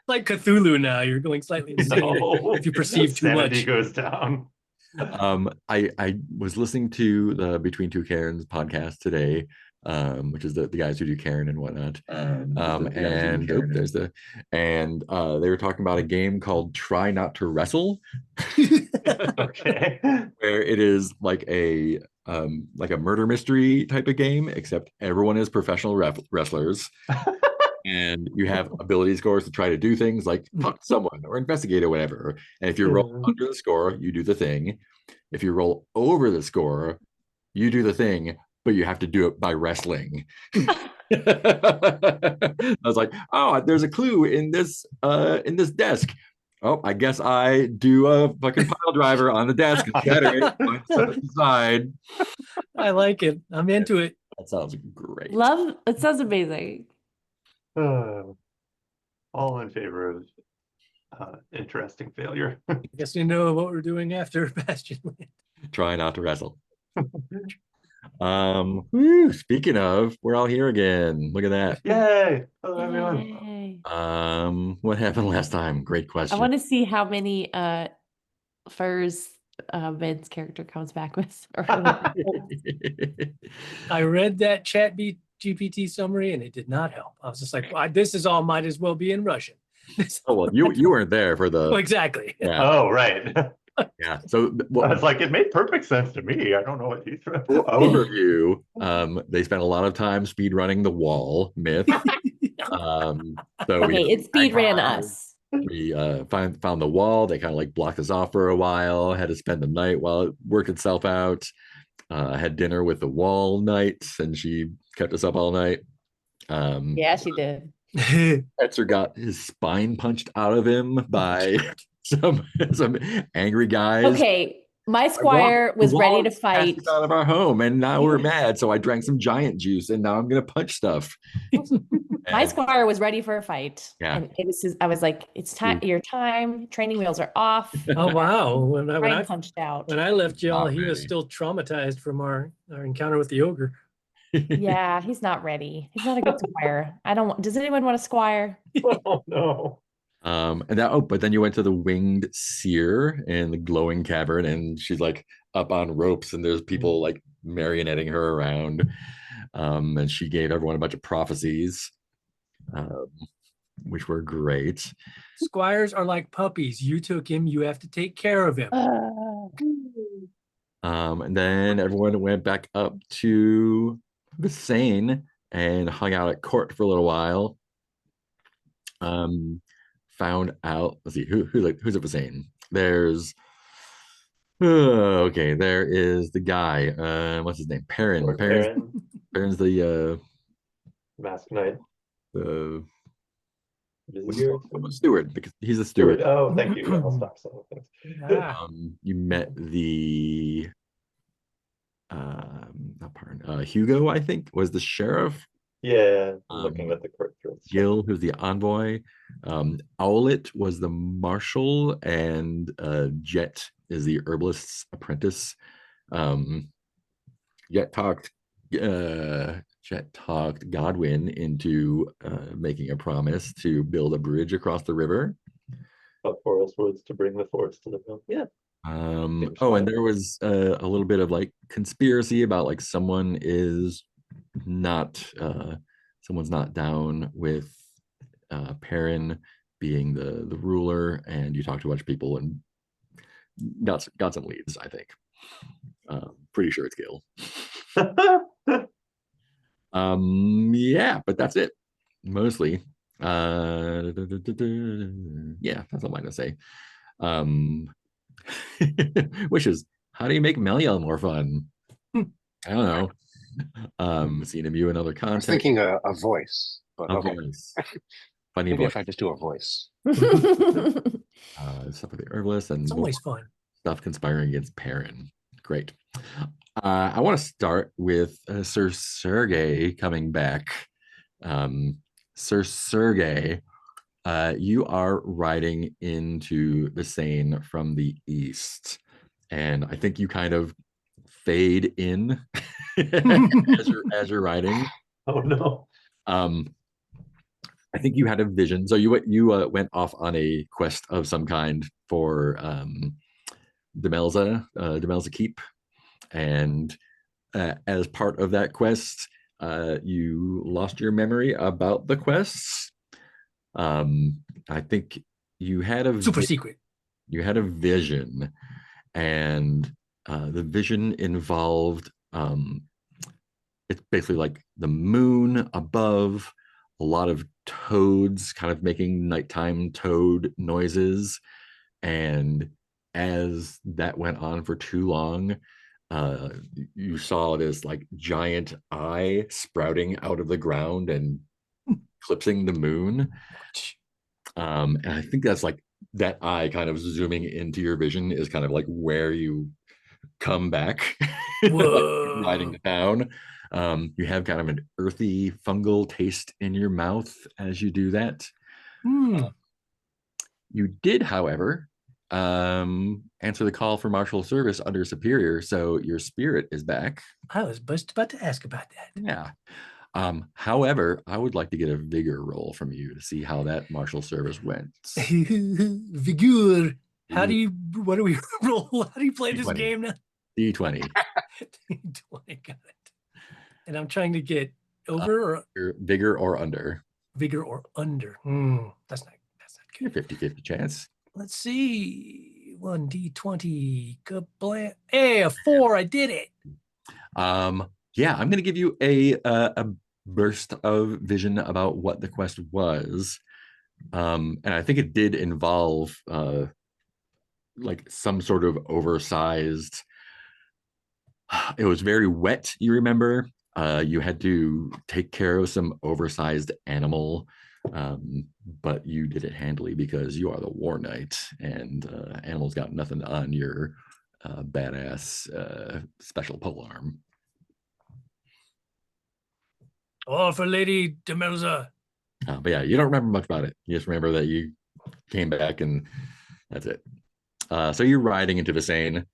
like Cthulhu now. You're going slightly insane if you perceive too Sanity much. goes down. I was listening to the Between Two Karens podcast today, which is the guys who do Karen and whatnot. And they were talking about a game called Try Not to Wrestle. Okay. Where it is like a murder mystery type of game, except everyone is professional wrestlers. And you have ability scores to try to do things like talk to someone or investigate or whatever. And if you roll under the score, you do the thing. If you roll over the score, you do the thing, but you have to do it by wrestling. I was like, oh, there's a clue in this desk. Oh, I guess I do a fucking pile driver on the desk and shatter it. Set it aside. I like it. I'm into it. That sounds great. Love. It sounds amazing. All in favor of interesting failure. I guess we know what we're doing after Bastionland. Try not to wrestle. Speaking of, we're all here again. Look at that. Yay! Hello, everyone. Yay. What happened last time? Great question. I want to see how many furs Vin's character comes back with. I read that chat GPT summary and it did not help. I was just like, well, this is all might as well be in Russian. Oh, well, you weren't there for the... Well, exactly. Yeah. Oh, right. Yeah. So I was like, it made perfect sense to me. I don't know what he's overview. They spent a lot of time speed running the wall myth. It speed ran us. We found the wall. They kind of like blocked us off for a while. Had to spend the night while it worked itself out. Had dinner with the wall night, and she kept us up all night. Yeah, she did. Etzer got his spine punched out of him by some angry guys. Okay, my squire was ready to fight out of our home, and now we're mad. So I drank some giant juice, and now I'm gonna punch stuff. My squire was ready for a fight. Yeah. And I was like, it's time, your time. Training wheels are off. Oh wow! When I punched out. When I left y'all, Not he was ready. still traumatized from our encounter with the ogre. Yeah, he's not ready. He's not a good squire. Does anyone want a squire? Oh no. But then you went to the winged seer in the glowing cavern, and she's like up on ropes, and there's people like marionetting her around. And she gave everyone a bunch of prophecies, which were great. Squires are like puppies. You took him, you have to take care of him. And then everyone went back up to the Seine and hung out at court for a little while. Found out, let's see, who's at the Seine? There's there is the guy, what's his name? Perrin. Perrin's the Masked Knight. the Vizier? steward, because he's a steward. Oh, thank you. I'll stop some of things. You met the not Perrin, Hugo, I think, was the sheriff. Yeah, looking at the court threads. Gil, who's the envoy. Owlet was the marshal, and Jet is the herbalist's apprentice. Jet talked Godwin into making a promise to build a bridge across the river. Forest woods to bring the forest to the mill. Yeah. And there was a little bit of like conspiracy about like someone's not down with Perrin being the ruler, and you talked to a bunch of people and got some leads, I think. Pretty sure it's Gil. Yeah, but that's it mostly. Yeah, that's all I'm gonna say. Which is, how do you make Meliel more fun? I don't know. Seeing you in other content. I was thinking a voice, but okay. Voice. Funny Maybe voice. if I just do a voice. Stuff with the herbalist and It's always fun. stuff conspiring against Perrin. Great. I want to start with Sir Sergei coming back. Sir Sergei, you are riding into the Seine from the east, and I think you kind of fade in as you're riding. Oh no. I think you had a vision. So you went off on a quest of some kind for Demelza Keep, and as part of that quest, you lost your memory about the quests. I think you had a Super secret. you had a vision, and the vision involved it's basically like the moon above, a lot of toads kind of making nighttime toad noises. And as that went on for too long, uh, you saw this like giant eye sprouting out of the ground and eclipsing the moon. And I think that's like that eye kind of zooming into your vision is kind of like where you come back Whoa. riding to town. You have kind of an earthy fungal taste in your mouth as you do that. Hmm. You did, however, answer the call for martial service under superior, so your spirit is back. I was just about to ask about that. Yeah. However, I would like to get a vigor roll from you to see how that martial service went. Vigor. What do we roll? How do you play this D20. game now? D20. 20, got it. And I'm trying to get over or Your vigor or under. vigor or under. That's not Your good. 50-50 chance. Let's see. 1d20. Kablam. Hey, a 4. I did it. Yeah, I'm gonna give you a burst of vision about what the quest was. And I think it did involve like some sort of oversized. It was very wet, you remember? You had to take care of some oversized animal, but you did it handily because you are the war knight, and animals got nothing on your badass special polearm. All for Lady Demelza. But yeah, you don't remember much about it. You just remember that you came back and that's it. So you're riding into Visane.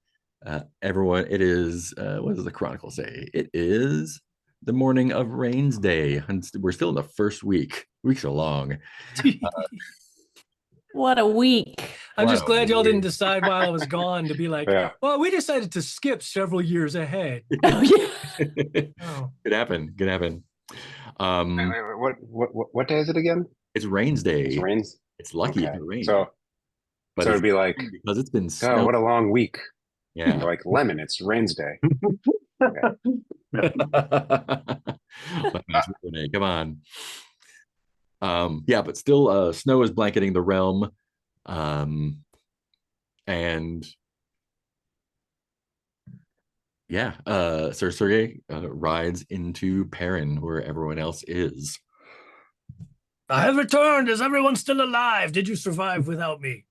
Everyone, it is, what does the Chronicle say? It is the morning of Rains Day. And we're still in the first week. Weeks are long. What a week. I'm What just a glad y'all didn't week. decide while I was gone to be like, Yeah. well, we decided to skip several years ahead. Oh, yeah. Oh, Could happen. Could happen. What day is it again? It's Rains Day. It's rains. It's lucky if Okay. it rains. So but so it's it'd be like, because it's been oh, snowing. what a long week. Yeah. Like lemon, it's rains day. Come on. Yeah, but still snow is blanketing the realm. And yeah, Sir Sergey rides into Perrin where everyone else is. I have returned. Is everyone still alive? Did you survive without me?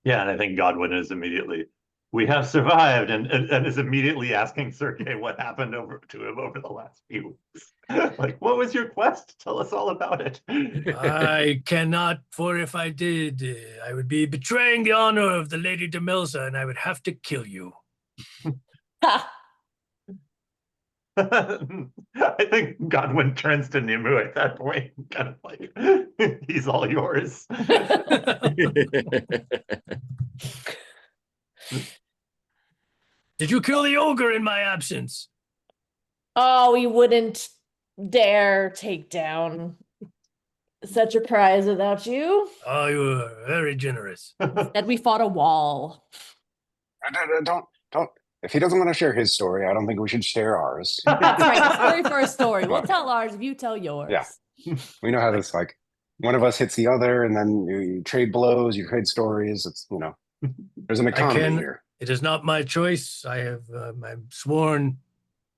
Yeah, and I think Godwin is immediately, we have survived, and is immediately asking Sergey what happened over to him over the last few weeks. Like, what was your quest? Tell us all about it. I cannot, for if I did, I would be betraying the honor of the Lady Demelza, and I would have to kill you. Ha! I think Godwin turns to Nimu at that point, kind of like, he's all yours. Did you kill the ogre in my absence? Oh, we wouldn't dare take down such a prize without you. Oh, you were very generous. That we fought a wall. Don't. If he doesn't want to share his story, I don't think we should share ours. That's right. A story for a story. We'll Well, tell ours if you tell yours. Yeah. We know how this, like, one of us hits the other, and then you trade blows, you trade stories. It's, there's an economy can- here. It is not my choice. I'm sworn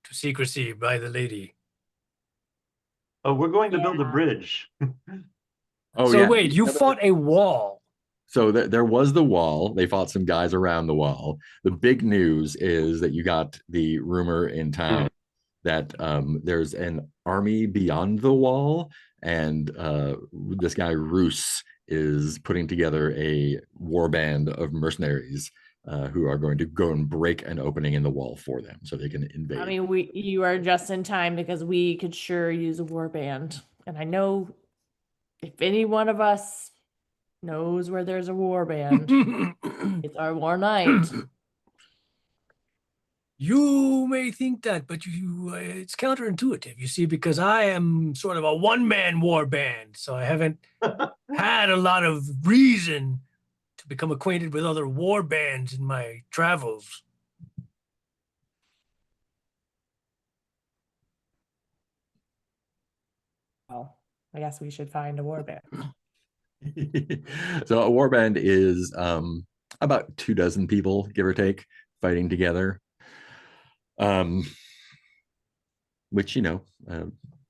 to secrecy by the lady. Oh, we're going to build a Yeah. bridge. Oh, So yeah. wait, you fought a wall. So there was the wall. They fought some guys around the wall. The big news is that you got the rumor in town that there's an army beyond the wall, and this guy Roos is putting together a war band of mercenaries who are going to go and break an opening in the wall for them so they can invade. I mean, you are just in time because we could sure use a warband. And I know if any one of us knows where there's a warband, it's our war knight. You may think that, but it's counterintuitive, you see, because I am sort of a one-man war band, so I haven't had a lot of reason to become acquainted with other war bands in my travels. Well, I guess we should find a warband. So a warband is about 24 people, give or take, fighting together. Which you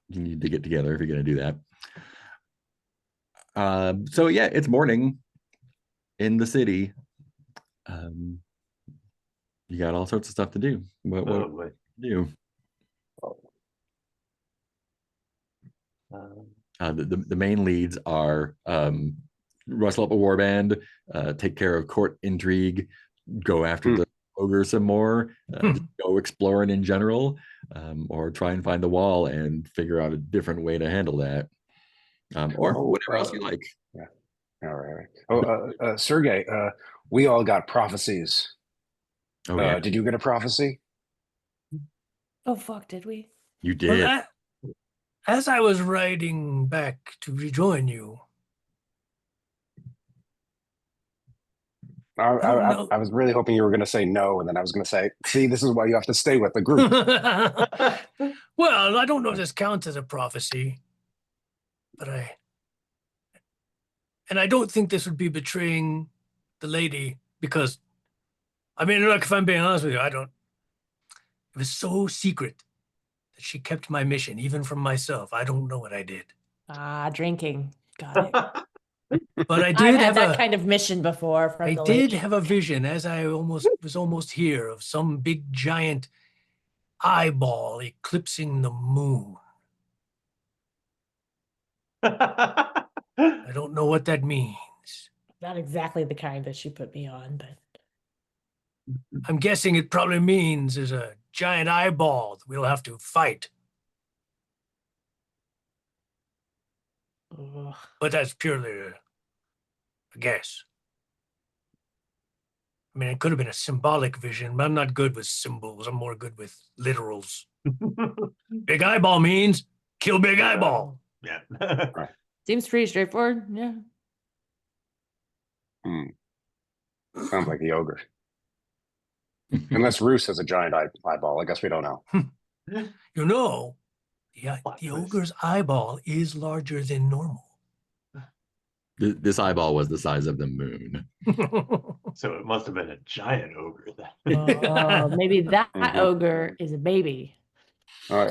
need to get together if you're going to do that. So yeah, it's morning in the city. You got all sorts of stuff to do. What do you do? The main leads are rustle up a warband, take care of court intrigue, go after the ogre some more, just go exploring in general, or try and find the wall and figure out a different way to handle that, or whatever else you like. Yeah. All right. Oh, Sergey, we all got prophecies. Oh, yeah. Did you get a prophecy? Oh, fuck, did we? You did. Well, as I was riding back to rejoin you, I was really hoping you were going to say no, and then I was going to say, see, this is why you have to stay with the group. Well, I don't know if this counts as a prophecy, but I don't think this would be betraying the lady because, I mean, look, if I'm being honest with you, it was so secret that she kept my mission, even from myself. I don't know what I did. Drinking. Got it. But I I've did had have that kind of mission before from I the did lady. have a vision as I was almost here of some big giant eyeball eclipsing the moon. I don't know what that means. Not exactly the kind that she put me on, but I'm guessing it probably means there's a giant eyeball that we'll have to fight. ugh. But that's purely a guess. I mean, it could have been a symbolic vision, but I'm not good with symbols. I'm more good with literals. Big eyeball means kill big eyeball. Yeah. Seems pretty straightforward. Yeah. Sounds like the ogre. Unless Roos has a giant eyeball. I guess we don't know. You know, the ogre's eyeball is larger than normal. This eyeball was the size of the moon. So it must have been a giant ogre then. Maybe that Mhm. ogre is a baby. Yeah, I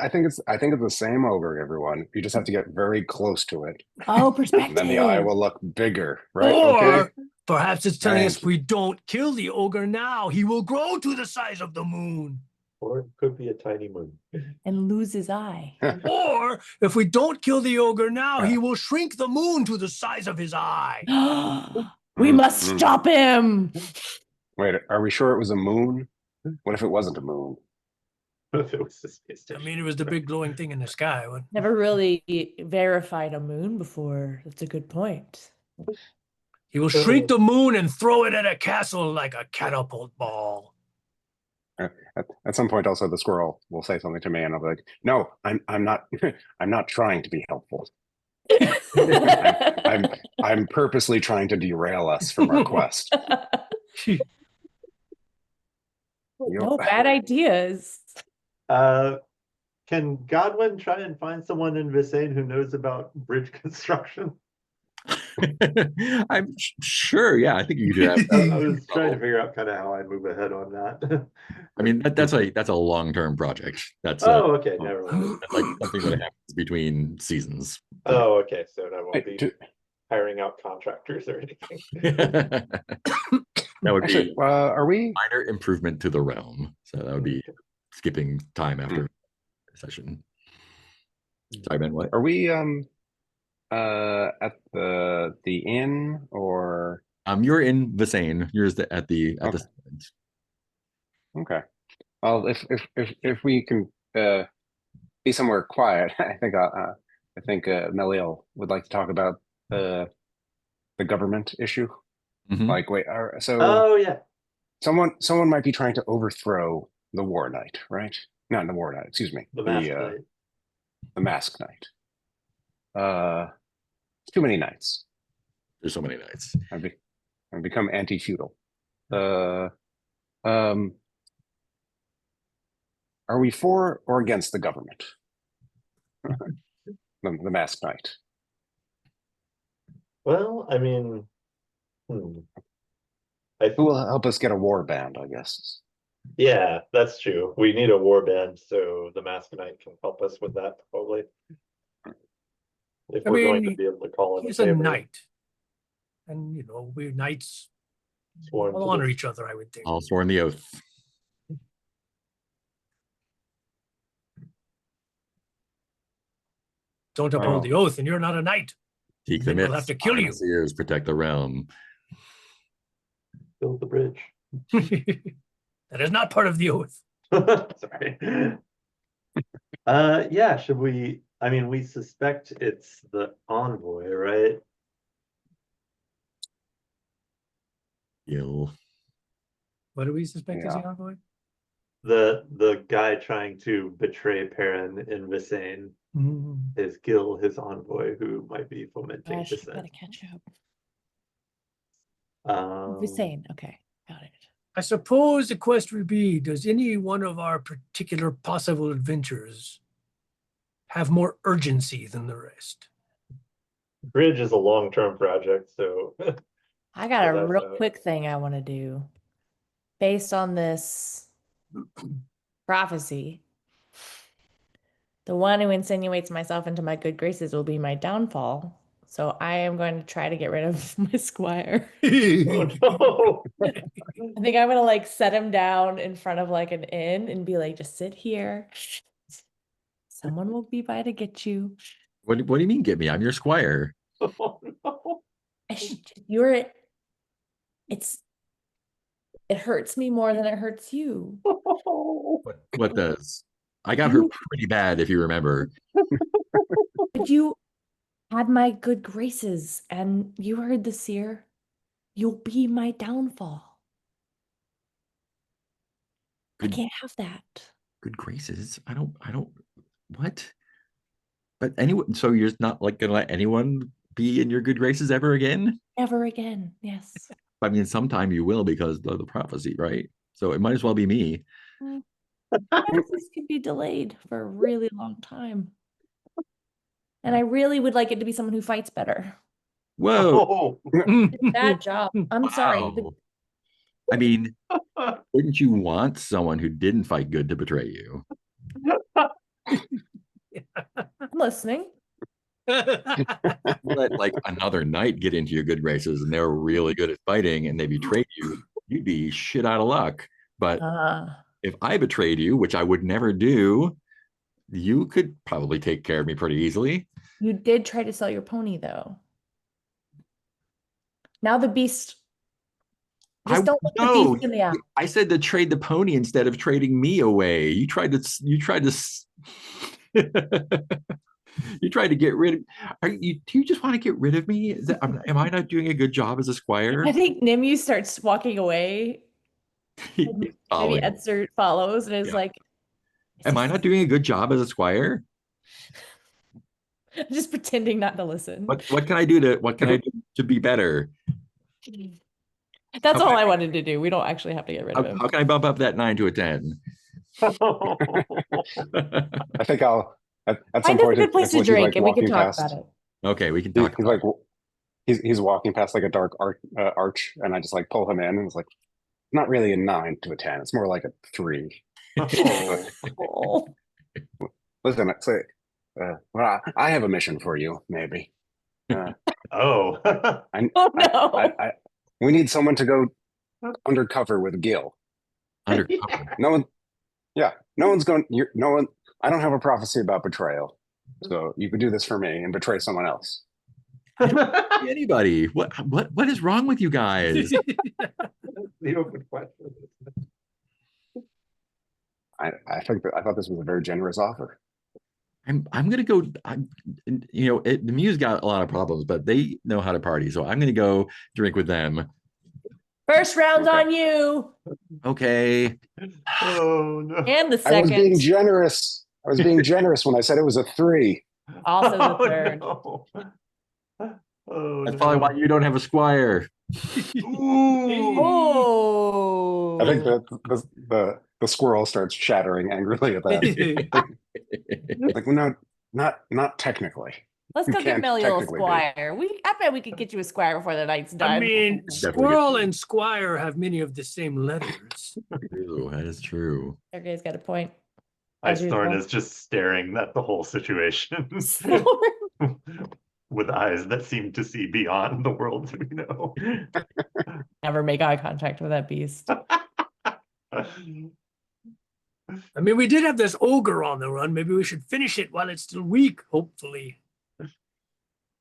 think it's the same ogre, everyone. You just have to get very close to it. Oh, And perspective. then the eye will look bigger, right? Or Okay. perhaps it's telling us Thank if we don't kill the ogre now, he will grow to the size of the moon. Or it could be a tiny moon. And lose his eye. Or if we don't kill the ogre now, he will shrink the moon to the size of his eye. We must Mhm. stop him. Wait, are we sure it was a moon? What if it wasn't a moon? If it was a space I station. mean, it was the big glowing thing in the sky. Never really verified a moon before. That's a good point. He will shrink the moon and throw it at a castle like a catapult ball. At some point, also the squirrel will say something to me, and I'll be like, "No, I'm not. I'm not trying to be helpful. I'm purposely trying to derail us from our quest." No bad ideas. Can Godwin try and find someone in Visane who knows about bridge construction? I'm sure. Yeah, I think you could do that. I was trying to figure out kind of how I move ahead on that. I mean, that's a long-term project. That's okay, never mind. that's like something that happens between seasons. Oh, okay, so I won't Hey, be hiring out contractors or anything. That would Actually, be are we? minor improvement to the realm. So that would be skipping time after session. Sorry, Ben. What? Are we at the inn, or You're in Visane. You're at the Okay. Okay. Well, if we can be somewhere quiet, I think Meliel would like to talk about the government issue. Mhm. Like, wait, so Oh yeah. someone might be trying to overthrow the War Knight, right? Not the War Knight, excuse me. The Masked Knight. The Masked Knight. Too many knights. There's so many nights. I've become anti-feudal. Um, are we for or against the government? The Masked Knight. Well, I mean, I Who will help us get a war band, I guess. yeah, that's true. We need a war band, so the Masked Knight can help us with that probably. If I we're going to mean, be able to call in a he's a favor, knight, and we're knights. sworn We'll to honor this. each other, I would think. All sworn the oath. Don't uphold the oath, and you're not a knight. Seek the Then we'll myths. have to kill you. Seers protect the realm. Build the bridge. That is not part of the oath. Sorry. Yeah, should we? I mean, we suspect it's the envoy, right? Gil. What do we suspect is Yeah. the envoy? The guy trying to betray Perrin in Visane is Gil, his envoy, who might be fomenting Gosh, I dissent. gotta catch up. Um, Visane. Okay, got it. I suppose the quest would be, does any one of our particular possible adventures have more urgency than the rest? Bridge is a long-term project, so I got So a that's real a- quick thing I want to do based on this prophecy. The one who insinuates myself into my good graces will be my downfall. So I am going to try to get rid of my squire. oh no. I think I'm gonna set him down in front of an inn and be like, just sit here. Someone will be by to get you. What do you mean get me? I'm your squire. Oh no. You're it hurts me more than it hurts you. What does? I got hurt pretty bad, if you remember. But you had my good graces and you heard the seer. You'll be my downfall. I Good, can't have that. good graces. I don't what? But anyone, so you're not gonna let anyone be in your good graces ever again? Ever again. Yes. I mean, sometime you will because of the prophecy, right? So it might as well be me. This could be delayed for a really long time. And I really would like it to be someone who fights better. Whoa. Oh. Bad job. I'm sorry. but Wow. I mean, wouldn't you want someone who didn't fight good to betray you? I'm listening. Let another knight get into your good graces and they're really good at fighting and they betrayed you, you'd be shit out of luck. But if I betrayed you, which I would never do, you could probably take care of me pretty easily. You did try to sell your pony, though. Now the beast. Just don't look the beast in the eye. I said to trade the pony instead of trading me away. You tried to you tried to get rid of. Do you just want to get rid of me? Am I not doing a good job as a squire? I think Nimue starts walking away. Maybe Edser follows and is like, am I not doing a good job as a squire? Just pretending not to listen. What can I do to be better? That's all I wanted to do. We don't actually have to get rid of him. How can I bump up that 9 to a 10? I think I'll at some Find us a point. good place to drink, and we can talk about it. Okay, we can talk. He's walking past a dark arch, and I just pull him in, and it's not really a 9 to a 10. It's more like a 3. Oh. Listen, well, I have a mission for you, maybe. Oh. We need someone to go undercover with Gil. Undercover. No one's going. I don't have a prophecy about betrayal, so you could do this for me and betray someone else. Anybody? What is wrong with you guys? The open question. I think that I thought this was a very generous offer. I'm gonna go. The Muse got a lot of problems, but they know how to party, so I'm gonna go drink with them. First round's Okay. on you. Okay. Oh no. And the I was being second. generous. I was being generous when I said it was a 3. Also the Oh, third. no. Oh, That's probably why you don't have a squire. Ooh. Oh. I think that the squirrel starts chattering angrily at that. Like not technically. Let's You go get can't Melly a little technically be. squire. I bet we could get you a squire before the night's done. I mean, Definitely squirrel get- and squire have many of the same letters. True, that is true. Sergey's got a point. Ice As Thorn usual. is just staring at the whole situation with eyes that seem to see beyond the world we know. Never make eye contact with that beast. I mean, we did have this ogre on the run. Maybe we should finish it while it's still weak, hopefully.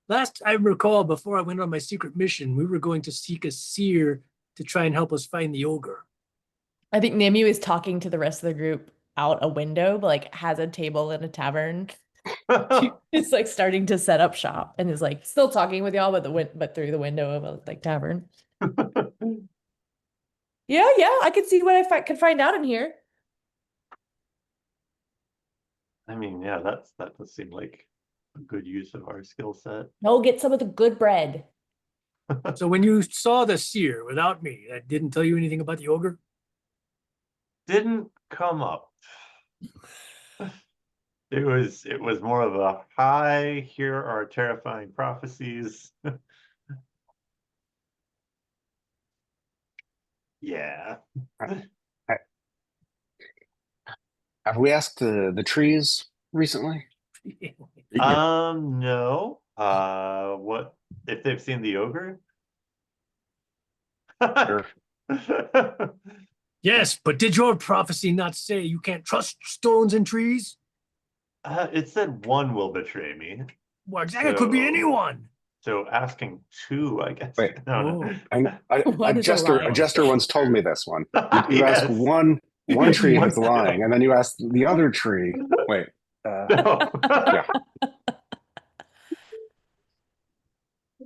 Last I recall, before I went on my secret mission, we were going to seek a seer to try and help us find the ogre. I think Nimu is talking to the rest of the group out a window, but like has a table in a tavern. It's like starting to set up shop and is like still talking with y'all, but through the window of a like tavern. Yeah, I could see what I could find out in here. I mean, yeah, that does seem like a good use of our skill set. No, get some of the good bread. So when you saw the seer without me, that didn't tell you anything about the ogre? Didn't come up. It was more of a hi, here are terrifying prophecies. Yeah. Have we asked the trees recently? No. What if they've seen the ogre? Sure. Yes, but did your prophecy not say you can't trust stones and trees? It said one will betray me. Well, exactly, it could be So- anyone. So asking two, I guess. Wait. No. One A is a liar. jester once told me this one. You Yes. ask one tree One who's lying, and then you ask the other tree. Wait. No. Yeah.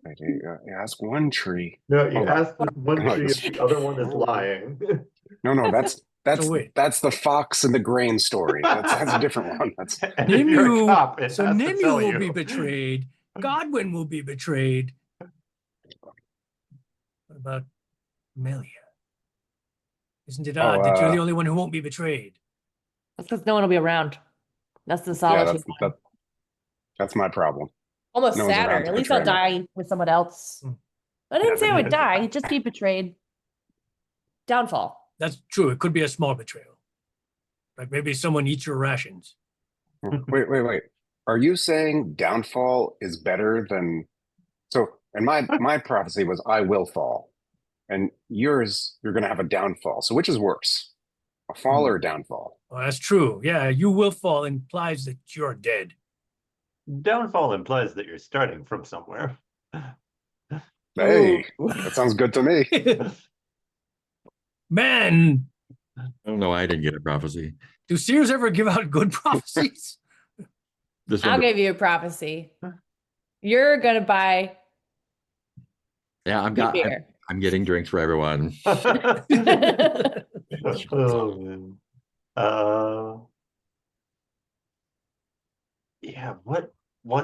Wait, you ask one tree. No, you Hold on. asked this one Like tree this. if the other one is lying. No, that's So wait. that's the fox and the grain story. That's a different one. That's And if you're a cop, it so has to Nimu tell will you. be betrayed. Godwin will be betrayed. What about Melia? Isn't it odd that you're the only one who won't be betrayed? That's because no one will be around. That's the yeah, solitude. that's my problem. Almost no one's sadder. around to At least I'll betray die with someone else. Hmm. I didn't Yeah, say I but would you- die. He'd just be betrayed. Downfall. That's true. It could be a small betrayal. Like maybe someone eats your rations. Wait. Are you saying downfall is better than so? And my prophecy was I will fall, and yours you're going to have a downfall. So which is worse, a fall or a downfall? Well, that's true. Yeah, you will fall implies that you're dead. Downfall implies that you're starting from somewhere. Hey, that sounds good to me. Man, I don't know why I didn't get a prophecy. do seers ever give out good prophecies? This I'll one, give you a prophecy. You're gonna buy yeah, beer. I'm getting drinks for everyone. Oh, man. Yeah, what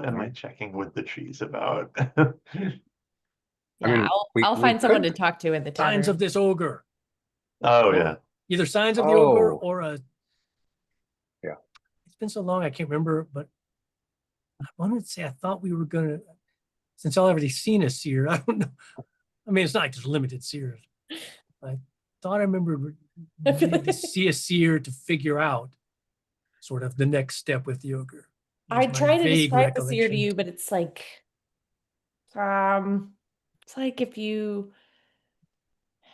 am I checking with the trees about? I mean, I'll we find someone to could- talk to in the tavern. Signs of this ogre. Oh yeah. Either signs of the ogre Oh. or a. Yeah. It's been so long, I can't remember, but I wanted to say I thought we were gonna. Since I've already seen a seer, I don't know. I mean, it's not like there's limited seers. I thought I remembered we needed to see a seer to figure out sort of the next step with the ogre. I Is my try to vague describe the seer to recollection. you, but it's like if you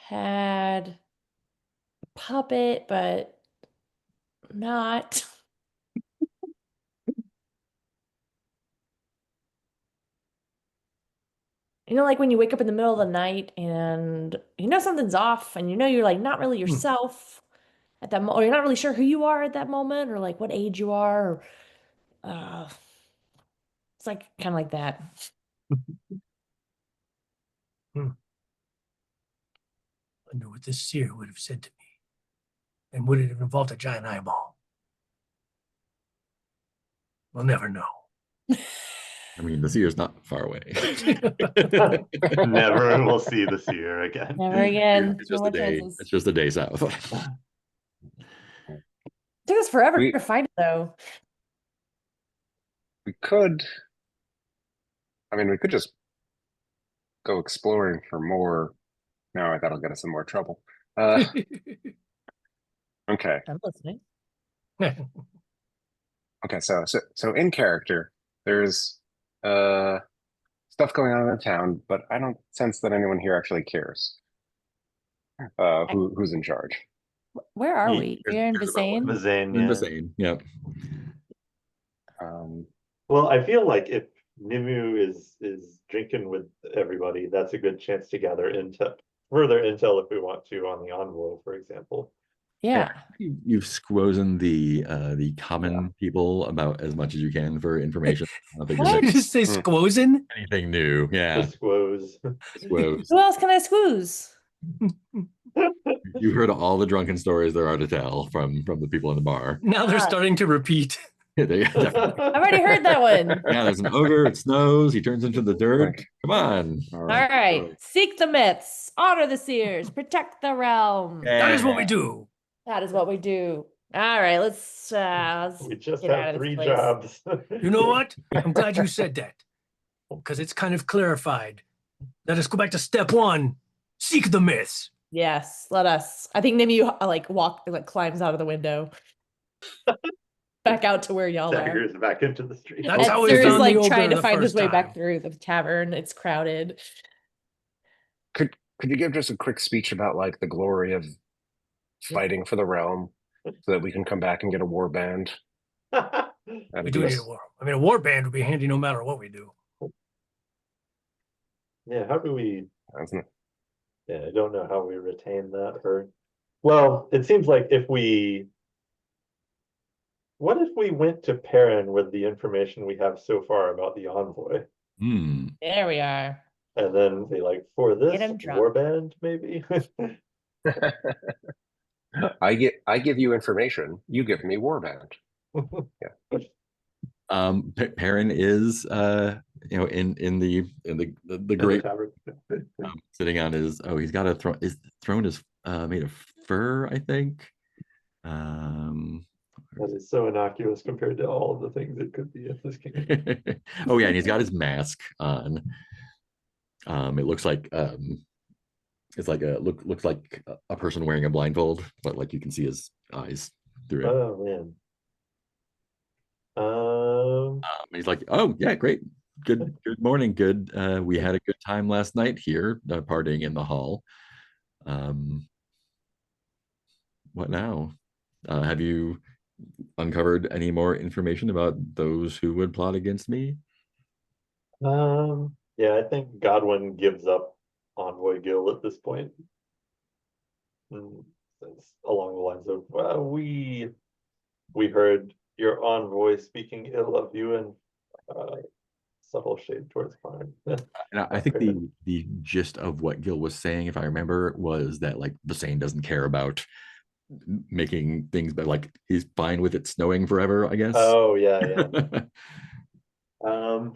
had a puppet, but not. You know, like when you wake up in the middle of the night and you know something's off and you know you're like not really yourself at that moment, or you're not really sure who you are at that moment or like what age you are. Or, it's like kind of like that. I wonder what this seer would have said to me. And would it have involved a giant eyeball? We'll never know. I mean, the seer's not far away. Never will see the seer again. Never again. It's No just more a day. chances. It's just a day south. Took us forever We- to find it though. We could. I mean, we could just go exploring for more. No, that'll get us in more trouble. Okay. I'm listening. Okay. So in character, there's stuff going on in the town, but I don't sense that anyone here actually cares. Who's in charge? Where are Ye- we? We're in here's about Basane. Mazane, In yeah. the same. Yep. Well, I feel like if Nimu is drinking with everybody, that's a good chance to gather further intel if we want to on the envoy, for example. Yeah. You've squozen the common people about as much as you can for information. I don't think What? there's Did you just say squozen? anything new. The Yeah. squoze. Squoze. Who else can I squeeze? You heard all the drunken stories there are to tell from the people in the bar. Now they're Ah. starting to repeat. Definitely. I've already heard that one. Yeah, there's an ogre. It snows. He turns into the dirt. Okay. Come on. All All right. right. Seek the myths, honor the seers, protect the realm. That is what we do. That is what we do. All right, let's We just get out have of this 3 place. jobs. You know what? I'm glad you said that. Because it's kind of clarified. Let us go back to step 1. Seek the myths. Yes, let us. I think Nimu climbs out of the window. Back out to where y'all are. Daggers back into the street. That's how we Edster is found the like ogre trying to the find his first way back time. through the tavern. It's crowded. Could you give just a quick speech about like the glory of fighting for the realm, so that we can come back and get a war band? We That'd do be- need a war. I mean, a war band would be handy no matter what we do. Yeah, how do we? Isn't it? Yeah, I don't know how we retain that. Well, it seems like what if we went to Perrin with the information we have so far about the envoy, Hmm. There we are. and then be like, for this Get him drunk. warband, maybe? I give you information. You give me war band. Perrin is in the great Tavern. sitting on his he's got a throne. His throne is made of fur, I think. That is so innocuous compared to all of the things it could be in this game. Oh yeah, and he's got his mask on. It looks like it's like looks like a person wearing a blindfold, but like you can see his eyes through it. Oh man. He's like, oh yeah, great, good morning, good. We had a good time last night here, partying in the hall. What now? Have you uncovered any more information about those who would plot against me? Yeah, I think Godwin gives up Envoy Gill at this point. It's along the lines of, well, we heard your envoy speaking ill of you and subtle shade towards Karn. And I think the gist of what Gil was saying, if I remember, was that like Basane doesn't care about making things, but like he's fine with it snowing forever, I guess. Oh yeah.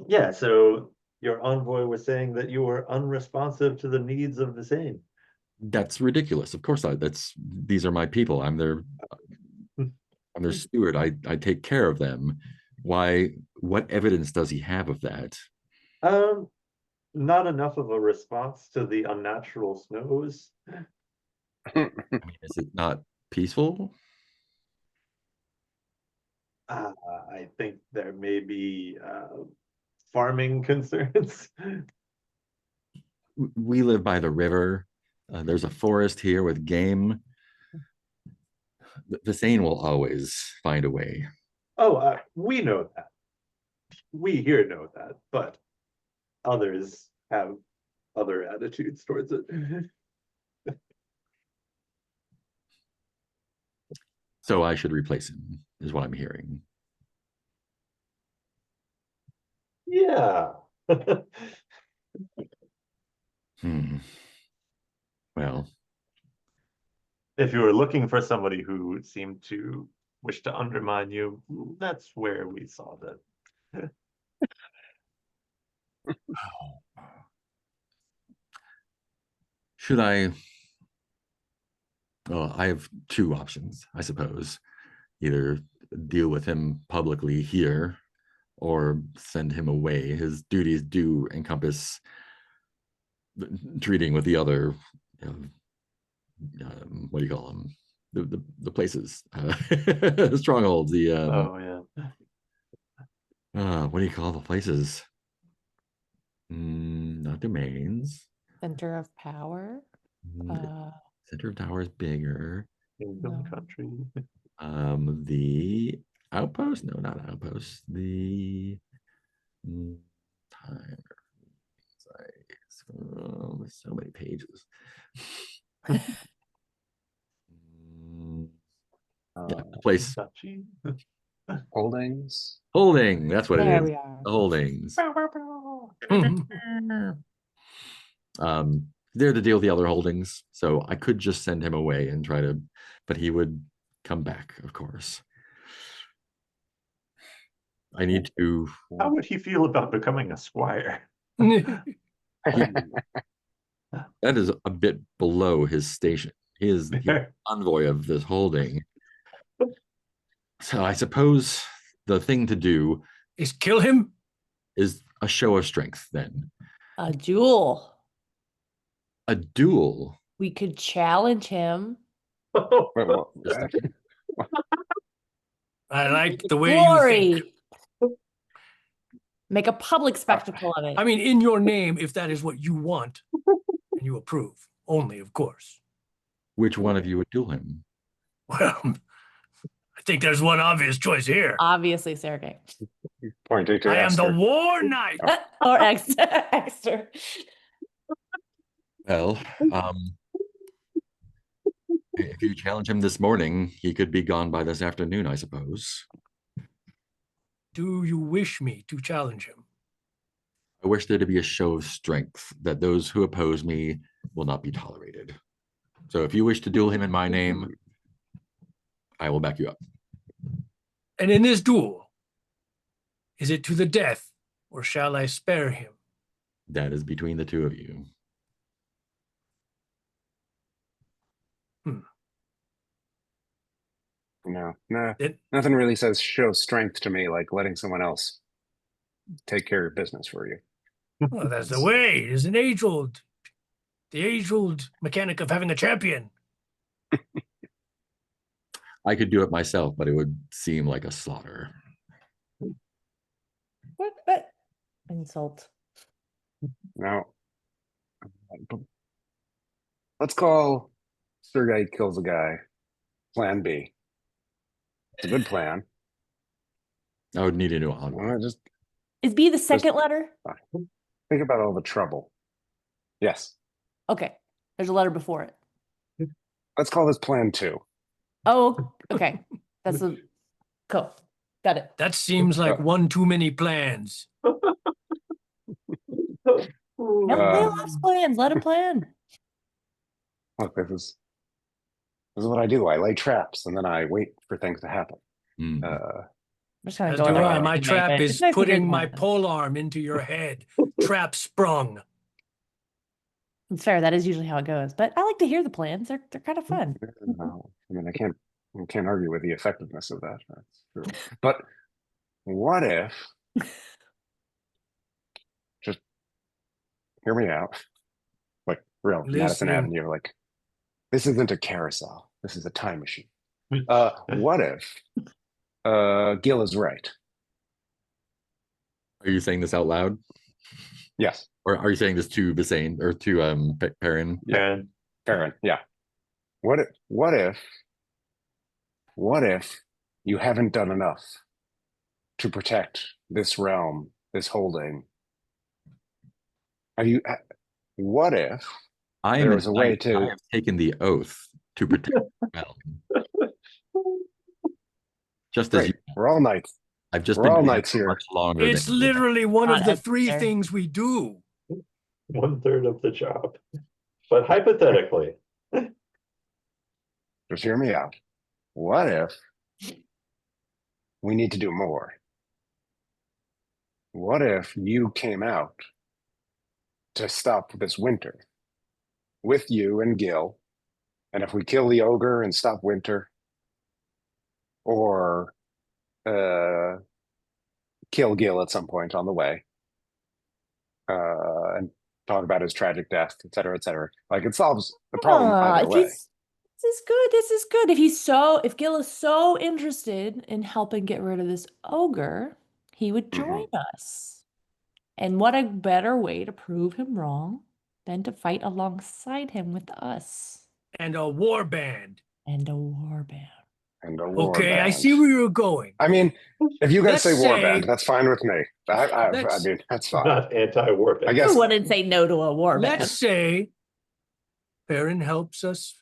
Yeah, so your envoy was saying that you were unresponsive to the needs of the same. That's ridiculous. Of course not. These are my people. I'm their steward. I take care of them. Why? What evidence does he have of that? Not enough of a response to the unnatural snows. I mean, is it not peaceful? I think there may be farming concerns. We live by the river. There's a forest here with game. The Sane will always find a way. Oh, we know that. We here know that, but others have other attitudes towards it. So I should replace him, is what I'm hearing. Yeah. Well, If you were looking for somebody who seemed to wish to undermine you, that's where we saw that. should I? Well, I have two options, I suppose. Either deal with him publicly here or send him away. His duties do encompass treating with the other, what do you call them? The places, strongholds. Oh yeah. What do you call the places? Not domains. Center of power. Center of tower is bigger. Kingdom No. country. The outpost? No, not outpost. The time. There's so many pages. Yeah, the place. Duchy. Holdings. Holding. That's what There it is. we are. The holdings. They're to deal with the other holdings, so I could just send him away and try to, but he would come back, of course. I need to. How would he feel about becoming a squire? That is a bit below his station. He is the envoy of this holding. So I suppose the thing to do Is kill him? is a show of strength then. A duel. A duel. We could challenge him. Wait, what? Just a second. I like the way you think. Glory. Make a public spectacle of it. I mean, in your name, if that is what you want and you approve, only, of course. Which one of you would duel him? Well, I think there's one obvious choice here. Obviously, Sergey. Pointing to I am the Esther. war knight. Or Exter. Well, if you challenge him this morning, he could be gone by this afternoon, I suppose. Do you wish me to challenge him? I wish there to be a show of strength that those who oppose me will not be tolerated. So if you wish to duel him in my name, I will back you up. And in this duel, is it to the death, or shall I spare him? That is between the two of you. No, It- nothing really says show strength to me like letting someone else take care of business for you. Well, that's the way. It's the age-old mechanic of having a champion. I could do it myself, but it would seem like a slaughter. What? Insult. Now, let's call Sergey kills a guy. Plan B. It's a good plan. I would need a new envoy. Well, just Is B the second letter? think about all the trouble. Yes. Okay. There's a letter before it. Let's call this plan 2. Oh, okay. That's a cool. Got it. That seems like one too many plans. No, Leo loves plans. Let him plan. Look, this is what I do. I lay traps and then I wait for things to happen. Hmm. I'm just kind As of do going I. on My anyway, trap but is it's nice to hear putting them my happen. pole arm into your head. Trap sprung. It's fair. That is usually how it goes. But I like to hear the plans. They're kind of fun. No, I mean, I can't argue with the effectiveness of that. That's true. But what if, just hear me out, like real Madison Listening. Avenue, like this isn't a carousel. This is a time machine. What if Gil is right? Are you saying this out loud? Yes, Or are you saying this to Bassane or to Perrin? Yeah. Farron. Yeah. What if you haven't done enough to protect this realm, this holding? what if I there am was a way I to? have taken the oath to protect the realm. Just as you, Great, we're all knights. I've just We're been all doing it knights here. much longer It's than you have. literally one of Not the three everywhere. things we do. 1/3 of the job. But hypothetically, Just hear me out. What if we need to do more? What if you came out to stop this winter with you and Gil? And if we kill the ogre and stop winter, or kill Gil at some point on the way, and talk about his tragic death, et cetera, et cetera. Like it solves the problem either If way. this is good. This is good. If Gil is so interested in helping get rid of this ogre, he would join us. And what a better way to prove him wrong than to fight alongside him with us And a war band. and a war band. And a war Okay, I band. see where you're going. I mean, if you guys Let's say war say- band, that's fine with me. I Let's- mean, that's fine. not anti-war. I guess- Who wouldn't say no to a war band? Let's say Perrin helps us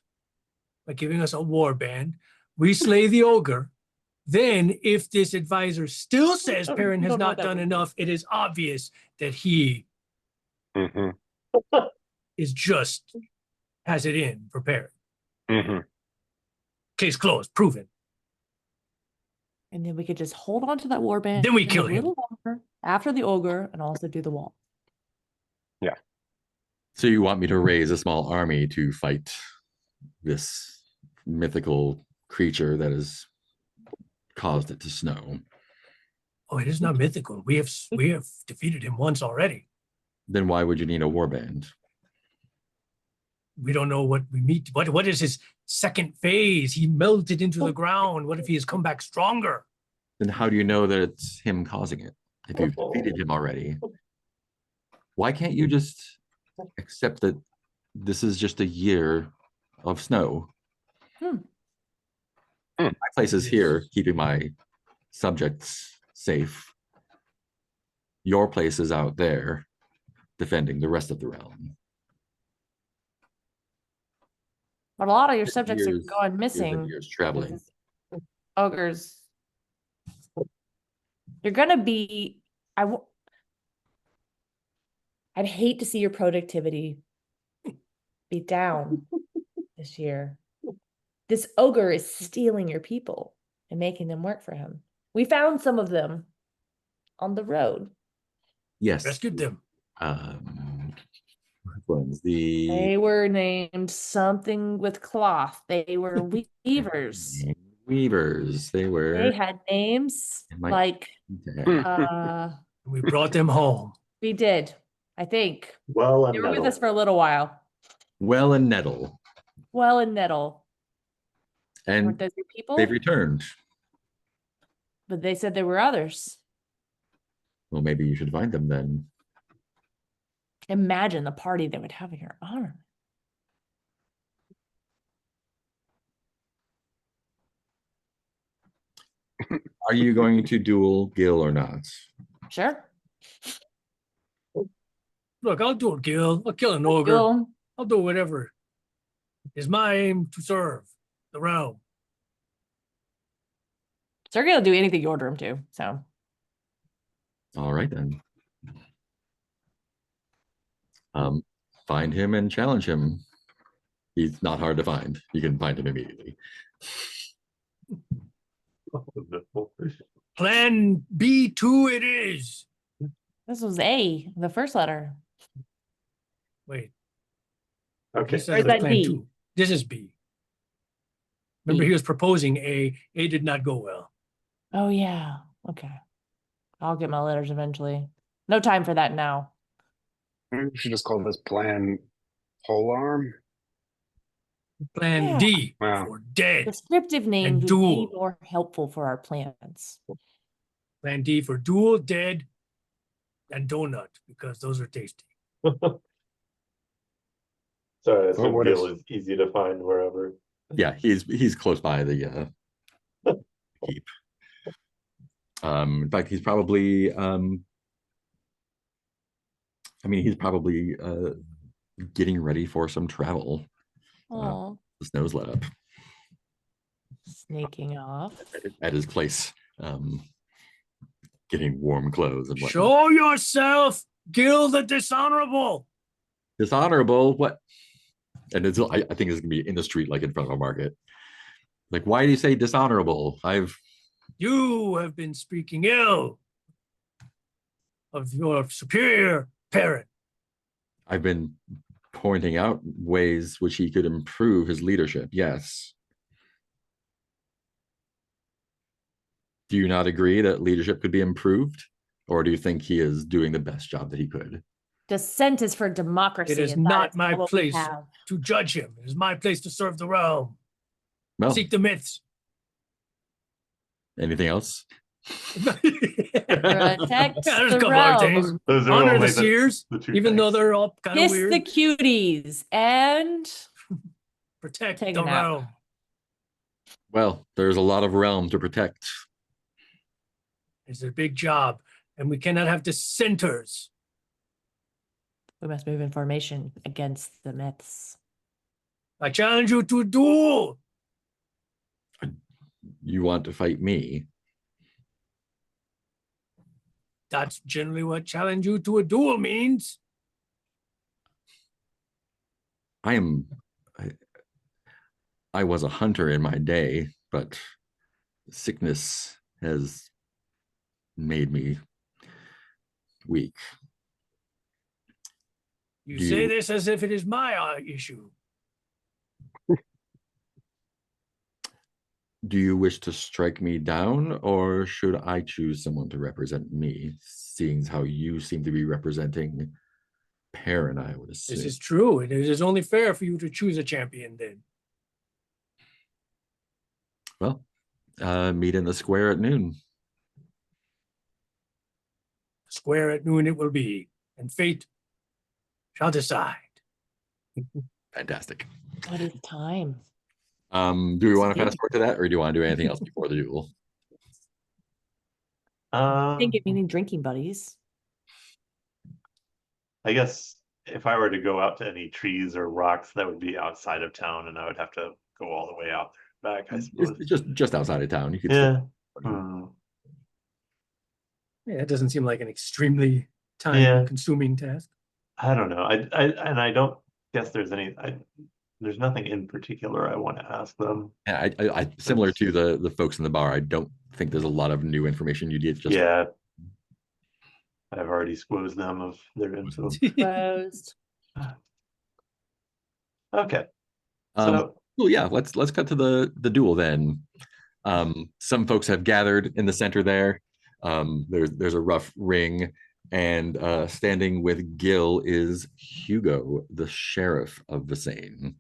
by giving us a war band. We slay the ogre. Then, if this advisor still says Perrin You has don't know not what that done would be. enough, it is obvious that he Mhm, is just has it in for Perrin. mhm. Case closed, proven. And then we could just hold on to that war band. Then we a kill him. little longer after the ogre and also do the wall. So you want me to raise a small army to fight this mythical creature that has caused it to snow? Oh, it is not mythical. We have defeated him once already. Then why would you need a warband? We don't know what we meet. What is his second phase? He melted into the ground. What if he has come back stronger? Then how do you know that it's him causing it if you've defeated him already? Why can't you just accept that this is just a year of snow? My place is here, keeping my subjects safe. Your place is out there, defending the rest of the realm. But a lot of your subjects Years- are going Years missing. and years traveling. because Ogres. You're gonna be. I'd hate to see your productivity be down this year. This ogre is stealing your people and making them work for him. We found some of them on the road. Yes. Rescued them. Which ones? The They were named something with cloth. They were weavers. Weavers. They were. They had names In my- like Okay. We brought them home. we did, I think. Well, They and were with nettle. us for a little while. Well and Nettle. Well and Nettle. Weren't And those your people? they've returned. But they said there were others. Well, maybe you should find them then. Imagine the party they would have in your honor. Are you going to duel Gil or not? Sure. Look, I'll do it, Gil. I'll kill an ogre. Gil, I'll do whatever. It's my aim to serve the realm. Sergey will do anything you order him to. So All right then. Find him and challenge him. He's not hard to find. You can find him immediately. Plan B2 it is. this was A, the first letter. Wait. Okay. He said Or is it was that plan B? 2. This is B. Remember, B. he was proposing A. A did not go well. Oh yeah. Okay. I'll get my letters eventually. No time for that now. Maybe we should just call this plan polearm. Plan Yeah. D Wow. for dead. Descriptive names would be duel. more helpful for our plans. Plan D for duel, dead, and donut, because those are tasty. So I assume what Gil is- is easy to find wherever. Yeah, he's close by the keep. In fact, he's probably I mean, he's probably getting ready for some travel. Oh, The snow's let up sneaking off. at his place, getting warm clothes and whatnot. Show yourself, Gil the Dishonorable. Dishonorable, what? And it's, I think it's gonna be in the street, like in front of a market. Like, why do you say dishonorable? You have been speaking ill of your superior parent. I've been pointing out ways which he could improve his leadership. Yes. Do you not agree that leadership could be improved? Or do you think he is doing the best job that he could? Dissent is for democracy. It is and that not is my what we place have. to judge him. It is my place to serve the realm. Well, Seek the myths. anything else? Protect Yeah, there's a the couple other things. realm. Those are Honor only the seers, the two even though things. they're all kind of Kiss weird. the cuties and Protect Take the a nap. realm. Well, there's a lot of realm to protect. It's a big job, and we cannot have dissenters. we must move in formation against the myths. I challenge you to a duel. You want to fight me? That's generally what challenge you to a duel means. I was a hunter in my day, but sickness has made me weak. You Do say you- this as if it is my issue. Do you wish to strike me down, or should I choose someone to represent me, seeing how you seem to be representing Perrin, I would assume? This is true. It is only fair for you to choose a champion then. Well, meet in the square at noon. Square at noon it will be, and fate shall decide. Fantastic. What is time? Do we want to Same. fast forward to that, or do you want to do anything else before the duel? Didn't get me any drinking buddies. I guess if I were to go out to any trees or rocks, that would be outside of town, and I would have to go all the way out there and back, I suppose. It's just outside of town. You could Yeah. still- Hmm. Yeah, it doesn't seem like an extremely Yeah. time-consuming task. I don't know. I don't guess there's there's nothing in particular I want to ask them. Yeah, I similar to the folks in the bar. I don't think there's a lot of new information you get. Just Yeah. I've already squozed them of their info. Closed. Okay. Um, So well, yeah. Let's cut to the duel then. Some folks have gathered in the center there. There's a rough ring, and standing with Gil is Hugo, the sheriff of Visane.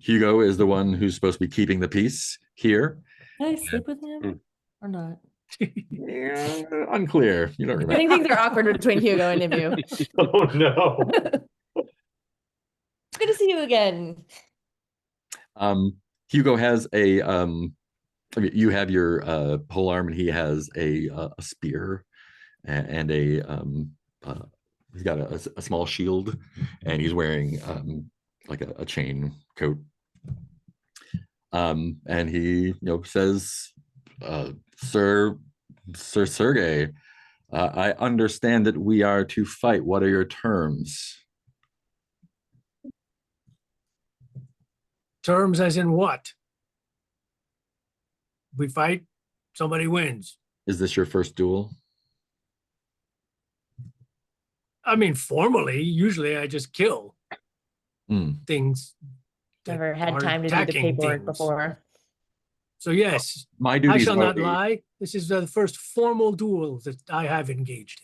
Hugo is the one who's supposed to be keeping the peace here. Can I sleep with him Mm. or not? Yeah, unclear. You don't I remember. think things are awkward between Hugo and Imu. oh no. Good to see you again. Hugo has a I mean, you have your pole arm, and he has a spear and a he's got a small shield, and he's wearing like a chain coat. And he says, Sir Sergey, I understand that we are to fight. What are your terms? Terms as in what? We fight, somebody wins. Is this your first duel? I mean, formally, usually I just kill things. that Never had are time to do the attacking paperwork things. before. So yes, My I duties shall are not lie. This is the first formal duel that I have engaged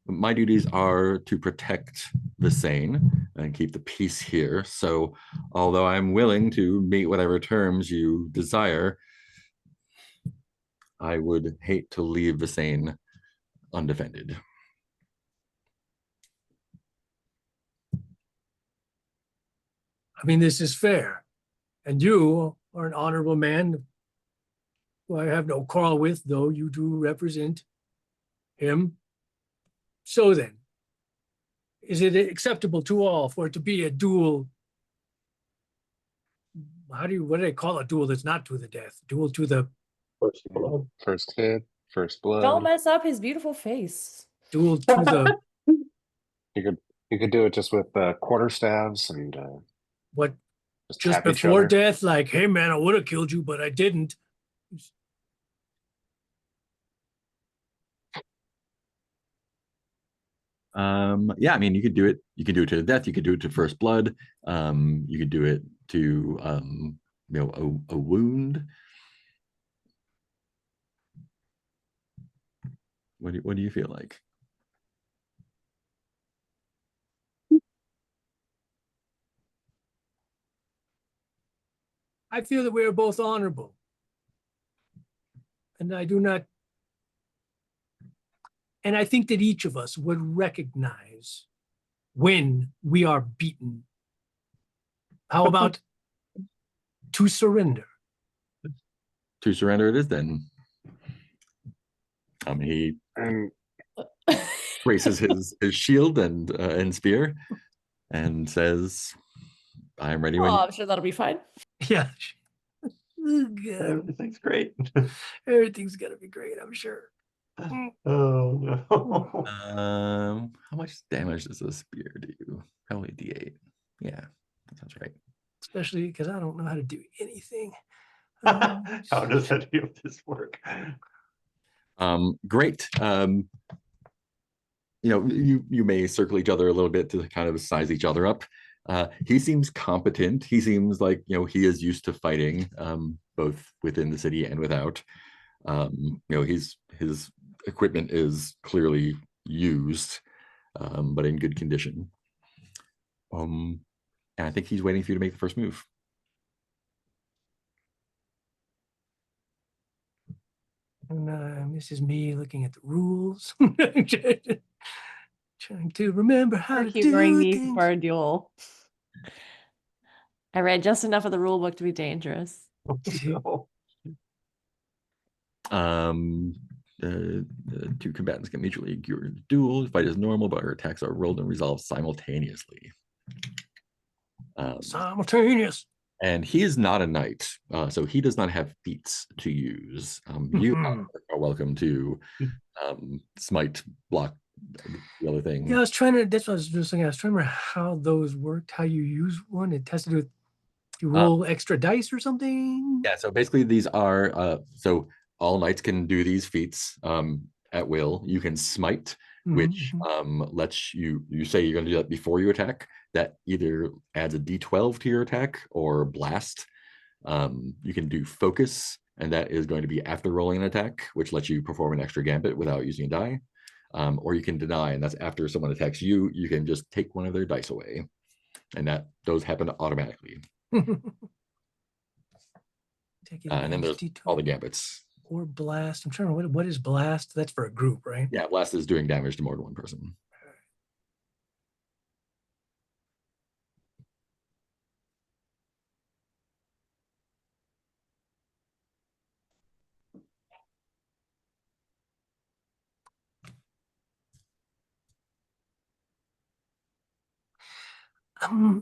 in. my duties are to protect Visane and keep the peace here. So although I'm willing to meet whatever terms you desire, I would hate to leave Visane undefended. I mean, this is fair. And you are an honorable man who I have no quarrel with, though you do represent him. So then, is it acceptable to all for it to be a duel? What do they call a duel that's not to the death? Duel to the First blood. First hit, first blood. Don't mess up his beautiful face. duel to the You could do it just with quarter staves and what? just Just tap each before other. death, like, hey man, I would have killed you, but I didn't. Yeah, I mean, you could do it. You could do it to the death. You could do it to first blood. You could do it to a wound. What do you feel like? I feel that we are both honorable. And I do not, and I think that each of us would recognize when we are beaten. How about to surrender? To surrender it is then. He And raises his shield and spear and says, I'm ready when Oh, I'm sure that'll be fine. Yeah. Oh, God. Everything's great. Everything's gonna be great, I'm sure. Oh no. how much damage does a spear do? Probably D8. Yeah, that sounds right. Especially because I don't know how to do anything. How does any of this work? Great. You may circle each other a little bit to kind of size each other up. He seems competent. He seems like he is used to fighting, both within the city and without. His equipment is clearly used, but in good condition. And I think he's waiting for you to make the first move. And this is me looking at the rules, trying to remember how For to humoring do me things. for a duel. I read just enough of the rule book to be dangerous. No. The two combatants can mutually endure the duel. Fight is normal, but her attacks are rolled and resolved simultaneously. Simultaneous. And he is not a knight, so he does not have feats to use. You are welcome to smite, block, the other thing. Yeah, I was trying to. That's what I was just thinking. I was trying to remember how those worked. How you use one? It has to do with you roll extra dice or something. Yeah. So basically, these are so all knights can do these feats at will. You can smite, which lets you say you're going to do that before you attack. That either adds a d12 to your attack or blast. You can do focus, and that is going to be after rolling an attack, which lets you perform an extra gambit without using a die. Or you can deny, and that's after someone attacks you. You can just take one of their dice away, and those happen automatically. And then there's all the gambits. Or blast. I'm trying to remember what is blast. That's for a group, right? Yeah, blast is doing damage to more than one person.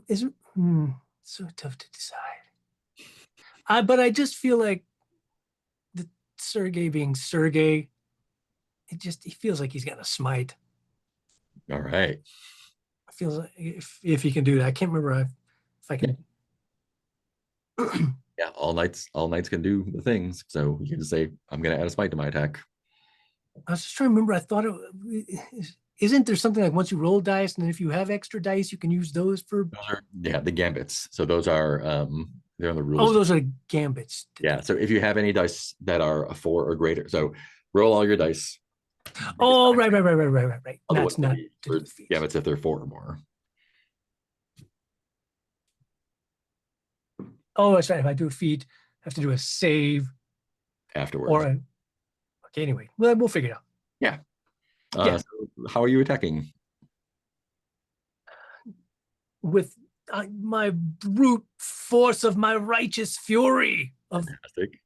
Is so tough to decide. But I just feel like the Sergey being Sergey, he feels like he's got a smite. All right. It feels like if he can do that. I can't remember if I can. Yeah, all knights can do the things. So you can just say, I'm gonna add a smite to my attack. I was just trying to remember. I thought isn't there something like once you roll dice, and then if you have extra dice, you can use those for. Those are, the gambits. So those are they're on the rules. Oh, those are gambits. Yeah. So if you have any dice that are a 4 or greater, so roll all your dice. Oh, right. Otherwise, That's not for gambits if they're 4 or more. Oh, that's right. If I do a feat, I have to do a save Afterwards. or okay. Anyway, well, we'll figure it out. Yeah. Yeah. So how are you attacking? With my brute force of my righteous fury of Fantastic.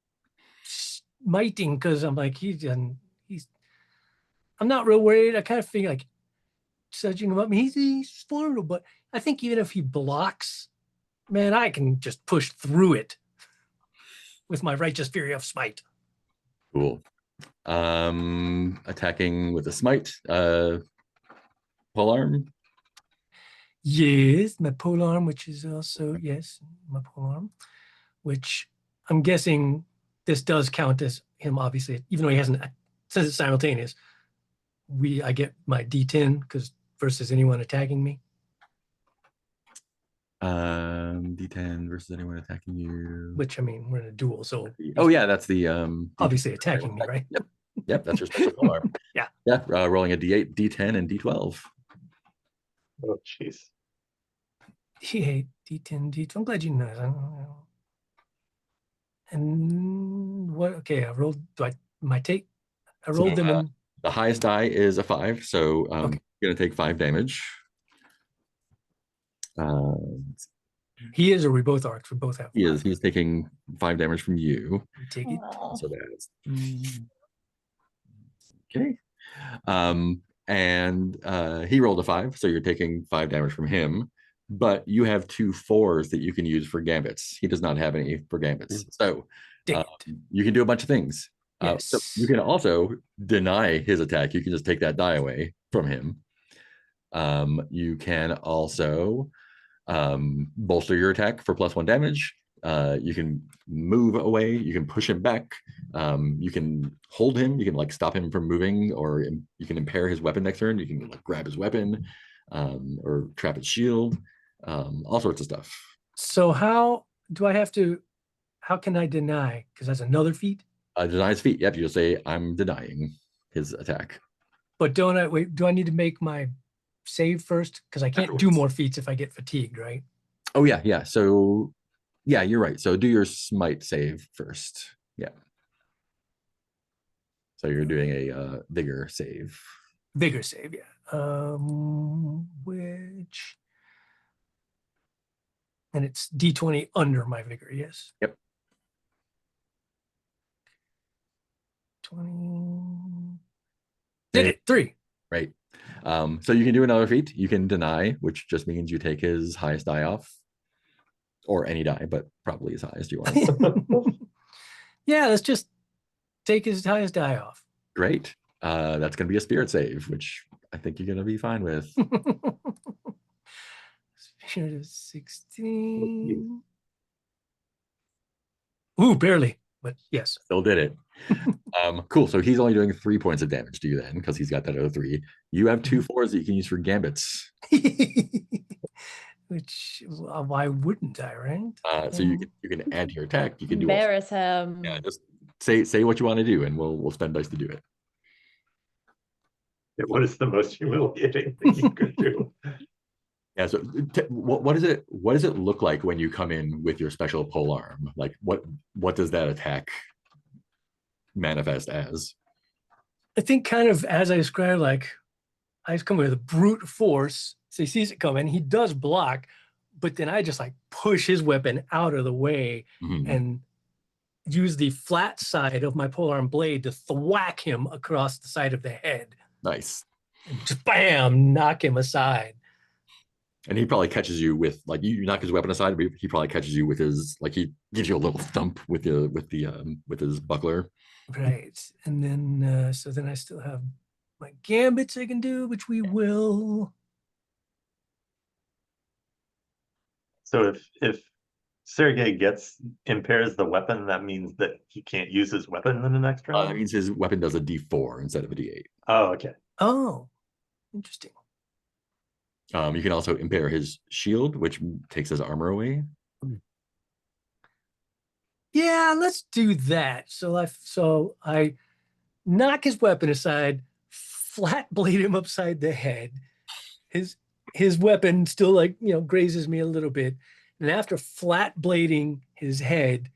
smiting, because I'm like he's I'm not real worried. I kind of feel like judging him up. He's formidable, but I think even if he blocks, man, I can just push through it with my righteous fury of smite. Cool. Attacking with a smite. Polearm. Yes, my polearm, which is also, yes, my polearm, which I'm guessing this does count as him, obviously, even though he hasn't, since it's simultaneous, I get my D10 because versus anyone attacking me. D10 versus anyone attacking you. Which, I mean, we're in a duel, so Oh yeah, that's the obviously D10. attacking me, right? Yep. Yep, that's your special polearm. Yeah. Yeah, rolling a D8, D10, and D12. Oh, jeez. D8, D10, D12. I'm glad you know that. And what? Okay, I rolled. I rolled them in. The highest die is a 5, so Okay. you're gonna take 5 damage. He is, or we both are. 'Cause we both have. He's taking 5 damage from you. Take it. Aw. So that's okay. And he rolled a 5, so you're taking 5 damage from him. But you have 2 4s that you can use for gambits. He does not have any for gambits, so Dang it. you can do a bunch of things. So Yes. you can also deny his attack. You can just take that die away from him. You can also bolster your attack for +1 damage. You can move away. You can push him back. You can hold him. You can like stop him from moving, or you can impair his weapon next turn. You can like grab his weapon, or trap his shield. All sorts of stuff. So how do I have to? How can I deny? Because that's another feat. Deny his feat. Yep, you'll say I'm denying his attack. But don't I wait? Do I need to make my save first? Because I can't do Afterwards. more feats if I get fatigued, right? Oh yeah, yeah. So yeah, you're right. So do your smite save first. Yeah. So you're doing a vigor save. Vigor save, yeah. Which, and it's D20 under my vigor, yes. Yep. 20. Did it 3. Right. So you can do another feat. You can deny, which just means you take his highest die off, or any die, but probably his highest you want. Yeah, let's just take his highest die off. Great. That's going to be a spirit save, which I think you're going to be fine with. Spirit of 16. Ooh, barely, but yes. Still did it. Cool. So he's only doing 3 points of damage to you then, because he's got that other 3. You have 2 4s that you can use for gambits. Which, why wouldn't I, right? So you can add to your attack. You can do all, Embarrass him. yeah. Just say what you want to do, and we'll spend dice to do it. What is the most humiliating thing you could do? Yeah. So what does it look like when you come in with your special polearm? Like what does that attack manifest as? I think kind of as I described, like I just come with a brute force. So he sees it coming. He does block, but then I just like push his weapon out of the way and use the flat side of my polearm blade to thwack him across the side of the head. Nice. And just bam, knock him aside. And he probably catches you with like you knock his weapon aside, but he probably catches you with his like he gives you a little thump with his buckler. Right. And then so then I still have my gambits I can do, which we will. So if Sergey impairs the weapon, that means that he can't use his weapon in the next round? That means his weapon does a D4 instead of a D8. Oh, okay. Oh, interesting. You can also impair his shield, which takes his armor away. Yeah, let's do that. So I knock his weapon aside, flat blade him upside the head. His weapon still like grazes me a little bit, and after flat blading his head,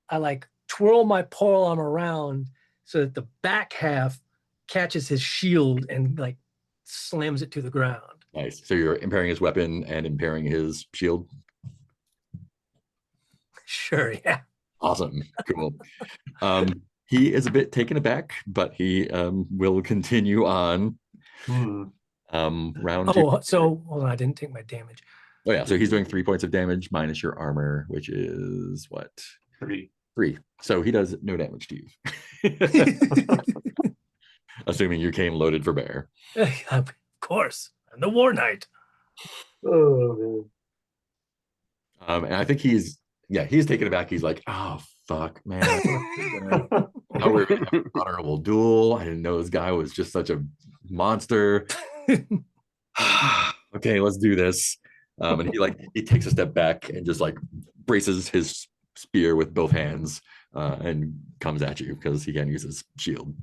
I like twirl my polearm around so that the back half catches his shield and like slams it to the ground. Nice. So you're impairing his weapon and impairing his shield. Sure, yeah. Awesome. Cool. He is a bit taken aback, but he will continue on. Round two. Oh, so hold on, I didn't take my damage. Oh yeah, so he's doing 3 points of damage minus your armor, which is what? 3. 3. So he does no damage to you. Assuming you came loaded for bear. Of course, I'm the War Knight. Oh, And I think he's taken aback. He's like, oh fuck, man. I thought we were gonna have an honorable duel. I didn't know this guy was just such a monster. Okay, let's do this. And he takes a step back and just like braces his spear with both hands and comes at you because he can't use his shield.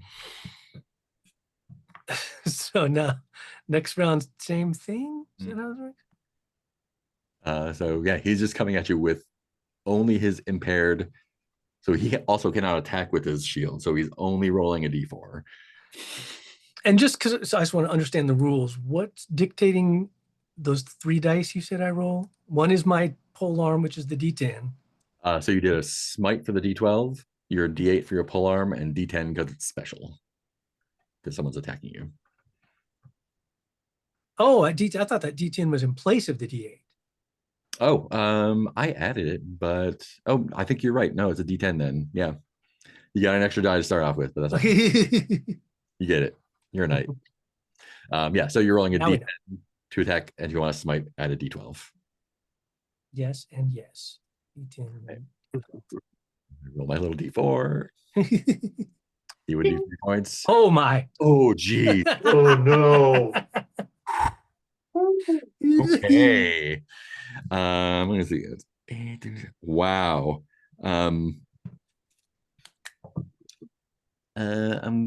So now, next round, same thing. Is that how it works? So yeah, he's just coming at you with only his impaired. So he also cannot attack with his shield. So he's only rolling a d4. And just because I just want to understand the rules, what's dictating those 3 dice you said I roll? One is my pole arm, which is the D10. So you did a smite for the d12, your d8 for your pole arm, and d10 because it's special. Because someone's attacking you. Oh, I thought that D10 was in place of the D8. Oh, I added it, but I think you're right. No, it's a d10 then. Yeah. You got an extra die to start off with, but that's okay. You get it. You're a knight. Yeah, so you're rolling a Now we d10 to attack, and if you want to smite, add a d12. Yes and yes. D10. Roll my little d4. He would do 3 points. Oh my. Oh, geez. oh no. Okay. Let me see. Wow. I'm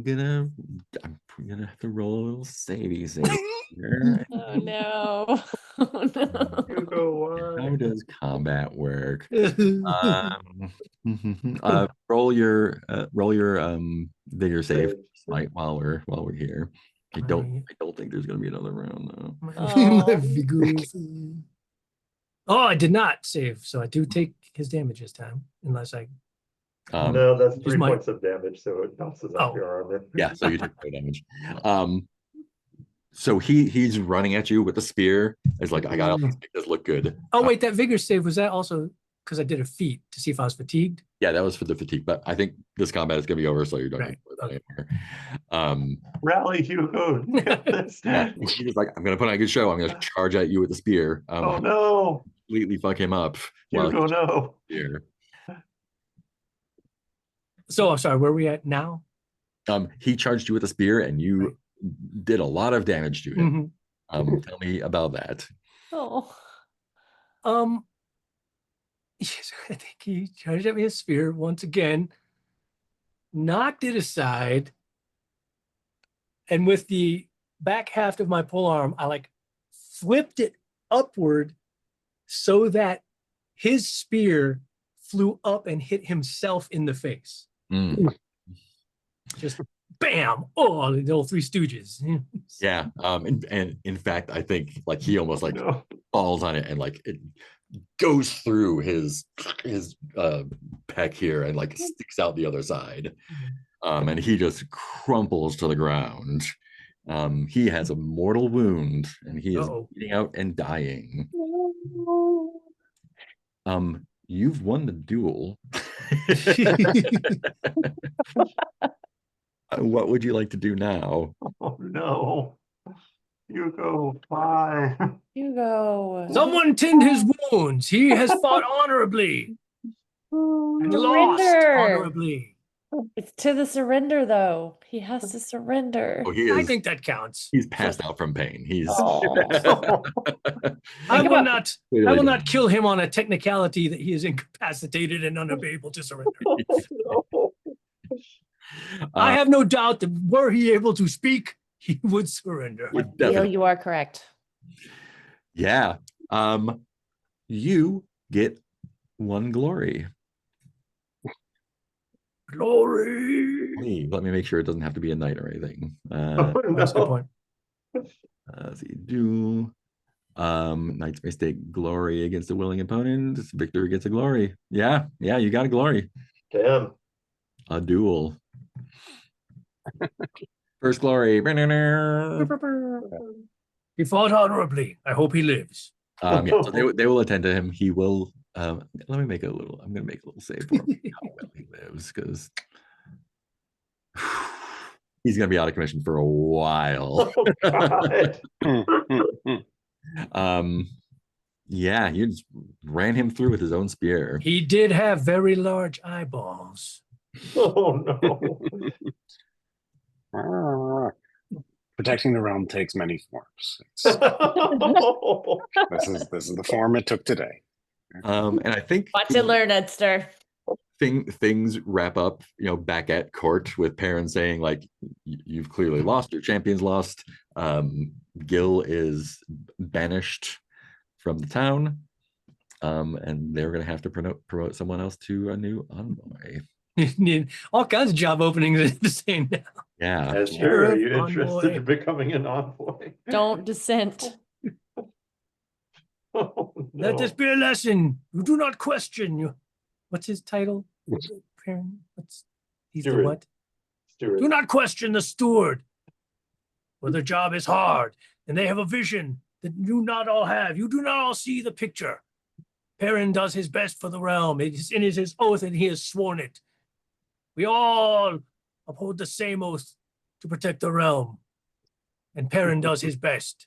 gonna have to roll a little savey here. Oh no. Oh no. Hugo, How why? does combat work? Roll your vigor save smite while we're here. I don't think there's gonna be another round though. Oh. Oh, I did not save, so I do take his damage this time, unless I. No, that's use 3 my- points of damage, so it bounces off Oh. your armor. Yeah, so you take no damage. So he's running at you with the spear. It's like, I gotta make this look good. Oh wait, that vigor save, was that also because I did a feat to see if I was fatigued? Yeah, that was for the fatigue, but I think this combat is gonna be over, so you don't need to worry about it anymore. Rally, Hugo. Get this. Yeah, he's like, I'm gonna put on a good show. I'm gonna charge at you with the spear. Oh no. Completely fuck him up. Hugo, no. Here. So I'm sorry, where are we at now? He charged you with a spear and you did a lot of damage to him. Mhm. Tell me about that. Oh. Yes, I think he charged at me a spear once again, knocked it aside, and with the back half of my pole arm, I like flipped it upward so that his spear flew up and hit himself in the face. Just bam! Oh, the old Three Stooges. Yeah. And in fact, I think like he almost like No. falls on it and like it goes through his pec here and like sticks out the other side. And he just crumples to the ground. He has a mortal wound and he is bleeding out and dying. You've won the duel. What would you like to do now? Oh no. Hugo, why? Hugo. Someone tend his wounds. He has fought honorably and lost Surrender. honorably. It's to the surrender, though. He has to surrender. Oh, he I is. think that counts. He's passed out from pain. He's. Oh. I will about- not kill him on a technicality that he is incapacitated and unable to surrender. I have no doubt that were he able to speak, he would surrender. would Neil, definitely. you are correct. Yeah. You get 1 glory. Glory. Let me make sure it doesn't have to be a knight or anything. Oh, That's a good no. point. Let's see. Do knights may stake glory against a willing opponent. Victor gets a glory. Yeah, you got a glory. Damn. A duel. First glory. He fought honorably. I hope he lives. Yeah, so they will attend to him. He will. Let me make a little. I'm gonna make a little save for him how well he lives because he's gonna be out of commission for a while. Oh, God. Yeah, you just ran him through with his own spear. He did have very large eyeballs. Oh, no. Protecting the realm takes many forms. This is the form it took today. And I think Watch it learn, Edster. things wrap up, back at court with Perrin saying like, "You've clearly lost. Your champion's lost. Gil is banished from the town, and they're going to have to promote someone else to a new envoy." All kinds of job openings at the same now. Yeah. That's true. Are you Sheriff, interested envoy. in becoming an envoy? Don't dissent. Oh, Let this no. be a lesson. You do not question you. What's his title? Perrin? He's the Steward. what? Stuart. Do not question the steward. For their job is hard, and they have a vision that you not all have. You do not all see the picture. Perrin does his best for the realm. It is his oath, and he has sworn it. We all uphold the same oath to protect the realm. And Perrin does his best.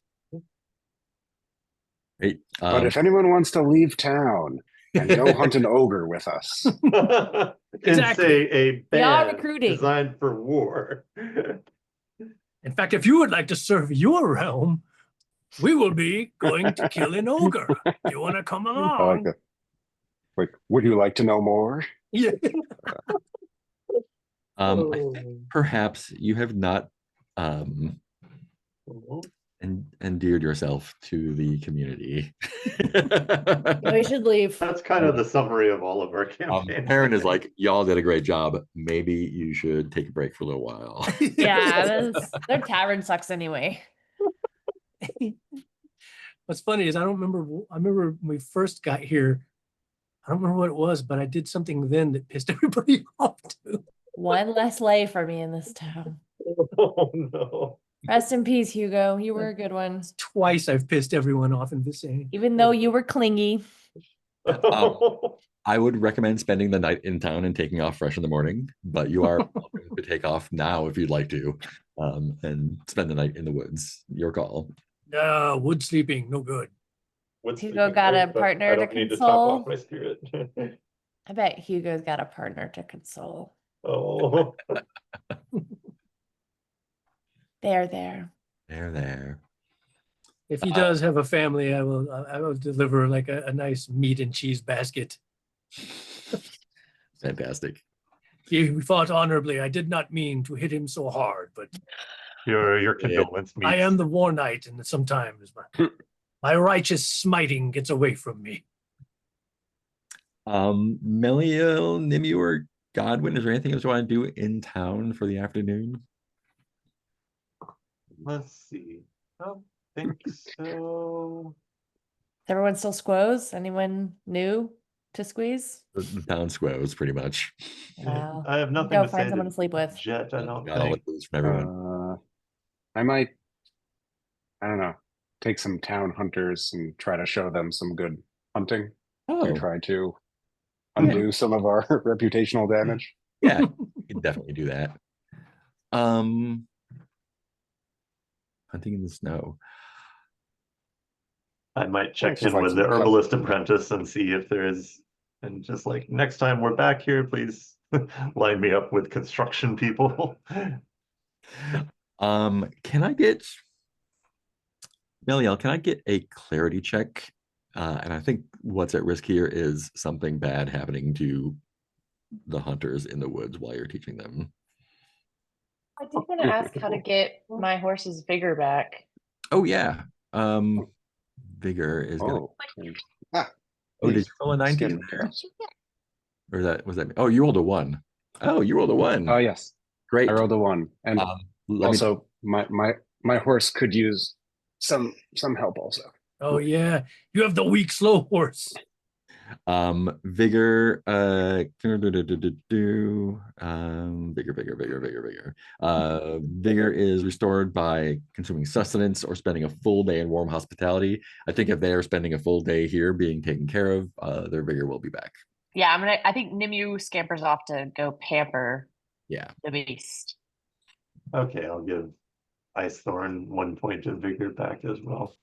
Great. But if anyone wants to leave town and go hunt an ogre with us, And Exactly. say a We are band recruiting. designed for war. In fact, if you would like to serve your realm, we will be going to kill an ogre. You want to come I like along? that. Like, would you like to know more? Yeah. I think perhaps you have not endeared yourself to the community. We should leave. That's kind of the summary of all of our campaigns. Perrin is like, y'all did a great job. Maybe you should take a break for a little while. Yeah, their tavern sucks anyway. What's funny is I remember when we first got here, I don't remember what it was, but I did something then that pissed everybody off too. One less lay for me in this town. Oh, no. Rest in peace, Hugo. You were a good one. Twice I've pissed everyone off in Visay. Even though you were clingy. I would recommend spending the night in town and taking off fresh in the morning, but you are welcome to take off now if you'd like to, and spend the night in the woods. Your call. Wood sleeping, no good. What's Hugo the got a secret? But partner I to don't need to top console. off my spirit. I bet Hugo's got a partner to console. Oh. There. There. If he does have a family, I will deliver like a nice meat and cheese basket. Fantastic. He fought honorably. I did not mean to hit him so hard, but Your condolence meets. I am the war knight, and sometimes my righteous smiting gets away from me. Meliel, Nimue, Godwin, is there anything else you want to do in town for the afternoon? Let's see. I don't think so. Is everyone still squoze? Anyone new to squeeze? The town squares, pretty much. Wow. I have nothing Go to find say someone to sleep with. Jet, I don't Got all the think. clues from everyone. I might, I don't know, take some town hunters and try to show them some good hunting. Oh, To try to undo some of our reputational damage. yeah, you can definitely do that. Hunting in the snow. I might check It's just in like with some the cut- herbalist apprentice and see if there is, and just like next time we're back here, please line me up with construction people. Can I get Meliel, can I get a clarity check? And I think what's at risk here is something bad happening to the hunters in the woods while you're teaching them. I did want to ask how to get my horse's vigor back. Oh yeah. Vigor is gonna. Oh, Oh, did you roll a 19 there? Or was that? Oh, you rolled a 1. Oh, you rolled a 1. Oh yes, Great. I rolled a 1, and also my horse could use some help also. Oh yeah, you have the weak, slow horse. Vigor, vigor. Vigor is restored by consuming sustenance or spending a full day in warm hospitality. I think if they are spending a full day here being taken care of, their vigor will be back. Yeah, I think Nimue scampers off to go pamper Yeah. the beast. Okay, I'll give Ice Thorn 1 point of vigor back as well.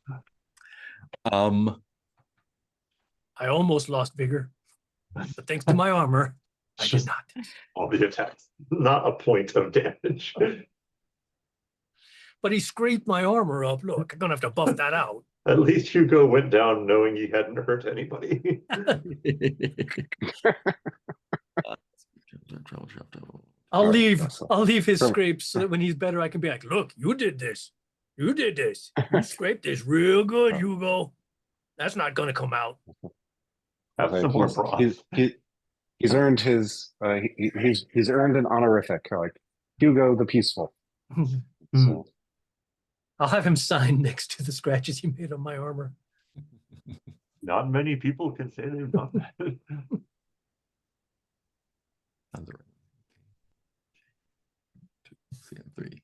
I almost lost vigor, but thanks to my armor, I did Just not. all the attacks, not a point of damage. But he scraped my armor up. Look, I'm gonna have to buff that out. At least Hugo went down knowing he hadn't hurt anybody. I'll Alright, leave. that's- I'll leave his from- scrapes so that when he's better, I can be like, "Look, you did this. You did this. You scraped this real good, Hugo. That's not gonna come out." Have like, some more broth. he's earned his he's earned an honorific, like Hugo the Peaceful. So, I'll have him sign next to the scratches he made on my armor. Not many people can say they've done that. CN3.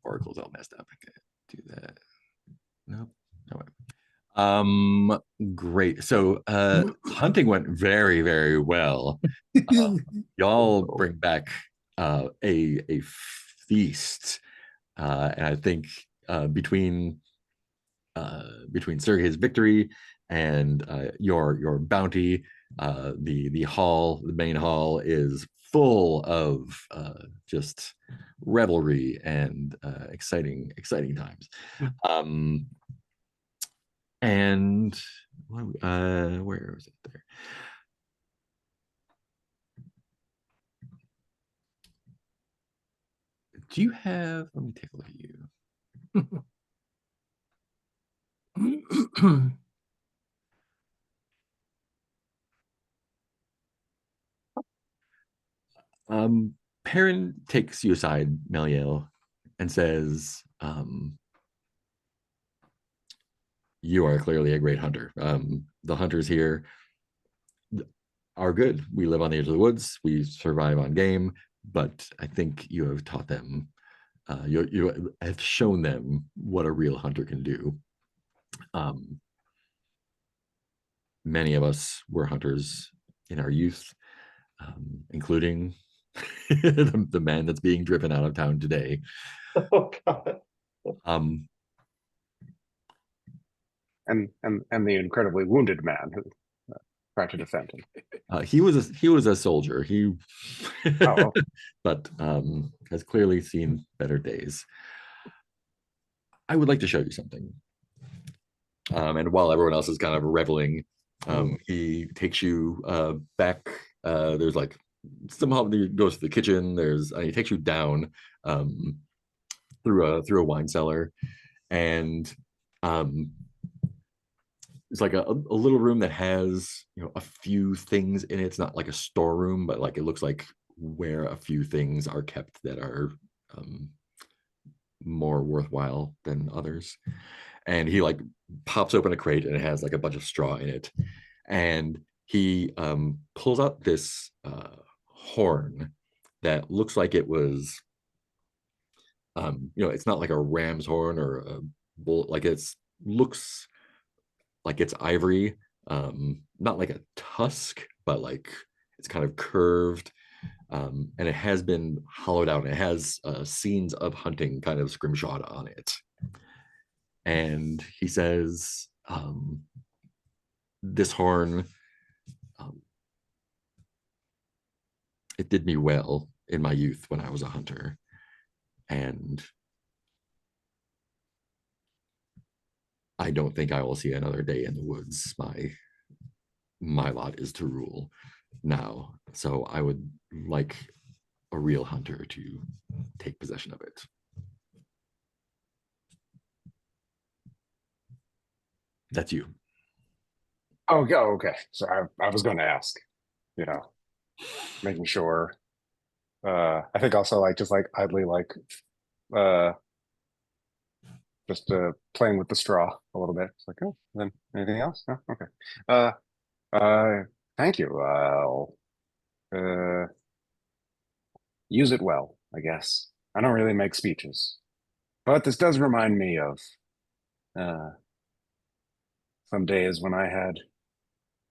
Oracle's all messed up. I can't do that. Nope. No way. Great. So hunting went very, very well. Y'all bring back a feast. And I think between Sergei's victory and your bounty, the main hall is full of just revelry and exciting times. And where was it there? Do you have, let me take a look at you. Perrin takes you aside, Meliel, and says, you are clearly a great hunter. The hunters here are good. We live on the edge of the woods. We survive on game, but I think you have taught them, you have shown them what a real hunter can do. Many of us were hunters in our youth, including the man that's being driven out of town today. Oh God. and the incredibly wounded man who tried to defend him. He was a soldier. He, Oh. but has clearly seen better days. I would like to show you something. And while everyone else is kind of reveling, he takes you back. There's like somehow he goes to the kitchen. He takes you down through a wine cellar, and it's like a little room that has a few things in it. It's not like a storeroom, but like it looks like where a few things are kept that are more worthwhile than others. And he like pops open a crate and it has like a bunch of straw in it, and he pulls out this horn that looks like it was it's not like a ram's horn or a bull, like looks like it's ivory, not like a tusk, but like it's kind of curved, and it has been hollowed out, and it has scenes of hunting kind of scrimshawed on it. And he says, this horn, it did me well in my youth when I was a hunter, and I don't think I will see another day in the woods. My lot is to rule now, so I would like a real hunter to take possession of it. That's you. Oh, okay. So I was going to ask, making sure. I think also just idly just playing with the straw a little bit. It's like, oh, then anything else? No, okay. Thank you. I'll use it well, I guess. I don't really make speeches, but this does remind me of uh, some days when I had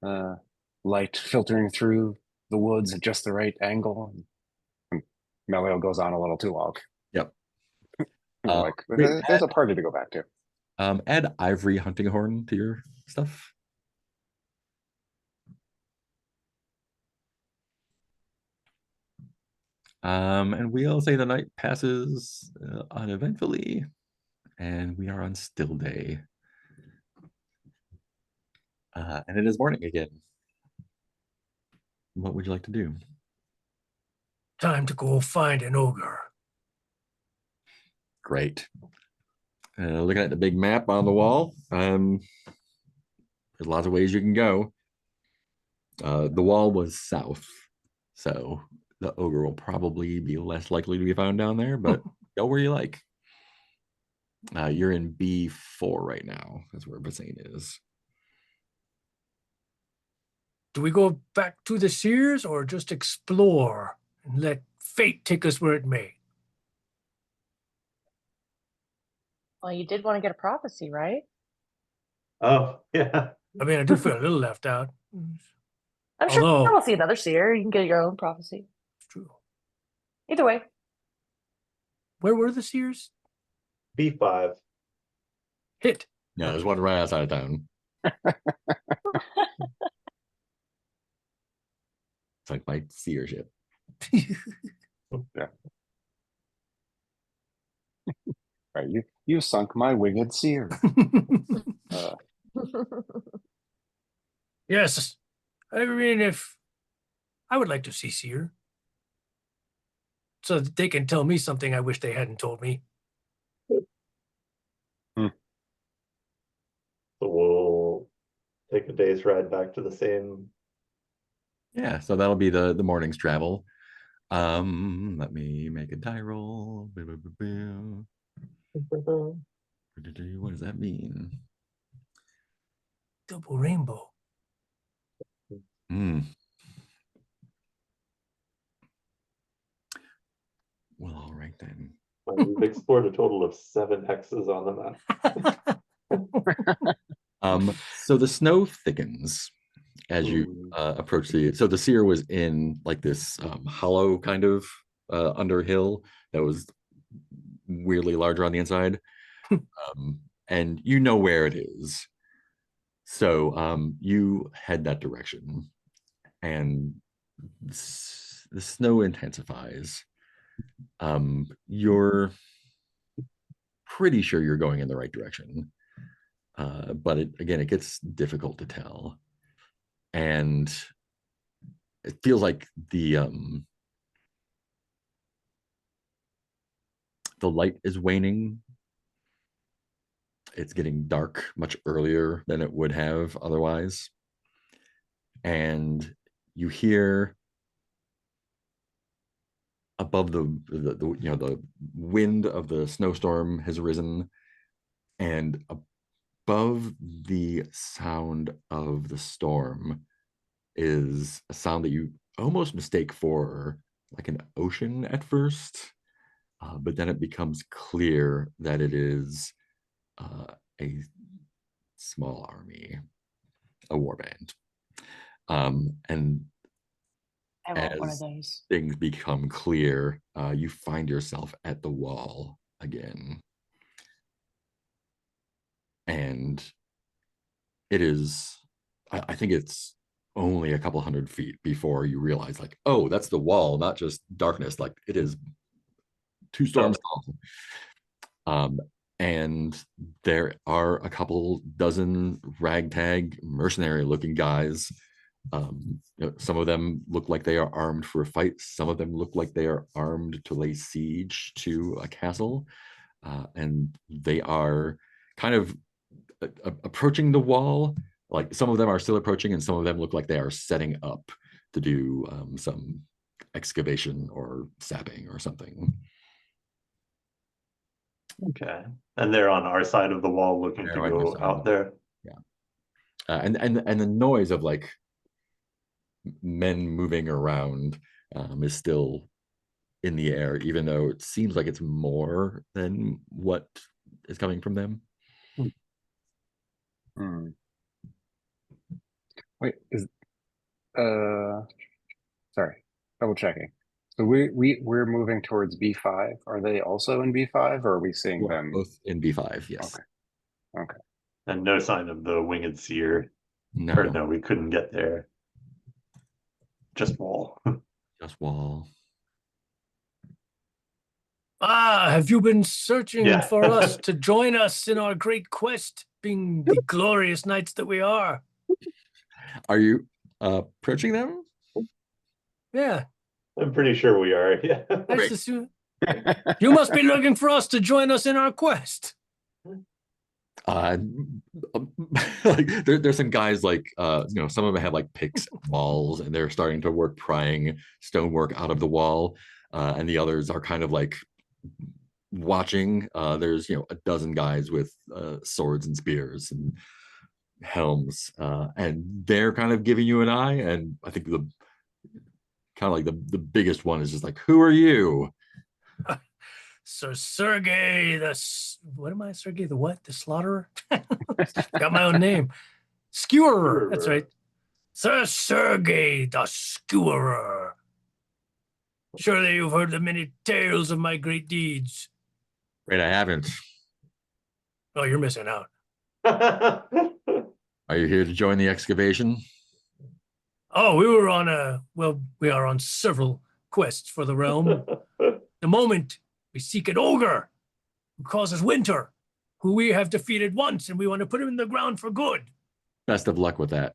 uh, light filtering through the woods at just the right angle. And Melio goes on a little too long. Yep. Like, Wait, there's a party to go back to. add ivory hunting horn to your stuff. And we'll say the night passes uneventfully, and we are on still day. And it is morning again. What would you like to do? Time to go find an ogre. Great. Looking at the big map on the wall, there's lots of ways you can go. The wall was south, so the ogre will probably be less likely to be found down there, but go where you like. You're in B4 right now. That's where Bassane is. Do we go back to the Sears or just explore and let fate take us where it may? Well, you did want to get a prophecy, right? Oh, yeah. I mean, I do feel a little left out. I'm sure Although- we'll see another seer. You can get your own prophecy. It's true. Either way. Where were the Sears? B5. Hit. Yeah, there's one right outside of town. It's like my seership. Right, you sunk my winged seer. Yes. I mean, if I would like to see Seer so that they can tell me something I wish they hadn't told me. So we'll take a day's ride back to the same. Yeah, so that'll be the morning's travel. Let me make a die roll. What does that mean? Double rainbow. Well, all right then. We've explored a total of 7 hexes on the map. So the snow thickens as you approach so the seer was in like this hollow kind of under hill that was weirdly larger on the inside. And you know where it is. So you head that direction, and the snow intensifies. You're pretty sure you're going in the right direction, but it gets difficult to tell, and it feels like the light is waning. It's getting dark much earlier than it would have otherwise, and you hear above the wind of the snowstorm has risen, and above the sound of the storm is a sound that you almost mistake for like an ocean at first, but then it becomes clear that it is a small army, a warband. And I want as one of those. things become clear, you find yourself at the wall again. And it is, I think it's only a couple hundred feet before you realize, like, oh, that's the wall, not just darkness. Like, it is 2 storms tall. And there are a couple dozen ragtag mercenary looking guys. Some of them look like they are armed for a fight. Some of them look like they are armed to lay siege to a castle. And they are kind of approaching the wall. Like, some of them are still approaching, and some of them look like they are setting up to do some excavation or sapping or something. Okay. And they're on our side of the wall looking They're to on your go side. out there. Yeah. And the noise of like men moving around is still in the air, even though it seems like it's more than what is coming from them. Hmm. Wait, sorry, double checking. So we're moving towards B5. Are they also in B5, or are we seeing them? Both in B5, yes. Okay. Okay. And no sign of the winged seer. No, Or no, we couldn't get there. Just wall. just wall. Ah, have you been searching Yeah. for us to join us in our great quest, being the glorious knights that we are? Are you approaching them? Yeah, I'm pretty sure we are. Yeah. I Great. assume you must be looking for us to join us in our quest. Like there's some guys like some of them have like picks and walls, and they're starting to work prying stonework out of the wall, and the others are kind of like watching. There's a dozen guys with swords and spears and helms, and they're kind of giving you an eye. And I think the kind of like the biggest one is just like, who are you? Sir Sergey, what am I, Sergey? The what? The slaughterer? Got my own name. Skewerer. That's right. Sir Sergey, the Skewerer. Surely you've heard the many tales of my great deeds. Right, I haven't. Oh, you're missing out. Are you here to join the excavation? Oh, we are on several quests for the realm. The moment we seek an ogre who causes winter, who we have defeated once, and we want to put him in the ground for good. Best of luck with that.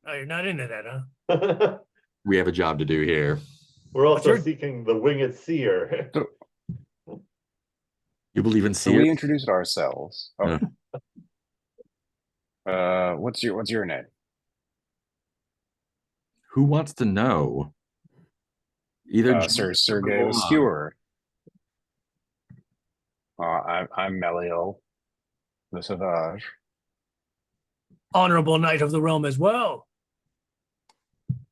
Oh, you're not into that, huh? We have a job to do here. We're also you're- seeking the winged seer. You believe in So we seers? introduced ourselves. Oh. What's your name? Who wants to know? Either Sir Sergey or the Skewer. I'm Meliel the Savage. Honorable knight of the realm as well.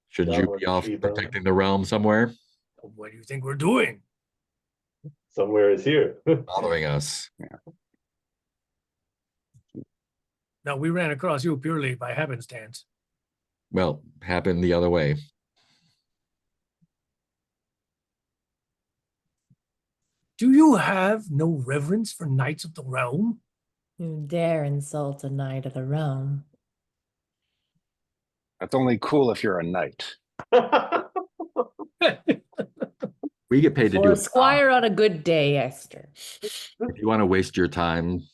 should That you was be off cheaper. protecting the realm somewhere? What do you think we're doing? Somewhere is here. Following us. No, we ran across you purely by happenstance. Well, happened the other way. Do you have no reverence for knights of the realm? You dare insult a knight of the realm. That's only cool if you're a knight. We get paid to Or do a a squire on a good day, Esther. If you want to waste your time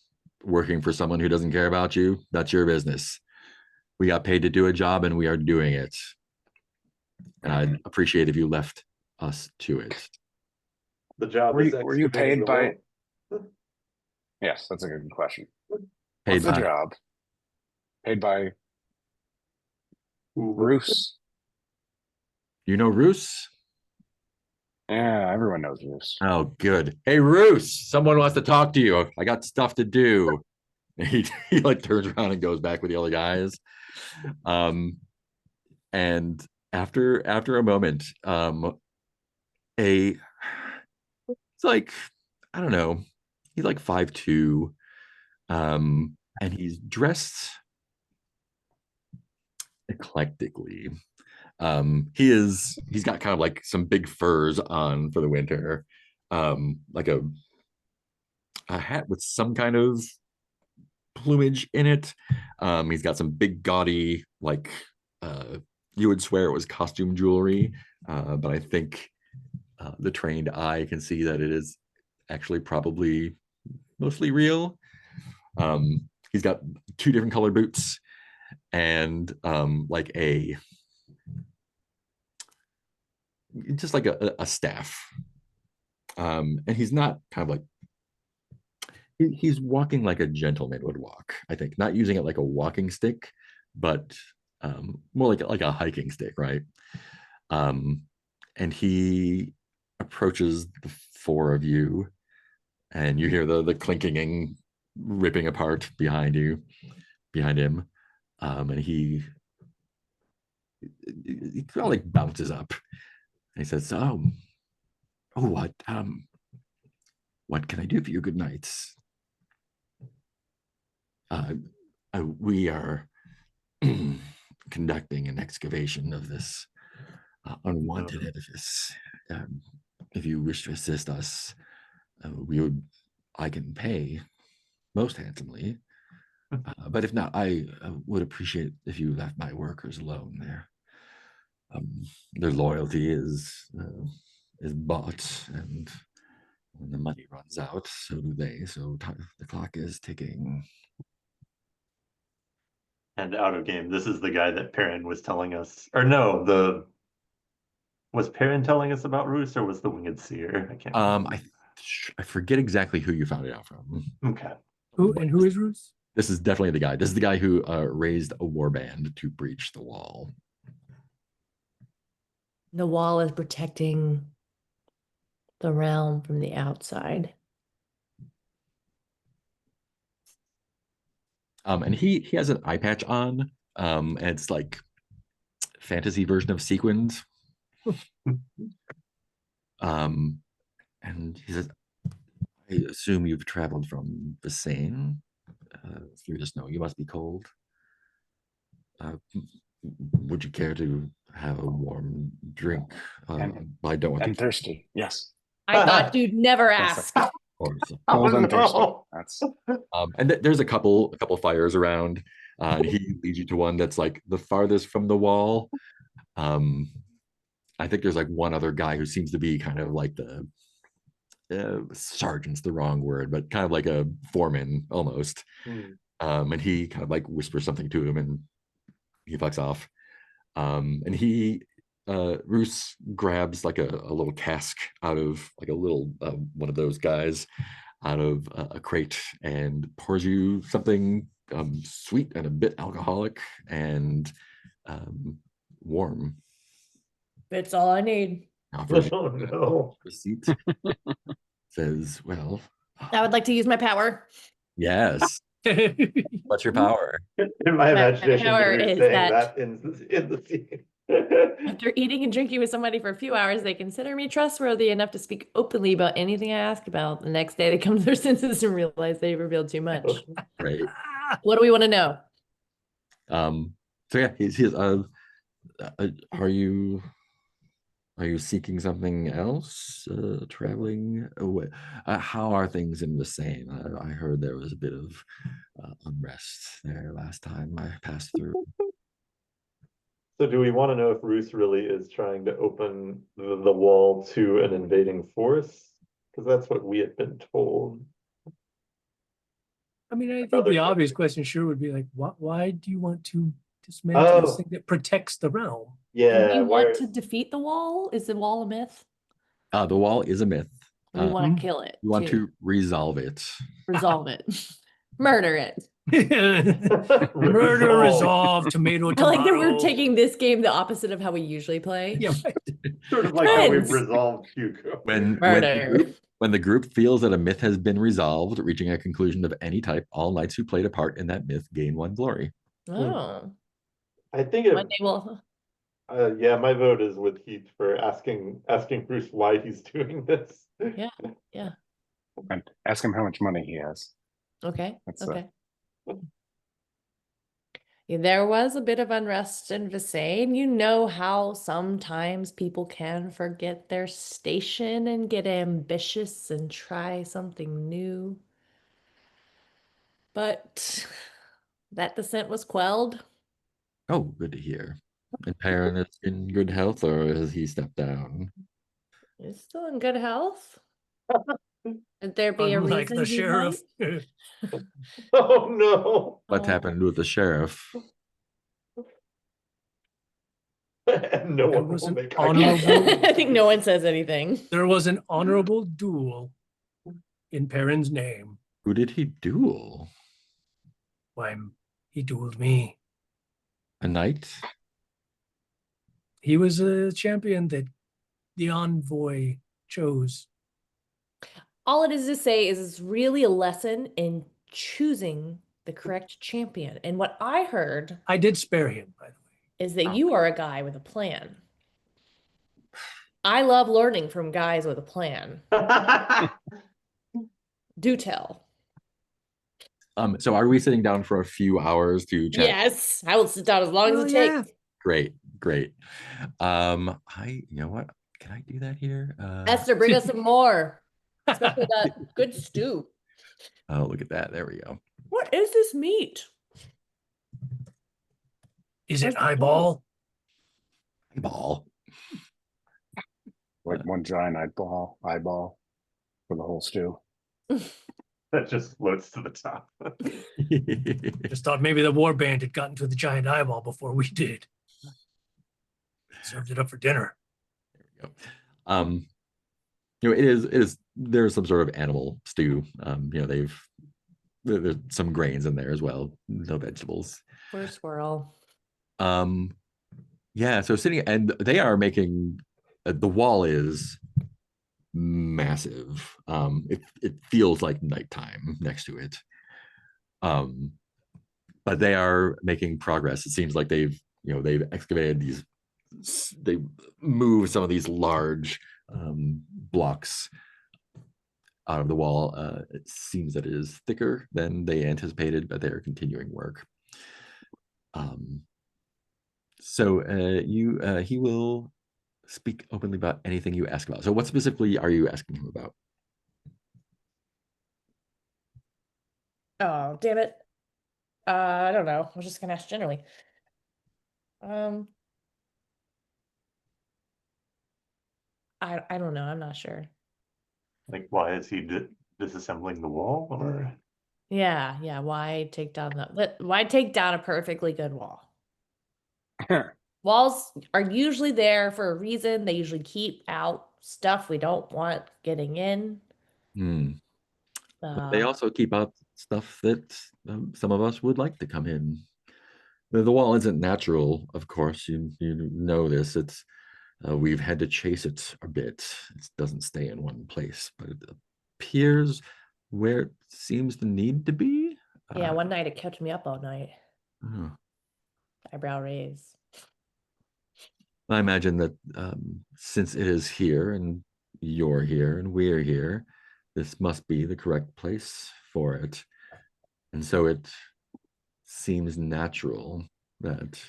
working for someone who doesn't care about you, that's your business. We got paid to do a job, and we are doing it. And I'd appreciate if you left us to it. The job Were is you excavating paid the by? world. Yes, that's a good question. Paid What's the by job? Paid by Ooh. Bruce. you know Roos? Yeah, everyone knows Bruce. Oh, good. Hey, Roos, someone wants to talk to you. I got stuff to do. He like turns around and goes back with the other guys. And after a moment, it's like, I don't know, he's like 5'2", and he's dressed eclectically. He's got kind of like some big furs on for the winter, like a hat with some kind of plumage in it. He's got some big gaudy, like you would swear it was costume jewelry, but I think the trained eye can see that it is actually probably mostly real. He's got 2 different colored boots and like just like a staff. And he's not kind of like, he's walking like a gentleman would walk, I think, not using it like a walking stick, but more like a hiking stick, right? And he approaches the 4 of you, and you hear the clinking and ripping apart behind him. And he he kind of like bounces up. He says, what can I do for you? Good nights. We are conducting an excavation of this unwanted edifice. If you wish to assist us, I can pay most handsomely. But if not, I would appreciate if you left my workers alone there. Their loyalty is bought, and when the money runs out, so do they. So the clock is ticking. And out of game, this is the guy that Perrin was telling us, or no, was Perrin telling us about Roos, or was the Winged Seer? I can't remember. I forget exactly who you found it out from. Okay. Who is Roos? This is definitely the guy. This is the guy who raised a warband to breach the wall. The wall is protecting the realm from the outside. And he has an eye patch on, and it's like fantasy version of sequins. And he says, I assume you've traveled from Basane through the snow. You must be cold. Would you care to have a warm drink? I don't want I'm to. thirsty. Yes. I thought you'd never ask. Cold and thirsty. no. That's And there's a couple fires around. And he leads you to one that's like the farthest from the wall. I think there's like one other guy who seems to be kind of like the sergeant's the wrong word, but kind of like a foreman almost. And he kind of like whispers something to him, and he fucks off. And Roos grabs like a little cask out of like a little one of those guys out of a crate and pours you something sweet and a bit alcoholic and warm. It's all I need. Offers you Oh no. receipt. Says, well, I would like to use my power. yes. What's your power? In my imagination, power you're is saying that- that in the scene. After eating and drinking with somebody for a few hours, they consider me trustworthy enough to speak openly about anything I ask about. The next day, they come to their senses and realize they revealed too much. Right. What do we want to know? So yeah, he's are you seeking something else? Traveling away? How are things in the same? I heard there was a bit of unrest there last time I passed through. So do we want to know if Roos really is trying to open the wall to an invading force? Because that's what we had been told. I mean, I think Other the obvious questions? question sure would be like, why do you want to dismantle this Oh. thing that protects the realm? Do Yeah, we where want to defeat the wall? Is the wall a myth? The wall is a myth. We want Mhm. to kill it. You want too. to resolve it. Resolve it. Murder it. Murder, resolve, tomato, I tomato. like that we're taking this game the opposite of how we usually play. Yeah, right. sort of like how we've Friends. resolved Hugo. Murder. When the group feels that a myth has been resolved, reaching a conclusion of any type, all knights who played a part in that myth gain 1 glory. Oh. I think it, One day we'll yeah, my vote is with Heath for asking Bruce why he's doing this. yeah. and ask him how much money he has. Okay. That's, Okay. Yeah, there was a bit of unrest in Visane. You know how sometimes people can forget their station and get ambitious and try something new. But that dissent was quelled. Oh, good to hear. And Perrin is in good health, or has he stepped down? He's still in good health. Would there be a Unlike reason the he sheriff. Oh no. What happened with the sheriff? And no There one was will an make honorable- might? I think no one says anything. There was an honorable duel in Perrin's name. Who did he duel? Why, he dueled me. A knight? He was a champion that the envoy chose. All it is to say is it's really a lesson in choosing the correct champion. And what I heard I did spare him, by the way. is that you are a guy with a plan. I love learning from guys with a plan. Do tell. So are we sitting down for a few hours to chat? Yes, I will sit down as long as it yeah. takes. Great. You know what? Can I do that here? Esther, bring us some more. Especially that good stew. Oh, look at that. There we go. What is this meat? Is Where's it the eyeball? Ball. Like one giant eyeball for the whole stew. That just floats to the top. Just thought maybe the warband had gotten to the giant eyeball before we did. Served it up for dinner. um, it is there's some sort of animal stew. There's some grains in there as well, no vegetables. Poor squirrel. Yeah, so sitting, and they are making the wall is massive. It feels like nighttime next to it. But they are making progress. It seems like they've excavated these, they moved some of these large blocks out of the wall. It seems that it is thicker than they anticipated, but they are continuing work. He will speak openly about anything you ask about. So what specifically are you asking him about? Oh, damn it. I don't know. I was just gonna ask generally. I don't know. I'm not sure. Like, why is he disassembling the wall? Or Yeah. Why take down why take down a perfectly good wall? Walls are usually there for a reason. They usually keep out stuff we don't want getting in. They also keep out stuff that some of us would like to come in. The wall isn't natural, of course. You know this. It's we've had to chase it a bit. It doesn't stay in one place, but it appears where it seems to need to be. Yeah, one night it kept me up all night. Oh. Eyebrow raise. I imagine that since it is here and you're here and we're here, this must be the correct place for it. And so it seems natural that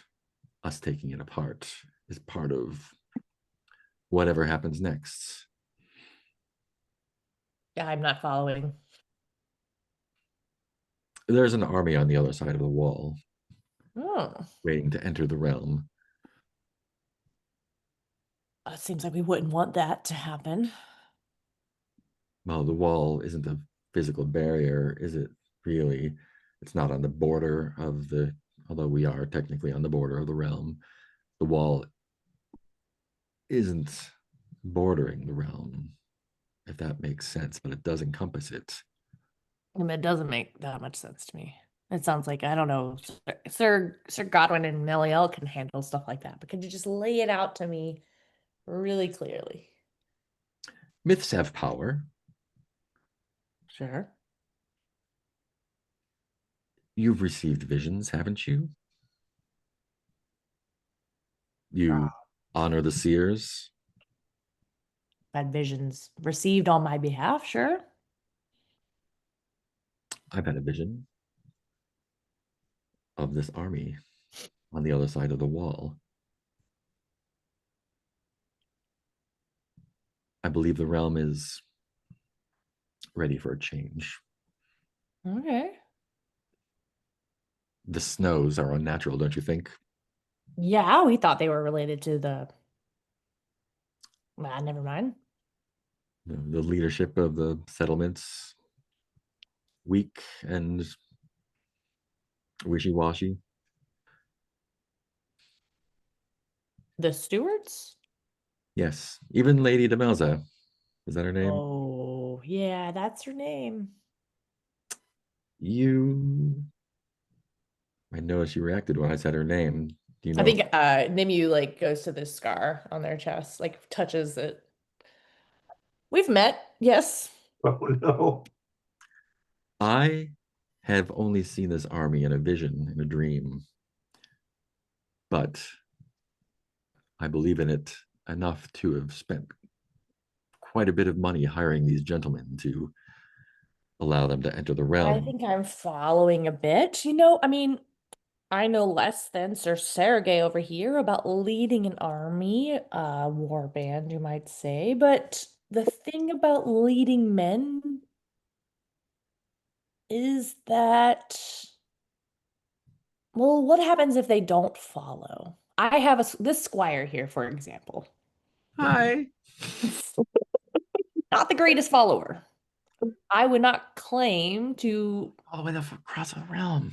us taking it apart is part of whatever happens next. Yeah, I'm not following. There's an army on the other side of the wall, waiting to enter the realm. It seems like we wouldn't want that to happen. Well, the wall isn't a physical barrier, is it really? It's not on the border of the, although we are technically on the border of the realm. The wall isn't bordering the realm, if that makes sense, but it does encompass it. I mean, it doesn't make that much sense to me. It sounds like, I don't know, Sir Godwin and Meliel can handle stuff like that, but could you just lay it out to me really clearly? Myths have power. Sure. You've received visions, haven't you? You honor the seers. Had visions received on my behalf, sure. I've had a vision of this army on the other side of the wall. I believe the realm is ready for a change. Okay. The snows are unnatural, don't you think? Yeah, we thought they were related to the. Never mind. The leadership of the settlements weak and wishy-washy. The stewards? Yes, even Lady Demelza. Is that her name? Oh, yeah, that's her name. I noticed you reacted when I said her name. Do you know? I think Nimue like goes to this scar on their chest, like touches it. We've met, yes. oh no. I have only seen this army in a vision, in a dream. But I believe in it enough to have spent quite a bit of money hiring these gentlemen to allow them to enter the I realm. think I'm following a bit. I mean, I know less than Sir Sergey over here about leading an army, war band, you might say. But the thing about leading men is that, well, what happens if they don't follow? I have this squire here, for example. Hi. Not the greatest follower. I would not claim to. All the way across the realm.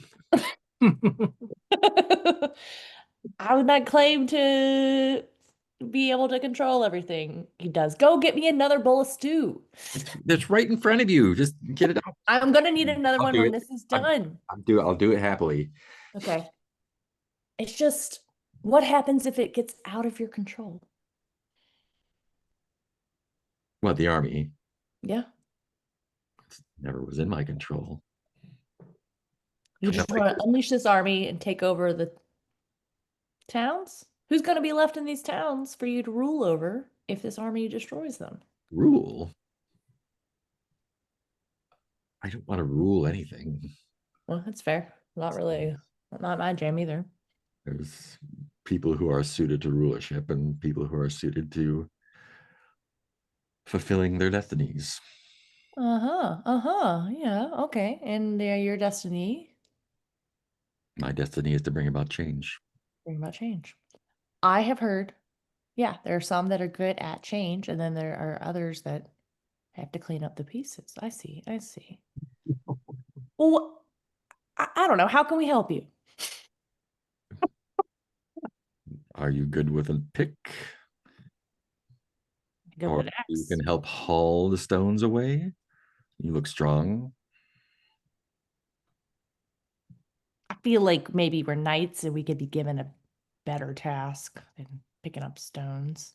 I would not claim to be able to control everything he does. Go get me another bowl of stew. It's right in front of you. Just get it out. I'm gonna need another I'll one do when it. this is I'm- done. I'll do it happily. Okay. It's just, what happens if it gets out of your control? What, the army? Yeah. Never was in my control. You just want to unleash this army and take over the towns? Who's going to be left in these towns for you to rule over if this army destroys them? Rule? I don't want to rule anything. Well, that's fair. Not really, not my jam either. There's people who are suited to rulership and people who are suited to fulfilling their destinies. Yeah, okay. And your destiny? My destiny is to bring about change. Bring about change. I have heard, yeah, there are some that are good at change, and then there are others that have to clean up the pieces. I see. Well, I don't know. How can we help you? Are you good with a pick? Good Or with an you axe. can help haul the stones away? You look strong. I feel like maybe we're knights and we could be given a better task than picking up stones.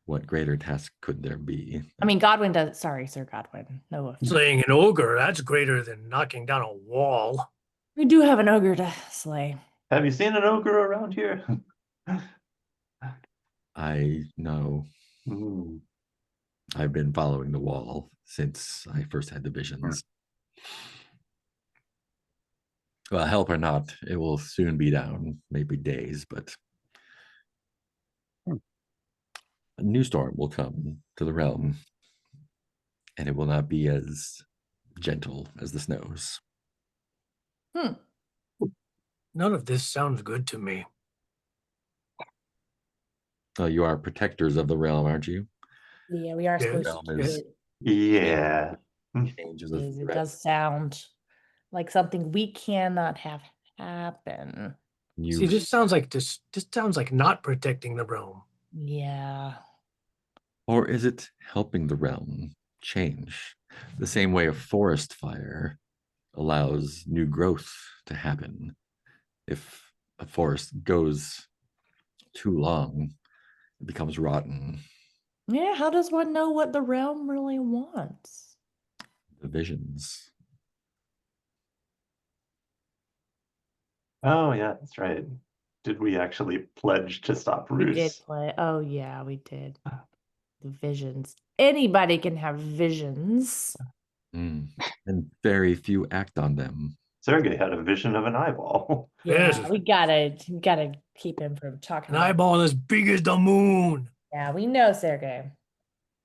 What greater task could there be? I mean, Godwin does. Sorry, Sir Godwin. No offense. Slaying an ogre, that's greater than knocking down a wall. We do have an ogre to slay. Have you seen an ogre around here? I know. Ooh. I've been following the wall since I first had the visions. Well, help or not, it will soon be down, maybe days, but a new storm will come to the realm, and it will not be as gentle as the snows. None of this sounds good to me. You are protectors of the realm, aren't you? Yeah, we are Yeah, supposed realm to. is- It Yeah. Change is a is. It threat. does sound like something we cannot have happen. See, this sounds like not protecting the realm. Yeah. Or is it helping the realm change? The same way a forest fire allows new growth to happen. If a forest goes too long, it becomes rotten. Yeah, how does one know what the realm really wants? The visions. Oh, yeah, that's right. Did we actually pledge to stop We did Roos? play. Oh, yeah, we did. The visions. Anybody can have visions. And very few act on them. Sergey had a vision of an eyeball. Yeah, Yes. we gotta keep him from talking An about. eyeball as big as the moon. Yeah, we know, Sergey.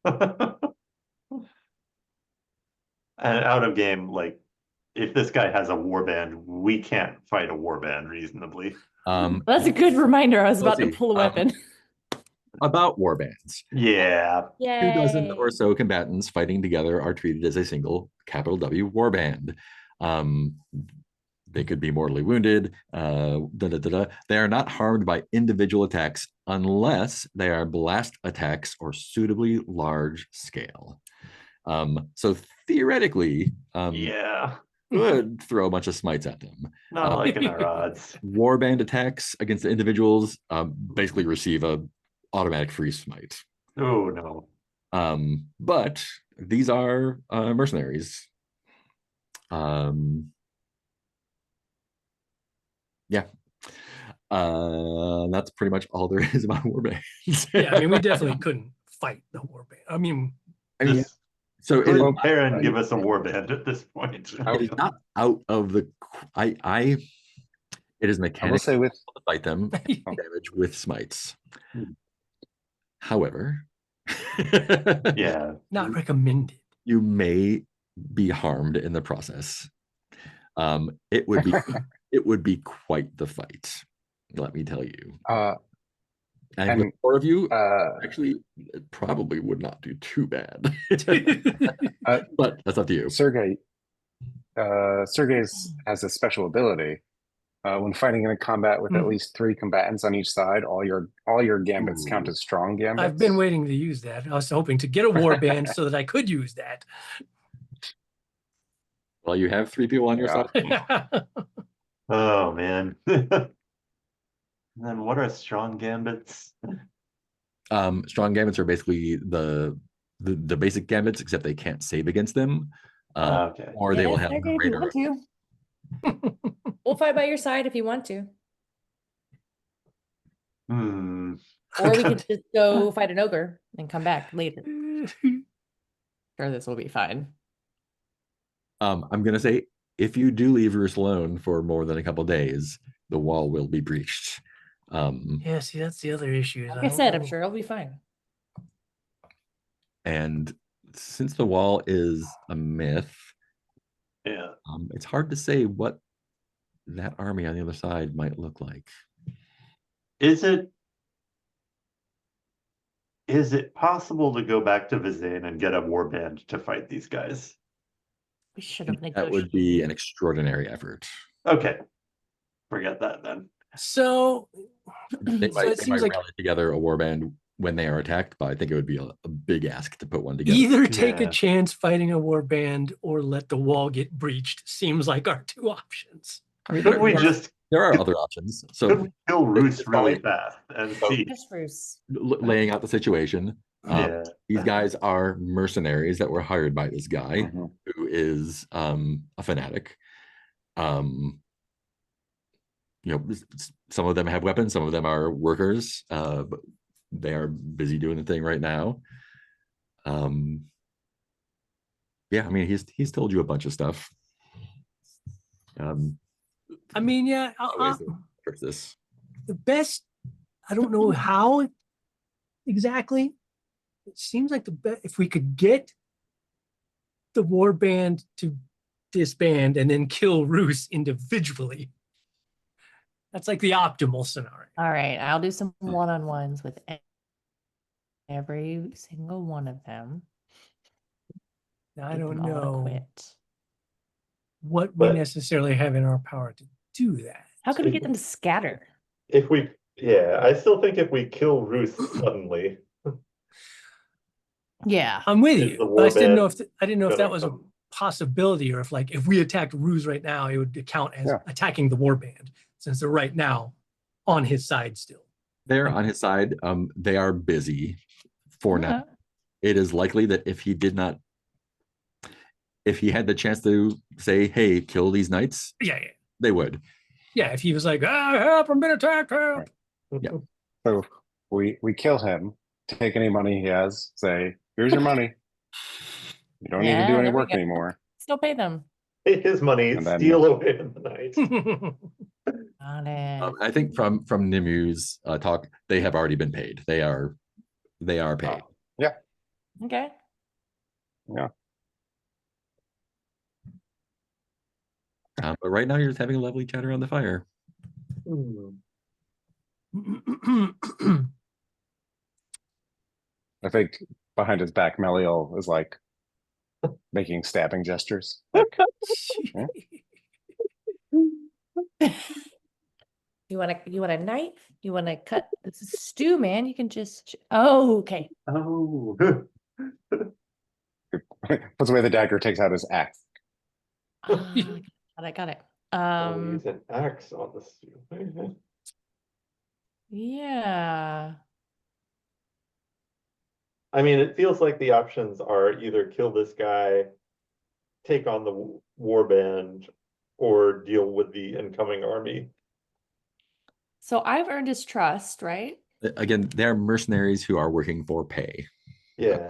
And out of game, like, if this guy has a warband, we can't fight a warband reasonably. That's a good reminder. I was Let's about to see. pull a weapon. About warbands. Yeah. 2 dozen or Yay. so combatants fighting together are treated as a single capital W warband. They could be mortally wounded. They are not harmed by individual attacks unless they are blast attacks or suitably large scale. So theoretically, Yeah. could throw a bunch of smites at them. Not liking our odds. Warband attacks against the individuals basically receive a automatic freeze smite. Oh, no. But these are mercenaries. Yeah. That's pretty much all there is about warbands. Yeah, I mean, we definitely couldn't fight the warband. I mean, I mean, Just so it could is, Well, Karen give us a warband at this point? it is not out of the. I it is I will mechanical say with to fight them damage with smites. However, Yeah. not recommended. you may be harmed in the process. It would be quite the fight. Let me tell you. And with and 4 of you, uh actually, it probably would not do too bad. uh But that's up to you. Sergey Sergey's has a special ability. When fighting in a combat with at least 3 combatants on each side, all your gambits count Ooh. as strong gambits. I've been waiting to use that. I was hoping to get a warband so that I could use that. Well, you have 3 people on your Yeah. side. Oh man. Then what are strong gambits? Strong gambits are basically the basic gambits, except they can't save against them. Okay. Or they will have Sergey, if you greater. want to. We'll fight by your side if you want to. Hmm. Or we could just go fight an ogre and come back later. Sure, this will be fine. I'm gonna say if you do leave Roos alone for more than a couple days, the wall will be breached. Yeah, see, that's the other issue. Like I said, I'm sure it'll be fine. And since the wall is a myth, Yeah. it's hard to say what that army on the other side might look like. Is it possible to go back to Vizane and get a warband to fight these guys? We should have That would be an extraordinary effort. Okay. Forget that then. So, They so might, it seems like rally together a warband when they are attacked, but I think it would be a big ask to put one together. either take Yeah. a chance fighting a warband or let the wall get breached seems like our 2 options. I mean, Could we just there are other options. could So we kill Roos it's really fine. fast and So- see? Just Bruce. laying out the situation. Yeah. These guys are mercenaries that were hired by this guy Mhm. who is a fanatic. Some of them have weapons, some of them are workers, but they are busy doing the thing right now. Yeah, I mean, he's told you a bunch of stuff. I mean, yeah, ways to approach this. the best, I don't know how exactly. It seems like the best, if we could get the warband to disband and then kill Roos individually, that's like the optimal scenario. All right, I'll do some one-on-ones with every single one of them. Now, I Get don't them all to know quit. what we But- necessarily have in our power to do that. How can we get them to scatter? I still think if we kill Roos suddenly, Yeah. I'm with Is you, the but I just didn't know warband if I didn't know if that gonna was a come? possibility, or if we attacked Roos right now, it would count as Yeah. attacking the warband, since they're right now on his side still. They're on his side. They are busy for now. Okay. It is likely that if he had the chance to say, "Hey, kill these knights," Yeah. they would. Yeah, if he was like, help, I'm being attacked, help. Yeah. So we kill him, take any money he has, say, here's your money. You don't need to do Yeah, any there we work go. anymore. Still pay them. Take his money, And then- steal away in the night. Got it. I think from Nimu's talk, they have already been paid. They are paid. Okay. But right now, you're just having a lovely chat around the fire. I think behind his back, Meliel is like making stabbing gestures. Like, You want a knife? You want to cut this is stew, man? You can just. Oh, okay. Oh. puts away the dagger, takes out his axe. Got it. Use an axe on the stew. Yeah. I mean, it feels like the options are either kill this guy, take on the warband, or deal with the incoming army. So I've earned his trust, right? Again, they're mercenaries who are working for pay. Yeah.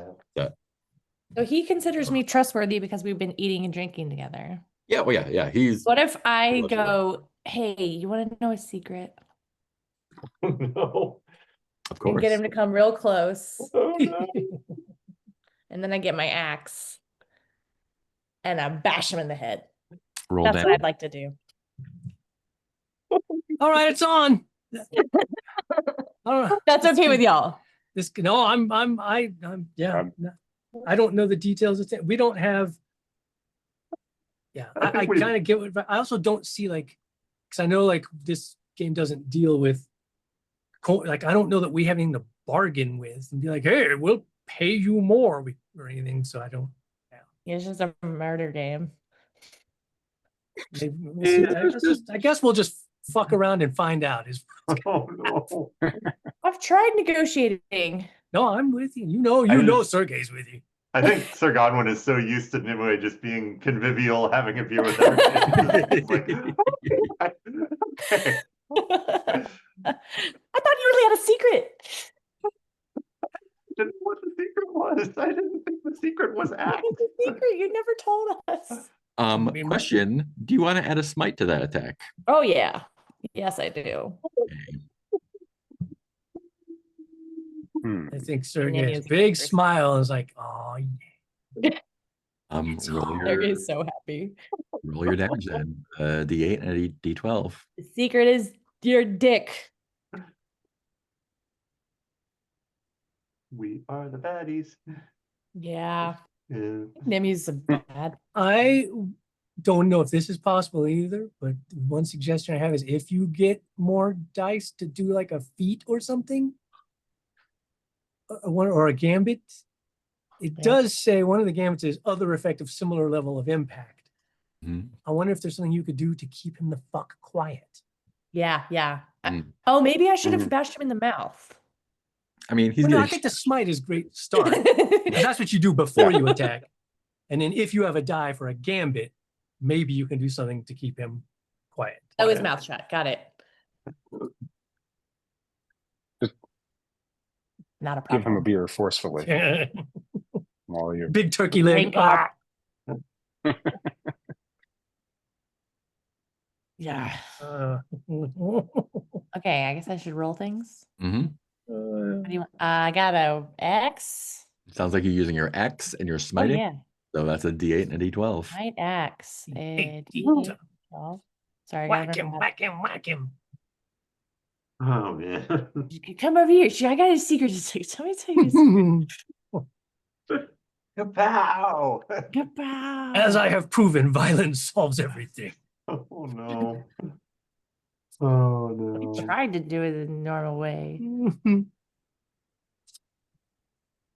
So he considers me trustworthy because we've been eating and drinking together. Yeah, well, yeah. He's What if I loves you. go, hey, you want to know a secret? No. of And course. get him to come real close. Oh, no. And then I get my axe and I bash him in the head. Roll That's down. what I'd like to do. All right, it's on. I don't know. That's okay with y'all. This no, I'm yeah. no, I don't know the details. We don't have. Yeah, I I think we- kind of get what, but I also don't see like, because I know like this game doesn't deal with, like I don't know that we have anything to bargain with and be like, hey, we'll pay you more or anything. So I don't. It's just a murder game. Maybe we'll see. I guess we'll just fuck around and find out. Oh, no. I've tried negotiating. No, I'm with you. You I know, just- Sergey's with you. I think Sir Godwin is so used to Nimue just being convivial, having a beer with everybody. It's like, okay. I thought you really had a secret. Didn't know what the secret was. I didn't think the secret was act. It's a secret. You never told us. mean, Question: do you want to add a smite to that attack? Oh yeah. Yes, I do. I think Sergey Name has is big first. smile is like, oh, There is so happy. roll your damage then. D8 and a D12. The secret is your dick. We are the baddies. Yeah. Yeah. Nemi's bad. I don't know if this is possible either, but one suggestion I have is if you get more dice to do like a feat or something, or a gambit, it Yeah. does say one of the gambits is other effect of similar level of impact. Mhm. I wonder if there's something you could do to keep him the fuck quiet. Yeah, yeah. Mm. Oh, maybe I should have Mhm. bashed him in the mouth. I mean, he's Well, no, I getting think the smite is great start. 'Cause that's what you do before you attack. And then if you have a die for a gambit, maybe you can do something to keep him quiet. Oh, his mouth shut. Got it. Not a Give him a problem. beer forcefully while you. Big turkey leg. Drink up. Ah. Yeah. Uh, Okay, I guess I should roll things. Mhm. What do you want? I got a X. Sounds like you're using your X and you're Oh smiting. yeah, So that's a D8 and a D12. right X. Hey, D8, 12. Sorry, I whack gotta him, remember whack him, whack him. Oh, man. that. Come over here. I got a secret to say. Tell me, tell you. a secret. Kapow! Kapow. As I have proven, violence solves everything. Oh, no. Oh, no. I tried to do it the normal way.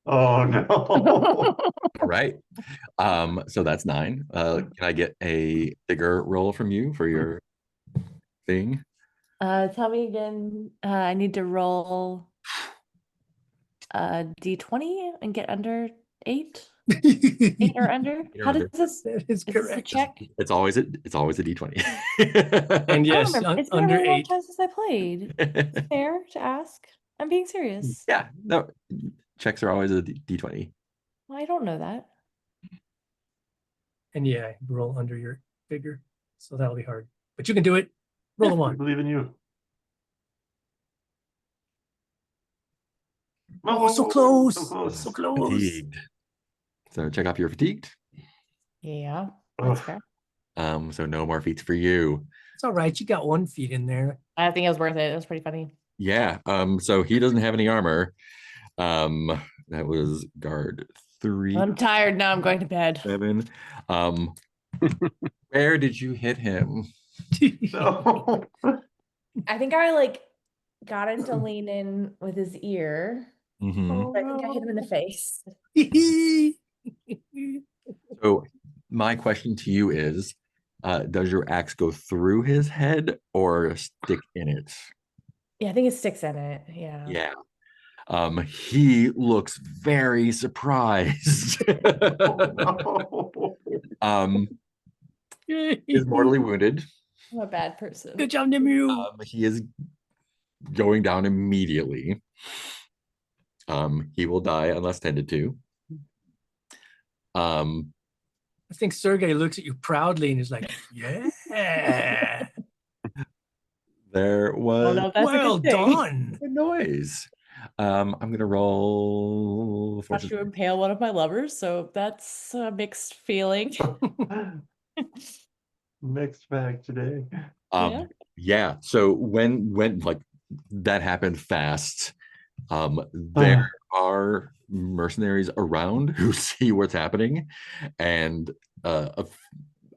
Oh, no. All right. So that's 9. Can I get a bigger roll from you for your thing? Tell me again. I need to roll D20 and get under 8. 8 or under. Eight or How does under. this? That is Is this a correct. check? It's always a D20. And I don't yes, remember. It's been a under really long 8. time since I played. It's fair to ask. I'm being serious. Yeah, no, checks are always a D20. Well, I don't know that. And yeah, roll under your figure. So that'll be hard. But you can do it. Roll a I 1. believe in you. Oh, so close. So close. So close. Fatigued. So check off you're fatigued. Yeah, that's Ugh. fair. So no more feats for you. It's all right. You got 1 feet in there. I think it was worth it. It was pretty funny. Yeah. So he doesn't have any armor. That was guard 3. I'm tired now. I'm going to bed. 7. Where did you hit him? No. I think I like got him to lean in with his ear. Mhm. I think I hit him in the face. So my question to you is, does your axe go through his head or stick in it? Yeah, I think it sticks in it. Yeah. Yeah. He looks very surprised. Oh, no. He's mortally wounded. I'm a bad person. Good job, Nimu. He is going down immediately. He will die unless tended to. I think Sergey looks at you proudly and is like, yeah. There Oh was no, that's a Well good thing. done. a noise. I'm gonna roll Watch fortune. you impale one of my lovers, so that's a mixed feeling. Mixed bag today. Um, yeah. So when like that happened fast, there are mercenaries around who see what's happening, and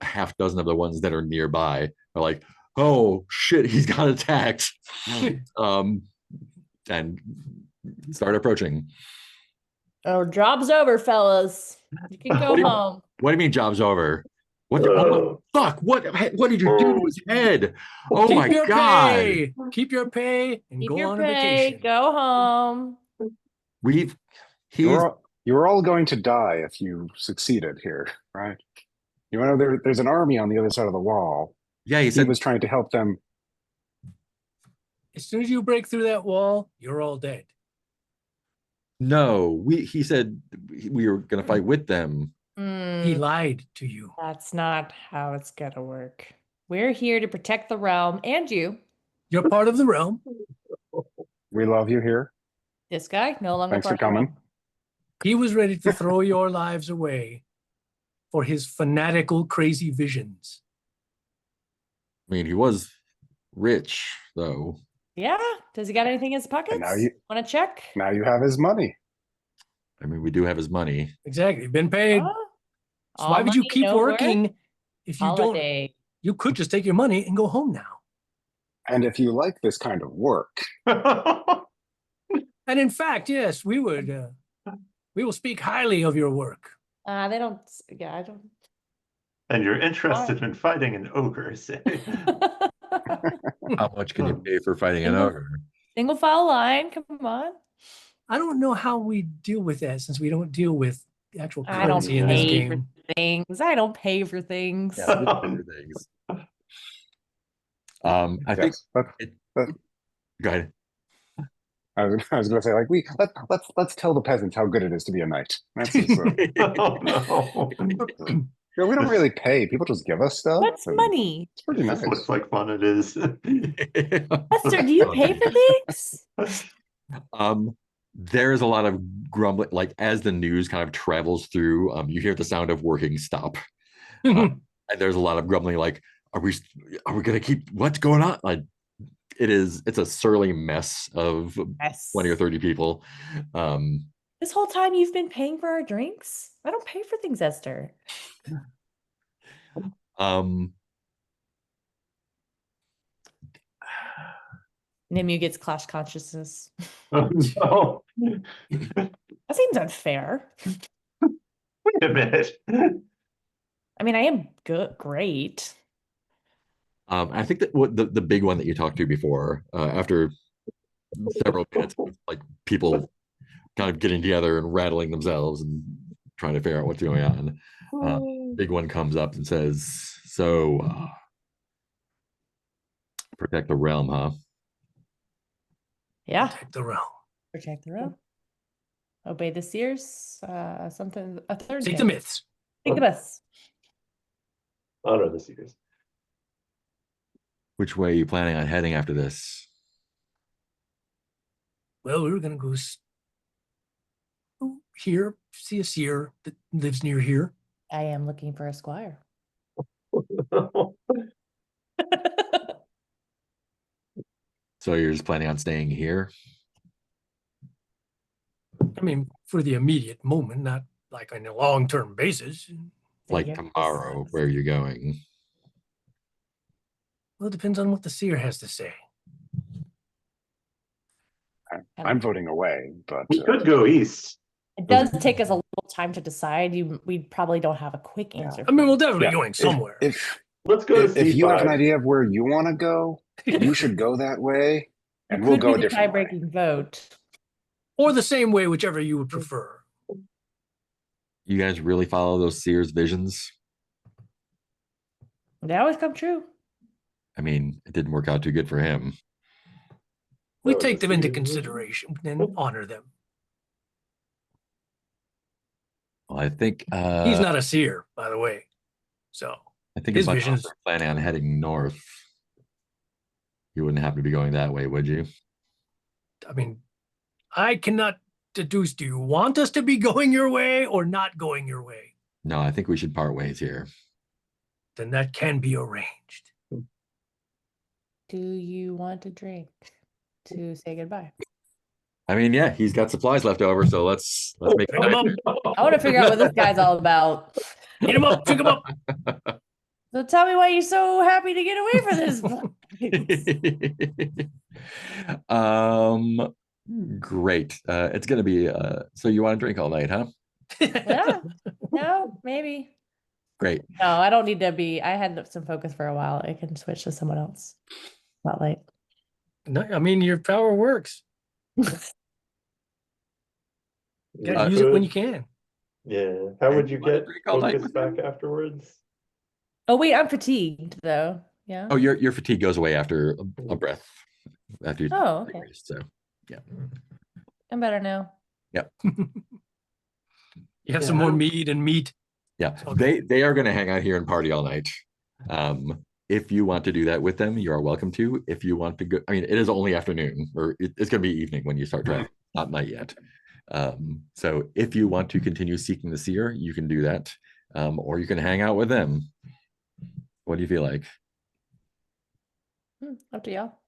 half dozen of the ones that are nearby are like, "Oh shit, he's got attacked," and start approaching. Oh, job's over, fellas. You can go What do you- home. What do you mean, job's over? What? Oh, fuck! What did you do to his head? Oh Keep my your god! pay. Keep your pay and Keep go your on a pay. vacation. Go home. We've he's You're all going to die if you succeeded here, right? You know, there's an army on the other side of the wall. yeah. He He said was trying to help them. As soon as you break through that wall, you're all dead. no. He said we were gonna fight with them. He Hmm, lied to you. that's not how it's gonna work. We're here to protect the realm and you. You're part of the realm. We love you here. This guy no longer Thanks for part of the coming. realm. He was ready to throw your lives away for his fanatical, crazy visions. I mean, he was rich though. Yeah. Does he got anything in his pockets? now you- Want to check? Now you have his money. I mean, we do have his money. Exactly. Been paid. Huh? So All why would you money, keep no work? working if you don't? Holiday. You could just take your money and go home now. And if you like this kind of work, And in fact, yes, we would. We will speak highly of your work. They don't. Yeah, I don't. And you're interested in fighting an ogre, say. How much can you pay for fighting an Single- ogre? Single file line. Come on. I don't know how we deal with that since we don't deal with the actual I don't currency in this pay for game. things. I don't pay for things. Yeah, we do other things. I think. yes, Go ahead. I was going to say, like, let's tell the peasants how good it is to be a knight. That's just, Oh no. we don't really pay. People just give us stuff. What's and money? It's pretty It nice. just looks like fun it is. Lester, do you pay for things? There is a lot of grumbling, like as the news kind of travels through, you hear the sound of working stop. And there's a lot of grumbling, like, are we gonna keep what's going on? Like it's a surly mess of Yes. 20 or 30 people. This whole time you've been paying for our drinks? I don't pay for things, Esther. Nimu gets clash consciousness. Oh no. That seems unfair. Wait a minute. I mean, I am good, great. I think that what the big one that you talked to before, after several minutes of like people kind of getting together and rattling themselves and trying to figure out what's going on. Big one comes up and says, "So, protect the realm, huh?" Yeah, Protect the realm. protect the realm. Obey the seers. Something. A third. Take the thing. myths. Take the myths. Honor the seekers. Which way are you planning on heading after this? Well, we were going to go here, see a seer that lives near here. I am looking for a squire. So you're just planning on staying here? I mean, for the immediate moment, not like on a long-term basis. Like Here. tomorrow, where are you going? Well, it depends on what the seer has to say. I'm voting away, but We could go east. It does take us a little time to decide. We probably don't have a quick answer. I mean, we're definitely Yeah, going somewhere. Let's go to if you have an C5. idea of where you want to go, you should go that way, It and we'll could go a be the different way. tie-breaking vote. Or the same way, whichever you would prefer. You guys really follow those seers' visions? They always come true. I mean, it didn't work out too good for him. We Oh, take the them into seer. consideration and honor them. Well, I think He's not a seer, by the way. So I think his if my visions. are planning on heading north, you wouldn't happen to be going that way, would you? I mean, I cannot deduce. Do you want us to be going your way or not going your way? No, I think we should part ways here. Then that can be arranged. Do you want a drink to say goodbye? I mean, yeah, he's got supplies left over, so let's make Drink him up. I want to figure out what this guy's all about. Eat him up. Drink him up. So tell me why you're so happy to get away from this. Great. It's gonna be so you want to drink all night, huh? Yeah. No, maybe. Great. No, I don't need to be. I had some focus for a while. I can switch to someone else. Not like. No, I mean, your power works. You gotta use it when you can. Yeah. How would you wanna get drink all night focus with back him? afterwards? Oh wait, I'm fatigued though. Yeah. Oh, your fatigue goes away after a breath. After you Oh, okay. rest, so yeah. I'm better now. You have Yeah, some more how- meat and meat. Yeah. Okay. They are gonna hang out here and party all night. If you want to do that with them, you are welcome to. If you want to go, I mean, it is only afternoon, or it's going to be evening when you start traveling, not night yet. So if you want to continue seeking the seer, you can do that, or you can hang out with them. What do you feel like? Up to y'all.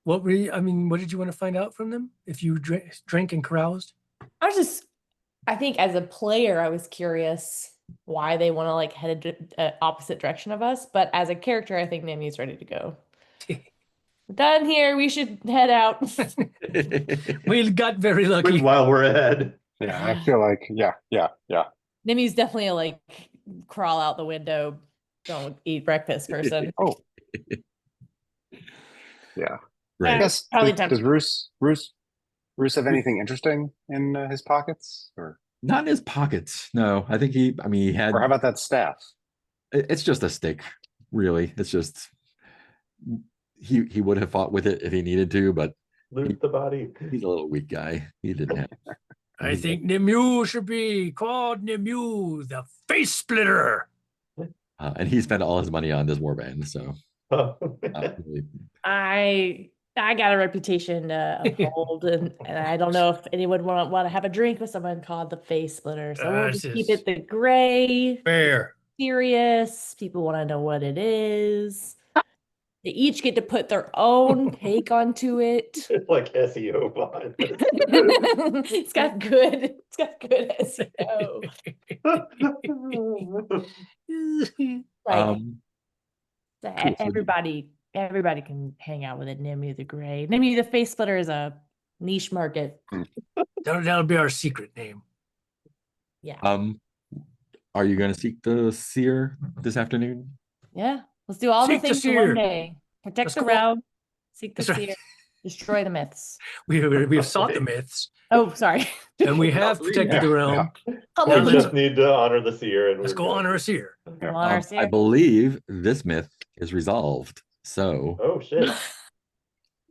What were you, I mean, what did you want to find out from them? If you drank and caroused? I think as a player, I was curious why they want to like head a opposite direction of us. But as a character, I think Nami's ready to go. We're done here. We should head out. We got very lucky. While we're ahead. Yeah, I feel like yeah. Nami's definitely a like crawl out the window, don't eat breakfast person. Oh, yeah. Right. I guess Probably does Roos have anything interesting in his pockets, or Not in his pockets. No, I think I mean, he had, how about that staff? it's just a stick, really. It's just, he would have fought with it if he needed to, but Loot the body. he's a little weak guy. He didn't have. I think Nimue should be called Nimue, the face splitter. And he spent all his money on this warband, so really. I got a reputation to uphold, and I don't know if anyone want to have a drink with someone called the face splitter. So we'll This just keep is it the gray, fair. serious. People want to know what it is. They each get to put their own take onto it. It's like SEO behind this. It's got good SEO. Like Cool. everybody can hang out with it. Nimue the Gray. Nimue the Face Splitter is a niche market. That'll be our secret name. Yeah. Are you going to seek the seer this afternoon? Yeah. Let's do all Seek the the things in one seer. day. Protect Let's the go. realm. Seek the That's right. seer. Destroy the myths. We have sought the myths, Oh, sorry. and we Well, have three, protected yeah, the realm. Come Now We on, let's- just need to honor the seer, and Let's we're go good. honor a seer. come on, our I seer. believe this myth is resolved, so Oh shit!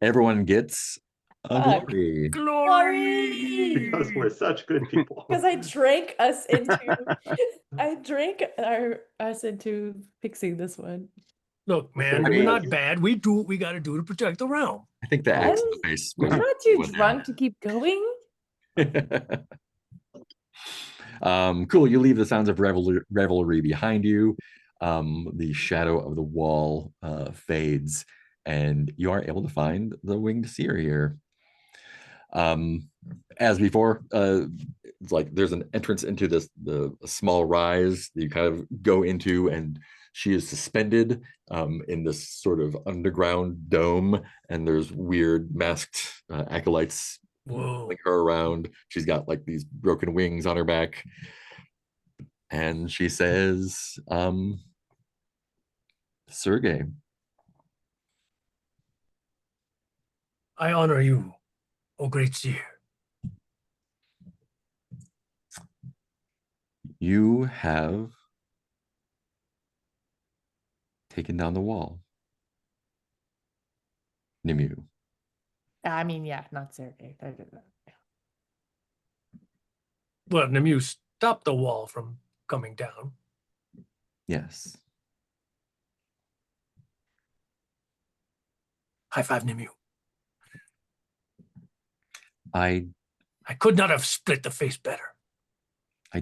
everyone gets a Fuck. glory. Glory! Because we're such good people. Because I drank us into fixing this one. Look, man, I we're mean- not bad. We do what we got to do to protect the realm. I think the axe in the face. I'm was- not too was there. drunk to keep going. Cool. You leave the sounds of revelry behind you. The shadow of the wall fades, and you are able to find the winged seer here. As before, it's like there's an entrance into the small rise that you kind of go into, and she is suspended in this sort of underground dome, and there's weird masked acolytes Whoa. pulling her around. She's got like these broken wings on her back, and she says, Sergey, I honor you, O great seer. you have taken down the wall. Nimu. I mean, yeah, not Sergey. Well, Nemu stopped the wall from coming down. Yes. High five, Nemu. I I could not have split the face better.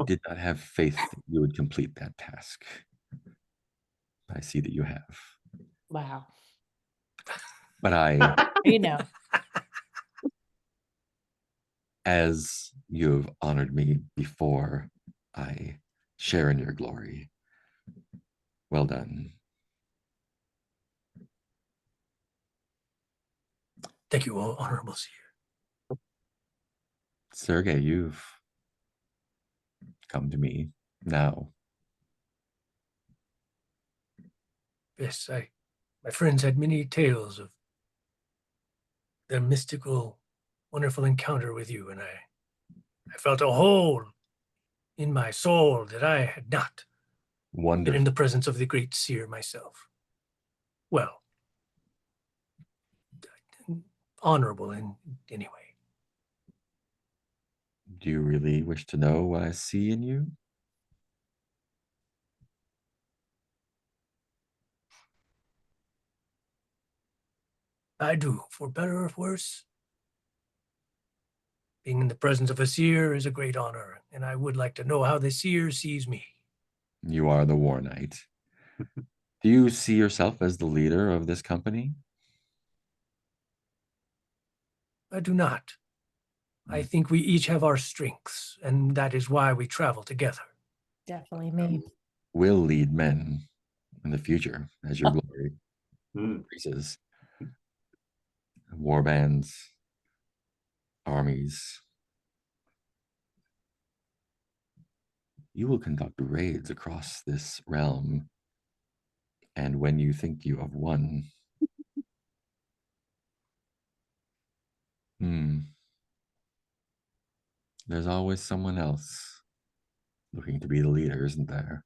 did not have faith that you would complete that task. I see that you have. Wow. But I, You know. as you have honored me before, I share in your glory. Well done. Thank you, Honorable Seer. Sergey, you've come to me now. Yes, my friends had many tales of their mystical, wonderful encounter with you, and I felt a hole in my soul that I had not been Wonderful. in the presence of the great seer myself. Well, honorable in any way. Do you really wish to know what I see in you? I do, for better or worse. Being in the presence of a seer is a great honor, and I would like to know how the seer sees me. You are the War Knight. Do you see yourself as the leader of this company? I do not. I think we each have our strengths, and that is why we travel together. Definitely me. Will lead men in the future as your glory Hmm. increases. War bands, armies. You will conduct raids across this realm, and when you think you have won, there's always someone else looking to be the leader, isn't there?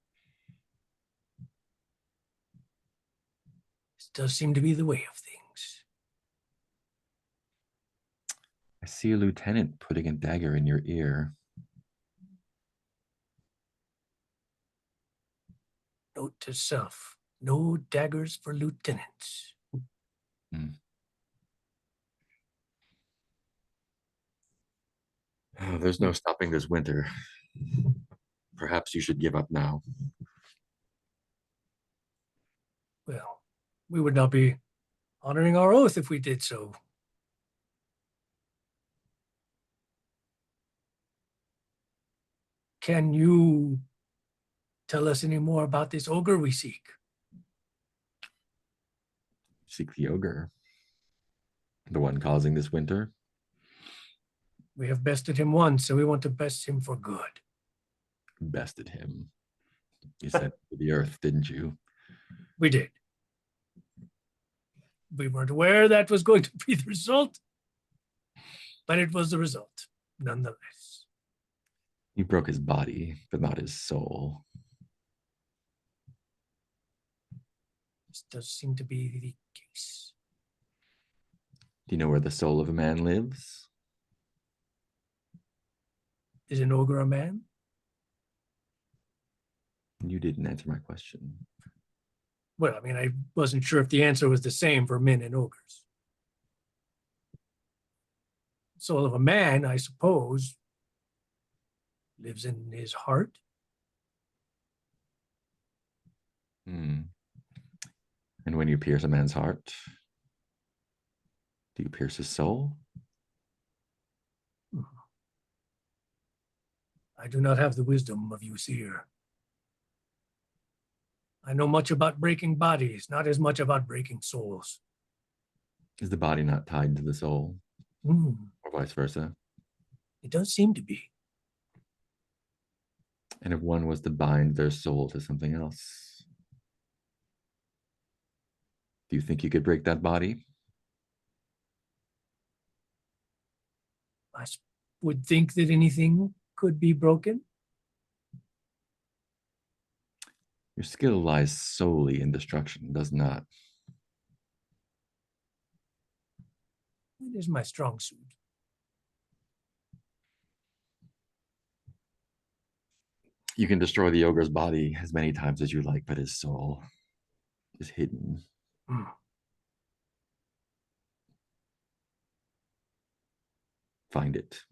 This does seem to be the way of things. I see a lieutenant putting a dagger in your ear. Note to self, no daggers for lieutenants. Oh, there's no stopping this winter. Perhaps you should give up now. Well, we would not be honoring our oath if we did so. Can you tell us any more about this ogre we seek? Seek the ogre. The one causing this winter. We have bested him once, so we want to best him for good. Bested him. You sent him to the earth, didn't you? We did. We weren't aware that was going to be the result, but it was the result, nonetheless. You broke his body, but not his soul. This does seem to be the case. Do you know where the soul of a man lives? Is an ogre a man? You didn't answer my question. Well, I mean, I wasn't sure if the answer was the same for men and ogres. Soul of a man, I suppose, lives in his heart. And when you pierce a man's heart, do you pierce his soul? I do not have the wisdom of you, seer. I know much about breaking bodies, not as much about breaking souls. Is the body not tied to the soul, or vice versa? It does seem to be. And if one was to bind their soul to something else, do you think you could break that body? I would think that anything could be broken. Your skill lies solely in destruction, does not. It is my strong suit. You can destroy the ogre's body as many times as you like, but his soul is hidden. Hmm. Find it.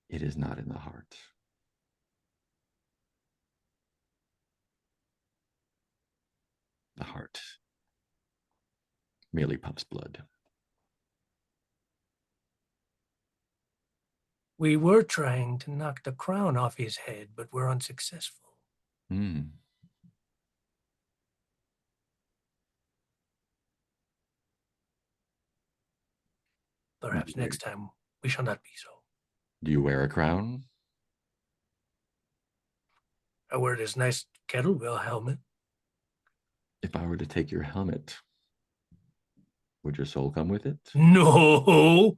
It is not in the heart. The heart merely pumps blood. We were trying to knock the crown off his head, but we're unsuccessful. Hmm. Perhaps next time we shall not be so. Do you wear a crown? I wear this nice kettlebell helmet. If I were to take your helmet, would your soul come with it? No.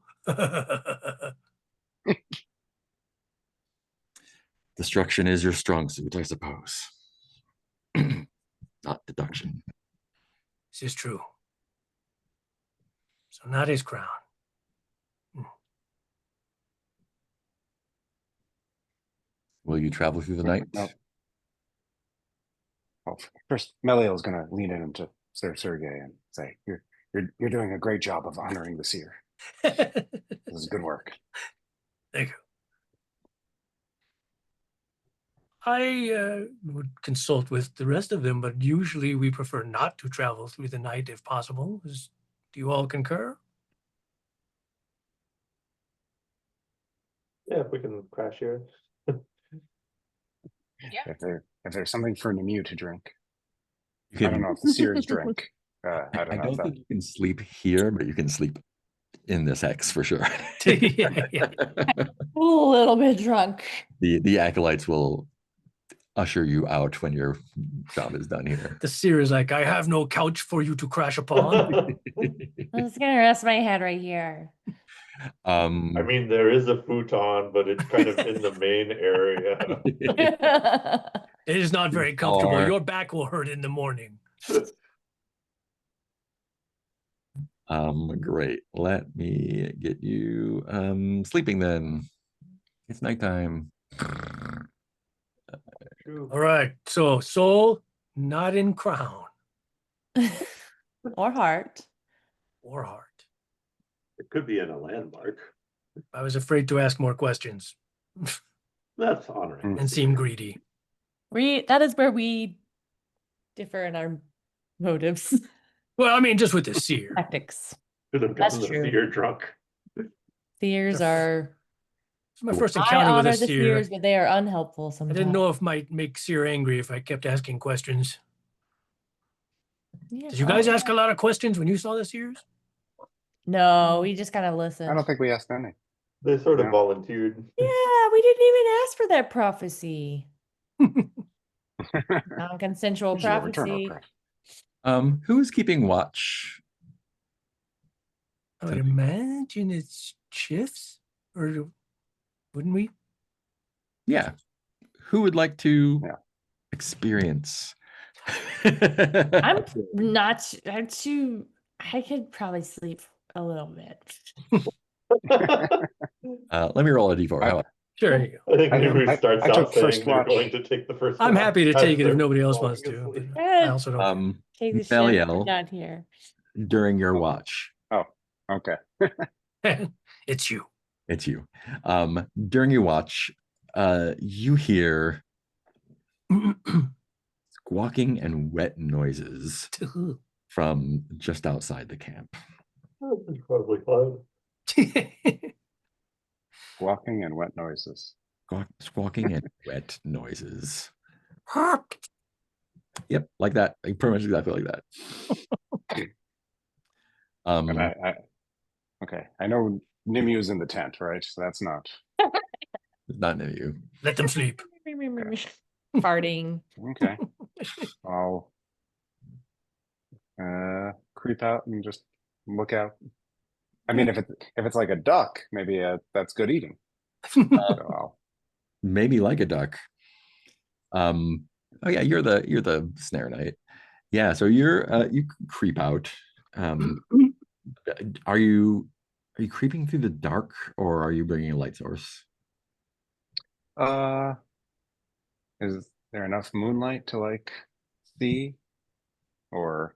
Destruction is your strong suit, I suppose. Not deduction. This is true. So not his crown. Will you travel through the night? No. Well, first, Meliel's going to lean into Sir Sergey and say, "You're doing a great job of honoring the seer. This is good work." Thank you. I would consult with the rest of them, but usually we prefer not to travel through the night if possible. Do you all concur? Yeah, if we can crash here. Yeah. If there's something for Nemu to drink, You I don't know if the seers drink. I I don't know. don't If that, think you can sleep here, but you can sleep in this X for sure. Yeah. A little bit drunk. The acolytes will usher you out when your job is done here. The seer is like, I have no couch for you to crash upon. I'm just gonna rest my head right here. I mean, there is a futon, but it's kind of in the main area. It is not very comfortable. Or- Your back will hurt in the morning. Great. Let me get you sleeping then. It's nighttime. True. All right. So soul, not in crown Or heart. or heart. It could be in a landmark. I was afraid to ask more questions That's honoring. and seem greedy. That is where we differ in our motives, Well, I mean, just with the seer. tactics. Could have That's gotten the true. seer drunk. Seers are. It's my first I encounter with honor a the seer. seers, but they are unhelpful I sometimes. didn't know if it might make seer angry if I kept asking questions. Yeah, Did you guys oh, ask a lot of questions when you saw the seers? No, we just kind of I listened. don't think we asked any. They sort of Yeah. volunteered. Yeah, we didn't even ask for that prophecy. Non-consensual Usually return our prophecy. prayer. Who is keeping watch? I would imagine it's Chiffs, or wouldn't we? Yeah. Who would like to Yeah. experience? I'm not. I'm too. I could probably sleep a little bit. Let me roll a d4. How about Sure. You go. I think I- Nuru I starts took out saying first they're watch. going to take the first I'm watch happy to as take it if they're nobody else falling wants to. asleep. But I also don't. Take the shift. Meliel, Not here. during your watch, Okay. It's you. it's you. During your watch, you hear squawking and wet noises from just outside the camp. That's probably fine. Walking and wet noises. Squawking and wet noises. Yep, like that. Like pretty much exactly like that. But okay. I know Nimu's in the tent, right? So that's not. Not near you. Let them sleep. Farting. Okay. I'll creep out and just look out. I mean, if it's like a duck, maybe that's good eating. So I'll Maybe like a duck. Oh yeah, you're the snare knight. Yeah, so you creep out. Um, are you creeping through the dark or are you bringing a light source? Uh, is there enough moonlight to like see, or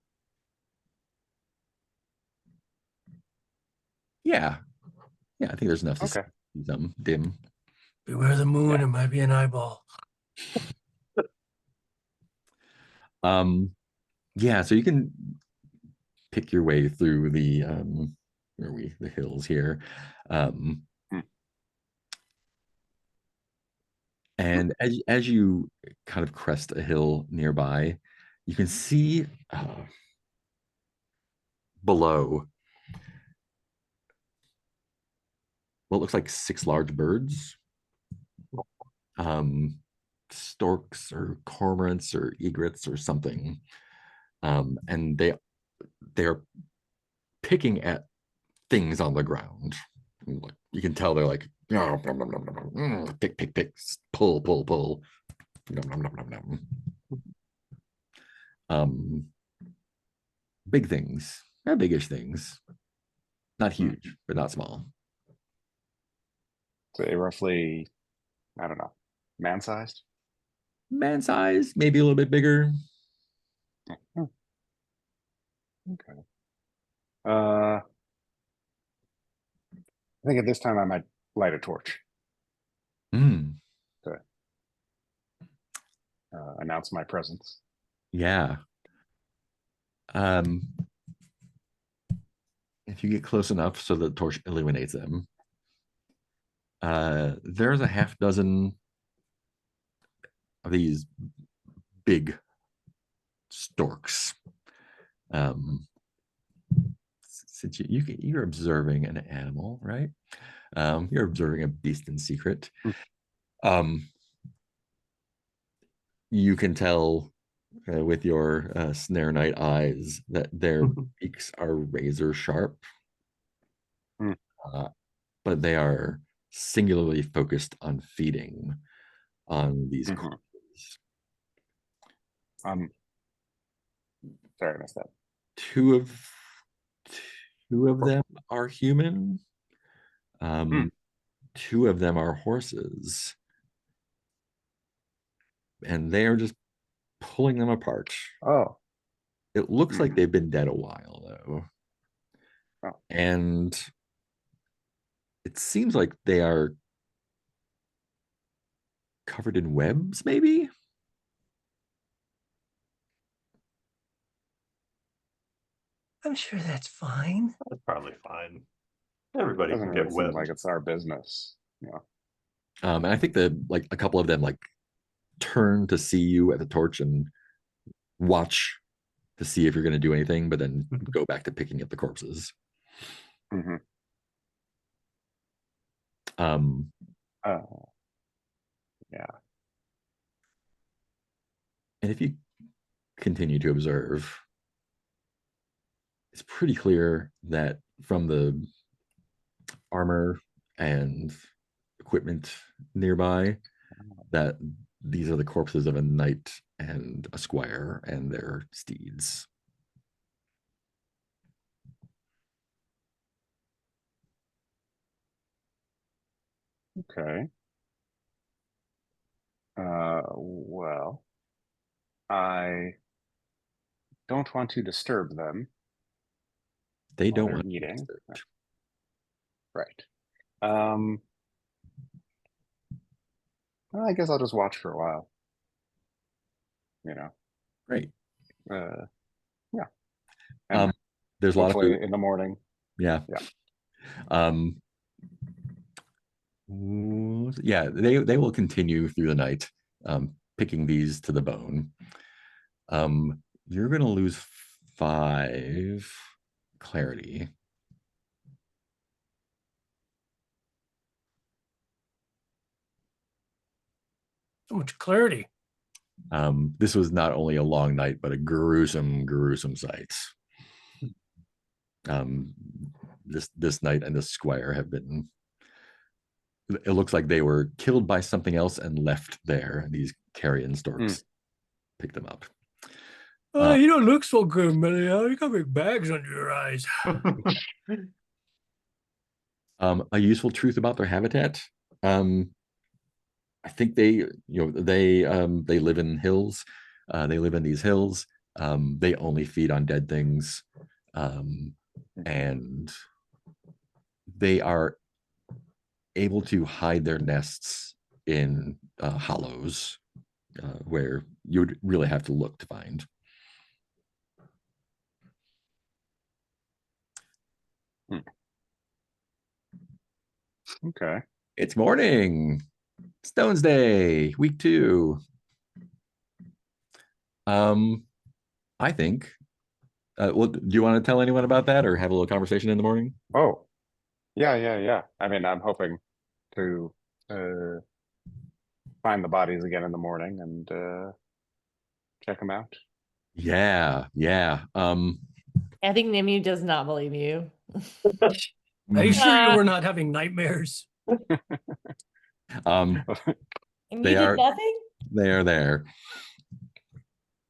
Yeah, yeah, I think there's enough to see okay? some dim. Beware the moon, Yeah. it might be an eyeball. Um, yeah, so you can pick your way through the hills here. Um, Hmm. and as you kind of crest a hill nearby, you can see below what looks like six large birds. Um, storks or cormorants or egrets or something. And they're picking at things on the ground. You can tell they're like, "Oh, nom, nom, nom, nom, nom, pick, pick, pick, pull, pull, pull. Nom, nom, nom, nom, nom." Um, big things, biggish things, not Hmm. huge, but not small. So they roughly, I don't know, man-sized. Man size, maybe a little bit bigger. Hmm. Okay. I think at this time I might light a torch Mm, to announce my presence. yeah. Um, if you get close enough so the torch illuminates them, there's a half dozen of these big storks. Um, since you're observing an animal, right? You're observing a beast in secret. Hmm. Um, you can tell with your snare night eyes that their beaks are razor sharp, Hmm. uh, but they are singularly focused on feeding on these Mhm. corpses. Um, sorry, I missed that. Two of two of them are human. Hmm. Two of them are horses, and they are just pulling them apart. Oh, It looks like hmm. they've been dead a while, though. Oh, And it seems like they are covered in webs, maybe? I'm sure that's fine. That's probably fine. Everybody doesn't can really get seem like webbed. it's our business. Yeah. And I think that like a couple of them like turn to see you at the torch and watch to see if you're going to do anything, but then go back to picking at the corpses. Hmm. Um, Uh, yeah. and if you continue to observe, it's pretty clear that from the armor and equipment nearby that these are the corpses of a knight and a squire and their steeds. Okay. Well, I don't want to disturb them They while don't they're want to be eating. disturbed. Right. Um, well, I guess I'll just watch for a while. You know. Great. Uh, yeah. Um, And there's a lot of hopefully food. in the morning. Yeah. Yeah. Um, yeah, they will continue through the night, picking these to the bone. You're gonna lose 5 clarity. So much clarity. This was not only a long night, but a gruesome, gruesome sight. Um, this night and the squire have been it looks like they were killed by something else and left there. These carrion storks picked them up. You don't look so good, Melio. You got big bags under your eyes. A useful truth about their habitat. I think they live in hills. They live in these hills. They only feed on dead things, and they are able to hide their nests in hollows where you would really have to look to find. Okay. It's morning. Stones Day, week 2. I think. Well, do you want to tell anyone about that, or have a little conversation in the morning? Oh, yeah. I mean, I'm hoping to find the bodies again in the morning and check them out. Yeah. I think Nimue does not believe you. Are you sure you Ah. were not having nightmares? Um, And They you are- did nothing? they are there.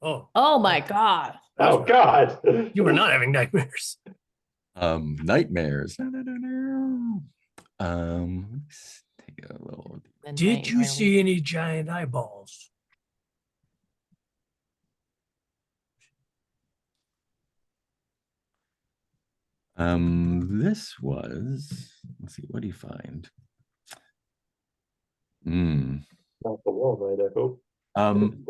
Oh, Oh my God. Oh God. you were not having nightmares. Nightmares. Let's take a little. The Did you nightmare. see any giant eyeballs? This was. Let's see. What do you find? Not the wall night, I hope. Um,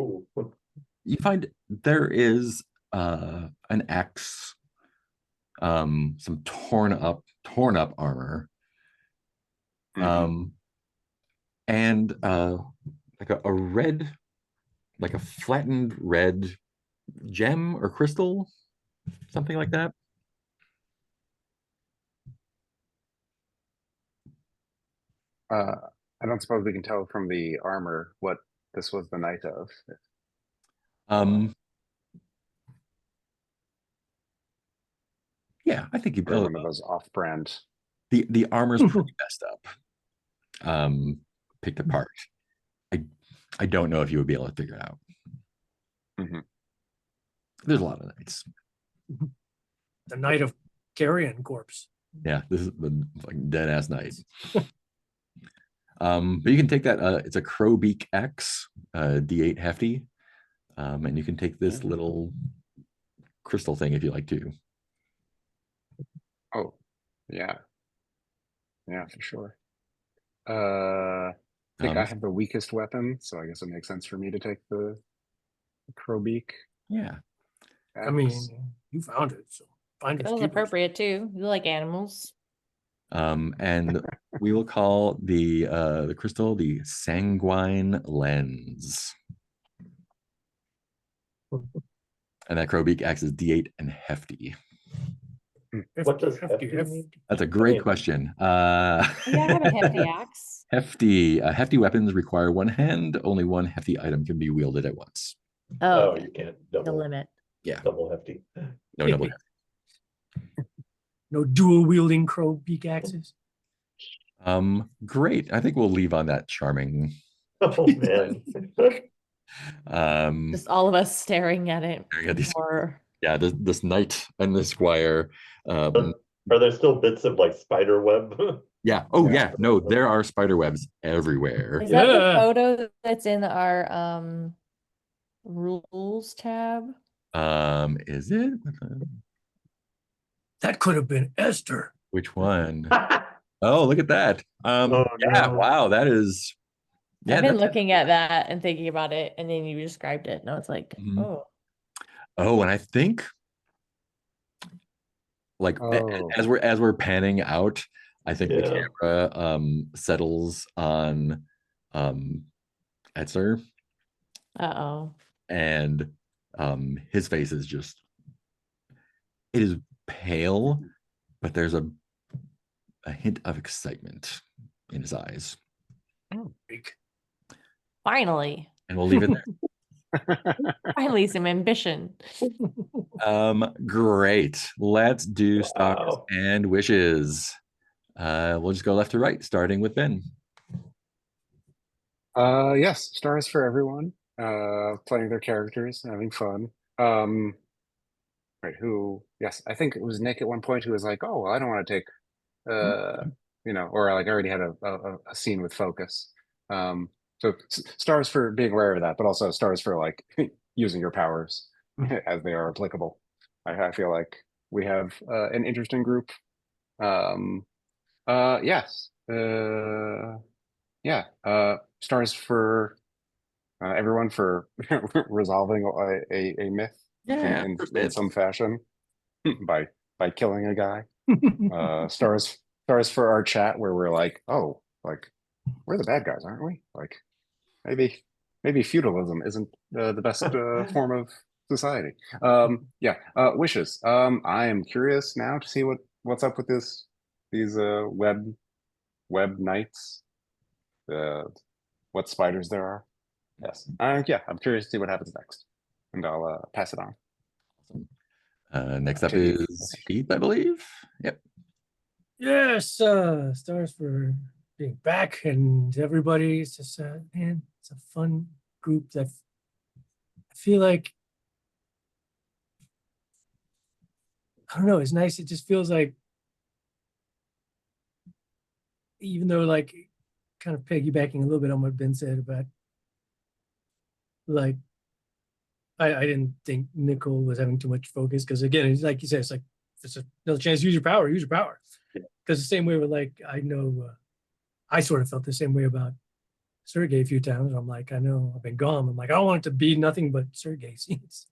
you find there is an axe, some torn up armor, and like a red, like a flattened red gem or crystal, something like that. I don't suppose we can tell from the armor what this was the night of. Yeah, I think you'd Or be one of those off-brand. the armor's pretty messed up, picked apart. I don't know if you would be able to figure it out. There's a lot of nights. The night of carrion corpse. Yeah, this is the like dead ass night. But you can take that. It's a crow beak X, D8 hefty, and you can take this little crystal thing if you like to. Oh, yeah, for sure. I think I have the weakest weapon, so I guess it makes sense for me to take the crow beak. Yeah. I mean, you found it, so find Feels appropriate too. You like animals. And we will call the crystal the sanguine lens. And that crow beak acts as D8 and hefty. What does hefty mean? That's a great question. Yeah, I have a hefty axe. Hefty weapons require one hand. Only one hefty item can be wielded at once. Oh, You can't the double limit. Yeah, double hefty. no double hefty. No dual wielding crow beak axes. Great. I think we'll leave on that charming. Oh man. Just all of us staring at it. Yeah, these- Or yeah, this knight and the squire. Are there still bits of like spider web? Yeah. Oh yeah. No, there are spider webs everywhere. is that the Yeah. photo that's in our rules tab? Is it? That could have been Esther. Which one? Oh, look at that. Oh, Yeah, no. wow, that is. Yeah, I've been that's- looking at that and thinking about it, and then you described it. And I was like, Mhm. oh, Oh, and I think like Oh. as we're panning out, I think the Yeah. camera settles on Etzer, uh-oh. and his face is just, it is pale, but there's a hint of excitement in his eyes. Finally. And we'll leave it there. Finally some ambition. Great. Let's do stars Wow. and wishes. We'll just go left to right, starting with Ben. Yes, stars for everyone. Playing their characters, having fun. Right, who, yes, I think it was Nick at one point who was like, oh, well, I don't want to take or like I already had a scene with focus. So stars for being aware of that, but also stars for like using your powers as they are applicable. I feel like we have an interesting group. Um, yes. Yeah. Stars for everyone for resolving a myth Yeah, in some fashion by killing a guy. Stars for our chat where we're like, oh, like we're the bad guys, aren't we? Like maybe feudalism isn't the best form of society. Yeah. Wishes. I am curious now to see what's up with these web knights. What spiders there are. Yes. Yeah. I'm curious to see what happens next, and I'll pass it on Next up to Heath. is Heath, I believe. Yep. Yes, stars for being back and everybody. It's just, man, it's a fun group that I feel like, I don't know, it's nice. It just feels like, even though like kind of piggybacking a little bit on what Ben said about like, I didn't think Nicole was having too much focus because again, it's like you said, it's like it's another chance to use your power, use your power. Because the same way with like, I know I sort of felt the same way about Sergey a few times. I'm like, I know I've been gone. I'm like, I don't want it to be nothing but Sergey scenes.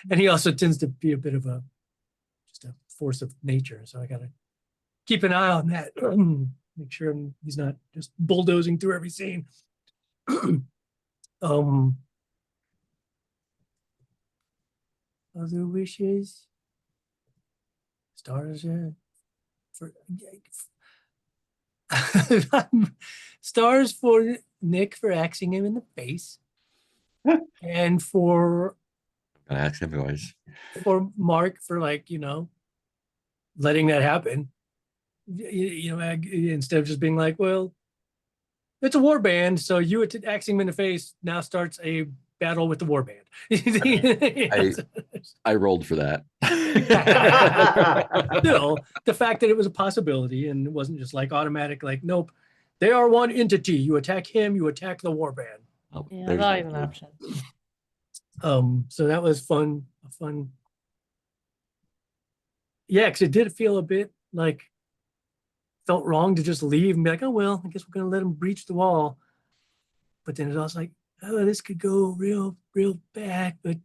And he also tends to be a bit of just a force of nature. So I got to keep an eye on that. Make sure he's not just bulldozing through every scene. Other wishes, stars for stars for Nick for axing him in the face, and for Gonna ask him anyways. Mark for like letting that happen. Instead of just being like, well, it's a war band, so you axing him in the face now starts a battle with the war band. I rolled for that. Still, the fact that it was a possibility and it wasn't just like automatic, like, nope, they are one entity. You attack him, you attack the war band. Oh, Yeah, there's that's always an option. So that was fun. Yeah, because it did feel a bit like felt wrong to just leave and be like, oh well, I guess we're gonna let him breach the wall. But then it was like, oh, this could go real bad, but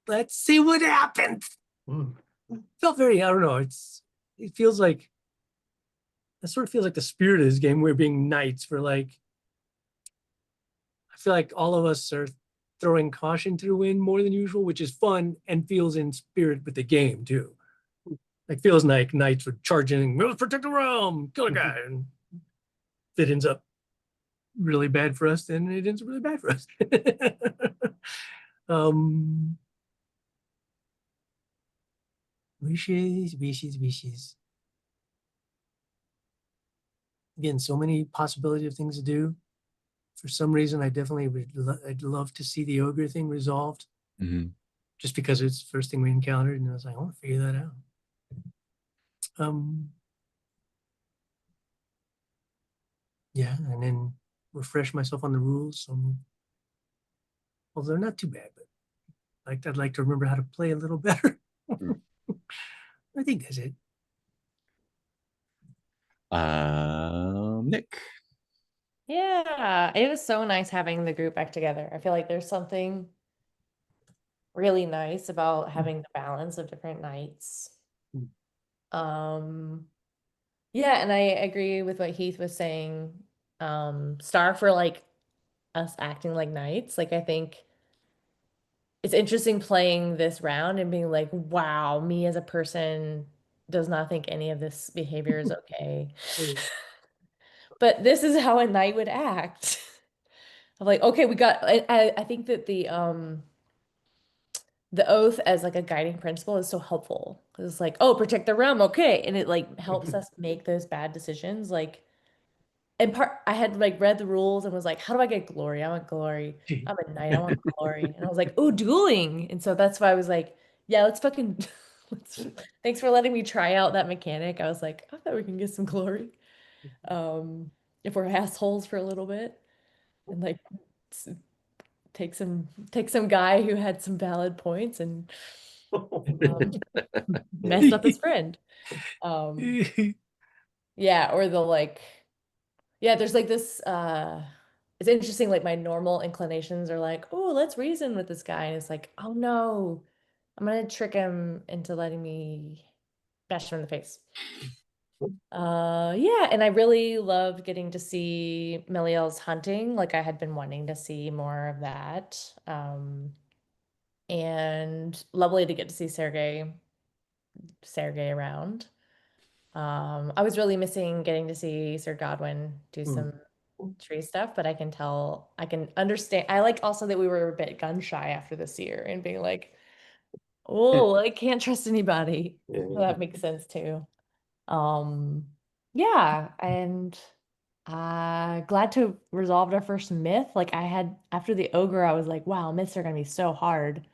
let's see what happens. Felt very, I don't know, it feels like it sort of feels like the spirit of this game. We're being knights for like, I feel like all of us are throwing caution to the wind more than usual, which is fun and feels in spirit with the game too. Like feels like knights would charge in, we'll protect the realm, kill a guy, and if it ends up really bad for us, then it ends up really bad for us. Wishes. Again, so many possibilities of things to do. For some reason, I definitely I'd love to see the ogre thing resolved. Mhm. Just because it's the first thing we encountered, and I was like, I want to figure that out. Yeah, and then refresh myself on the rules. Well, they're not too bad, but I'd like to remember how to play a little better. I think that's it. Nick. Yeah, it was so nice having the group back together. I feel like there's something really nice about having the balance of different nights. Yeah, and I agree with what Heath was saying. Star for like us acting like knights. Like I think it's interesting playing this round and being like, wow, me as a person does not think any of this behavior is okay. But this is how a knight would act. I'm like, okay, we got I think that the oath as like a guiding principle is so helpful because it's like, oh, protect the realm, okay, and it like helps us make those bad decisions like and I had like read the rules and was like, how do I get glory? I want glory. I'm a knight. I want glory. And I was like, oh, dueling. And so that's why I was like, yeah, let's fucking thanks for letting me try out that mechanic. I was like, I thought we can get some glory. If we're assholes for a little bit and like take some guy who had some valid points and messed up his friend. Yeah, or the like, yeah, there's like this it's interesting, like my normal inclinations are like, oh, let's reason with this guy. And it's like, oh no, I'm gonna trick him into letting me bash him in the face. Yeah, and I really loved getting to see Meliel's hunting. Like I had been wanting to see more of that. And lovely to get to see Sergey around. I was really missing getting to see Sir Godwin do some tree stuff, but I can understand. I like also that we were a bit gun shy after this year and being like, oh, I can't trust anybody. So that makes sense too. Yeah, and glad to have resolved our first myth. Like I had after the ogre, I was like, wow, myths are gonna be so hard.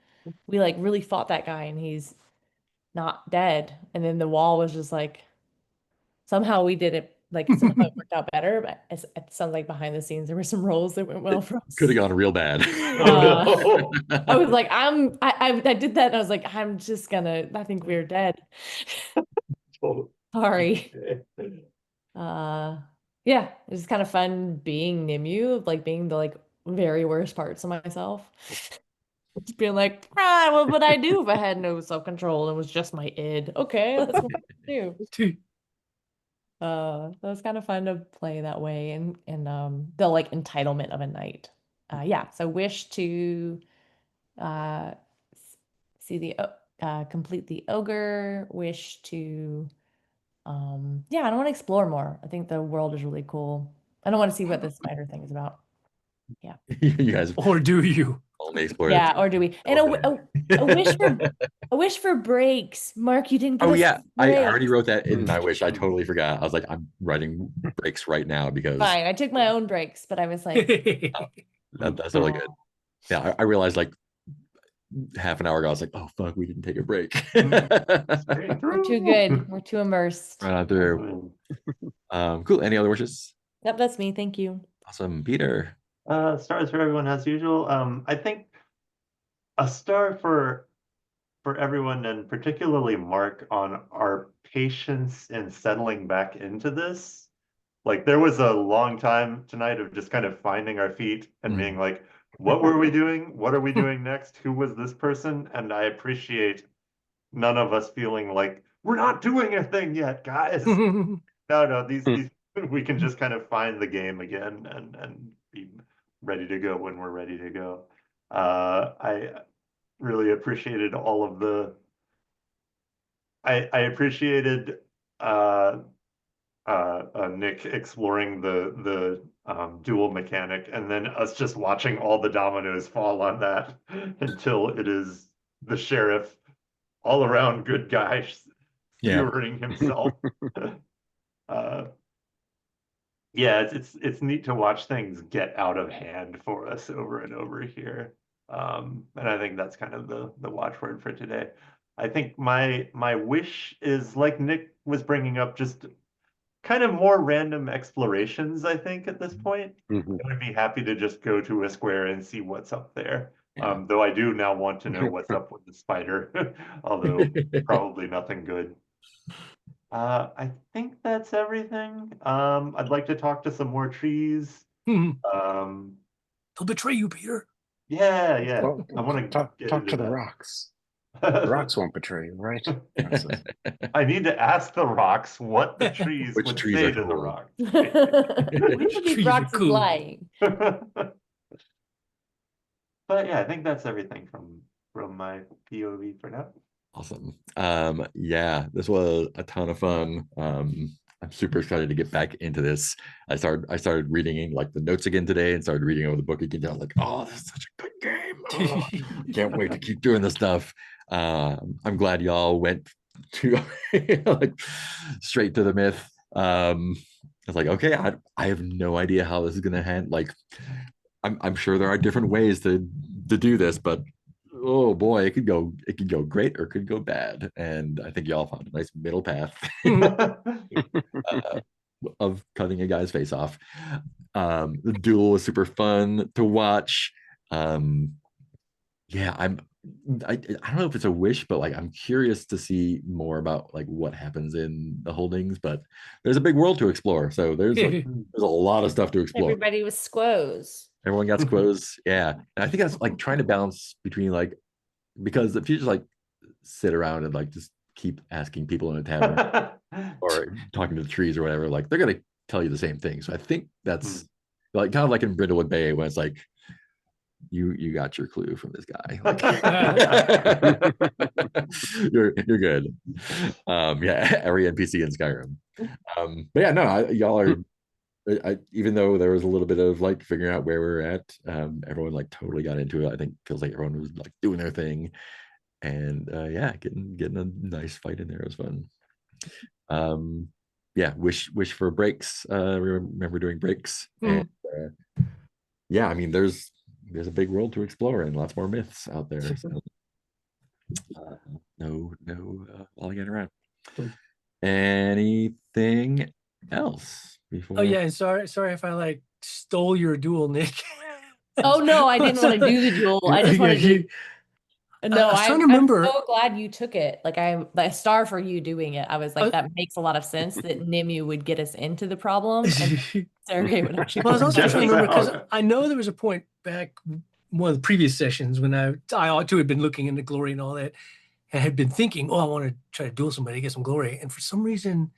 We like really fought that guy and he's not dead. And then the wall was just like somehow we did it like somehow it worked out better, but it sounds like behind the scenes there were some roles that went well for us. Could have gone real bad. I was like, I did that and I was like, I think we're dead. Sorry. Yeah, it was kind of fun being Nimue, like being the like very worst parts of myself. Just being like, what would I do if I had no self-control and it was just my id? Okay, that's what I do. That was kind of fun to play that way and the like entitlement of a knight. Yeah, so wish to see the complete the ogre, wish to yeah, I don't want to explore more. I think the world is really cool. I don't want to see what this spider thing is about. Yeah. You guys Or do you? only explored Yeah, it. or do we? And a wish for breaks. Mark, you didn't give Oh us yeah, I breaks. already wrote that in my wish. I totally forgot. I was like, I'm writing breaks right now because Fine, I took my own breaks, but I was like, that's really good. Yeah, I realized like half an hour ago, I was like, oh fuck, we didn't take a break. we're too good. We're too immersed. Right on through. Cool. Any other wishes? Yep, that's me. Thank you. Awesome, Peter. Stars for everyone as usual. I think a star for everyone and particularly Mark on our patience in settling back into this. Like there was a long time tonight of just kind of finding our feet and being like, what were we doing? What are we doing next? Who was this person? And I appreciate none of us feeling like we're not doing a thing yet, guys. No, these we can just kind of find the game again and be ready to go when we're ready to go. I really appreciated all of the I appreciated Nick exploring the dual mechanic and then us just watching all the dominoes fall on that until it is the sheriff all around good guy skewering himself. Yeah, it's neat to watch things get out of hand for us over and over here. And I think that's kind of the watchword for today. I think my wish is like Nick was bringing up, just kind of more random explorations, I think, at this point. I would be happy to just go to a square and see what's up there. Though I do now want to know what's up with the spider, although probably nothing good. I think that's everything. I'd like to talk to some more trees. They'll betray you, Peter. Yeah. Well, I want to talk to the rocks. The rocks won't betray you, right? I need to ask the rocks what the trees Which would trees say are to the cool? rocks. Which of these trees are rocks is cool? lying? But yeah, I think that's everything from my POV for now. Awesome. Yeah, this was a ton of fun. I'm super excited to get back into this. I started reading like the notes again today and started reading over the book again. I was like, oh, this is such a good game. Oh, can't wait to keep doing this stuff. I'm glad y'all went to like straight to the myth. was like, okay, I have no idea how this is gonna hand. Like, I'm sure there are different ways to do this, but oh boy, it could go great or it could go bad. And I think y'all found a nice middle path of cutting a guy's face off. The duel was super fun to watch. Yeah, I don't know if it's a wish, but like I'm curious to see more about like what happens in the holdings. But there's a big world to explore, so there's a lot of stuff to explore. Everybody was squoze. Everyone got squoze, yeah. And I think that's like trying to balance between like, because if you just like sit around and like just keep asking people in a tavern or talking to the trees or whatever, like they're gonna tell you the same thing. So I think that's like kind of like in Brindlewood Bay when it's like you got your clue from this guy. Like, you're good. Yeah, every NPC in Skyrim. But yeah, no, y'all are. Even though there was a little bit of like figuring out where we're at, everyone like totally got into it. I think feels like everyone was like doing their thing, and yeah, getting a nice fight in there was fun. Yeah, wish for breaks. Remember doing breaks, and yeah, I mean, there's a big world to explore and lots more myths out there. So, no lollygagging around. Anything else before? Oh yeah, and sorry if I like stole your duel, Nick. Oh no, I didn't want to do the duel. I just wanted to. No, I was trying to I'm remember. so glad you took it. Like I'm a star for you doing it. I was like, that makes a lot of sense that Nimue would get us into the problem, and Sergey would actually. Well, I was also Yes, trying to remember because out. I know there was a point back one of the previous sessions when I ought to have been looking into glory and all that, and had been thinking, oh, I want to try to duel somebody, get some glory, and for some reason,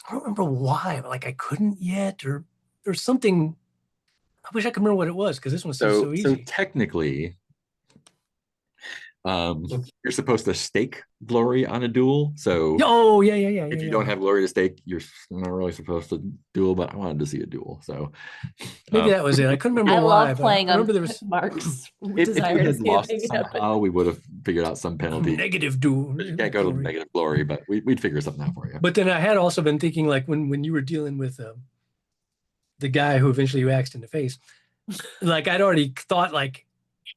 I don't remember why, but like I couldn't yet, or something. I wish I could remember what it was because this one seems so easy. So technically, you're supposed to stake glory on a duel. So oh yeah. If you don't have glory to stake, you're not really supposed to duel. But I wanted to see a duel, so maybe that was it. I couldn't remember I why. love playing I on remember there was Mark's if desire we to had see lost it happen. somehow, we would have figured out some penalty. negative duel. You can't go to negative glory, but we'd figure something out for you. But then I had also been thinking, like when you were dealing with the guy who eventually you axed in the face, like I'd already thought like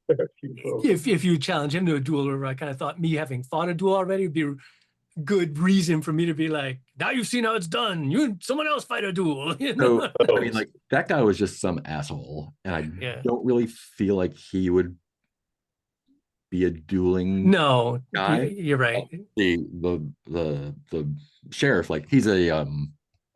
if you challenge him to a duel, or I kind of thought me having fought a duel already would be a good reason for me to be like, now you've seen how it's done. You and someone else fight a duel. You know? So I mean, like that guy was just some asshole, and I don't really feel like he would be a dueling no guy. You're right. The sheriff, like he's a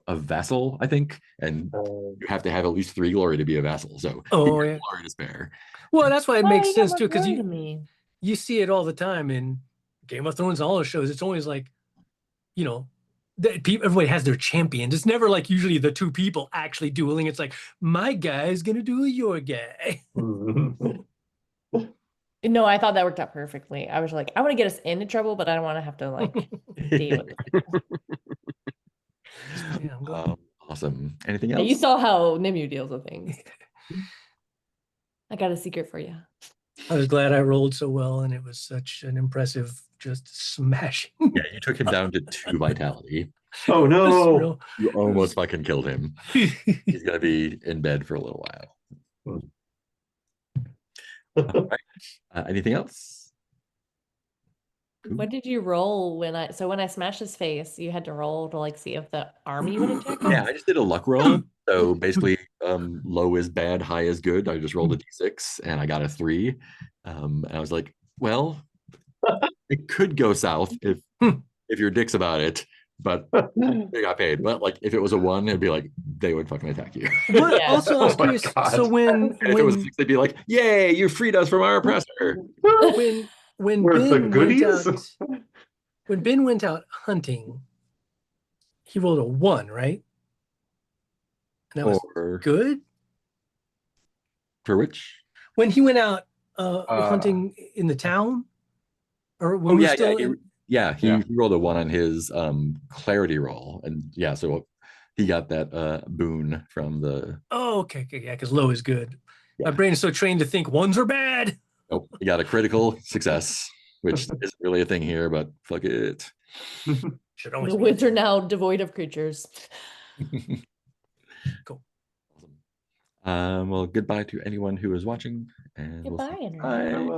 vassal, I think, and you have to have at least 3 glory to be a vassal. So glory to spare. Well, that's why it makes you sense got too, because more to me. you see it all the time in Game of Thrones and all those shows. It's always like, you know, everybody has their champions. It's never like usually the two people actually dueling. It's like, my guy is gonna duel your guy. No, I thought that worked out perfectly. I was like, I want to get us into trouble, but I don't want to have to like deal with it. Yeah, I'm glad. Awesome. Anything And else? you saw how Nimue deals with things. I got a secret for you. I was glad I rolled so well, and it was such an impressive just smashing. Yeah, you took him down to 2 vitality. Oh no! You almost fucking killed him. He's gonna be in bed for a little while. All right. Anything else? What did you roll when I smashed his face? You had to roll to like see if the army would attack him? Yeah, I just did a luck roll. So basically, low is bad, high is good. I just rolled a d6 and I got a 3. And I was like, well, it could go south if you're dicks about it, but they got paid. But like if it was a 1, it'd be like they would fucking attack you. But Yeah. also, I was Oh my curious. God. So And if it was 6, they'd be like, "Yay, you freed us from our oppressor." when Where's the Ben went goodies? out, when Ben went out hunting, he rolled a 1, right? And that was Or good. for which? When he went out hunting in the town, or when Oh we yeah, were still he rolled a 1 on his clarity roll, and yeah, so he got that boon from the. Oh, okay, yeah, because low is good. Yeah. My brain is so trained to think 1s are bad. Nope, he got a critical success, which isn't really a thing here, but fuck it. Should always The be. woods are now devoid of creatures. Cool. Awesome. Well, goodbye to anyone who is watching, and we'll see Goodbye, you. Internet. Bye.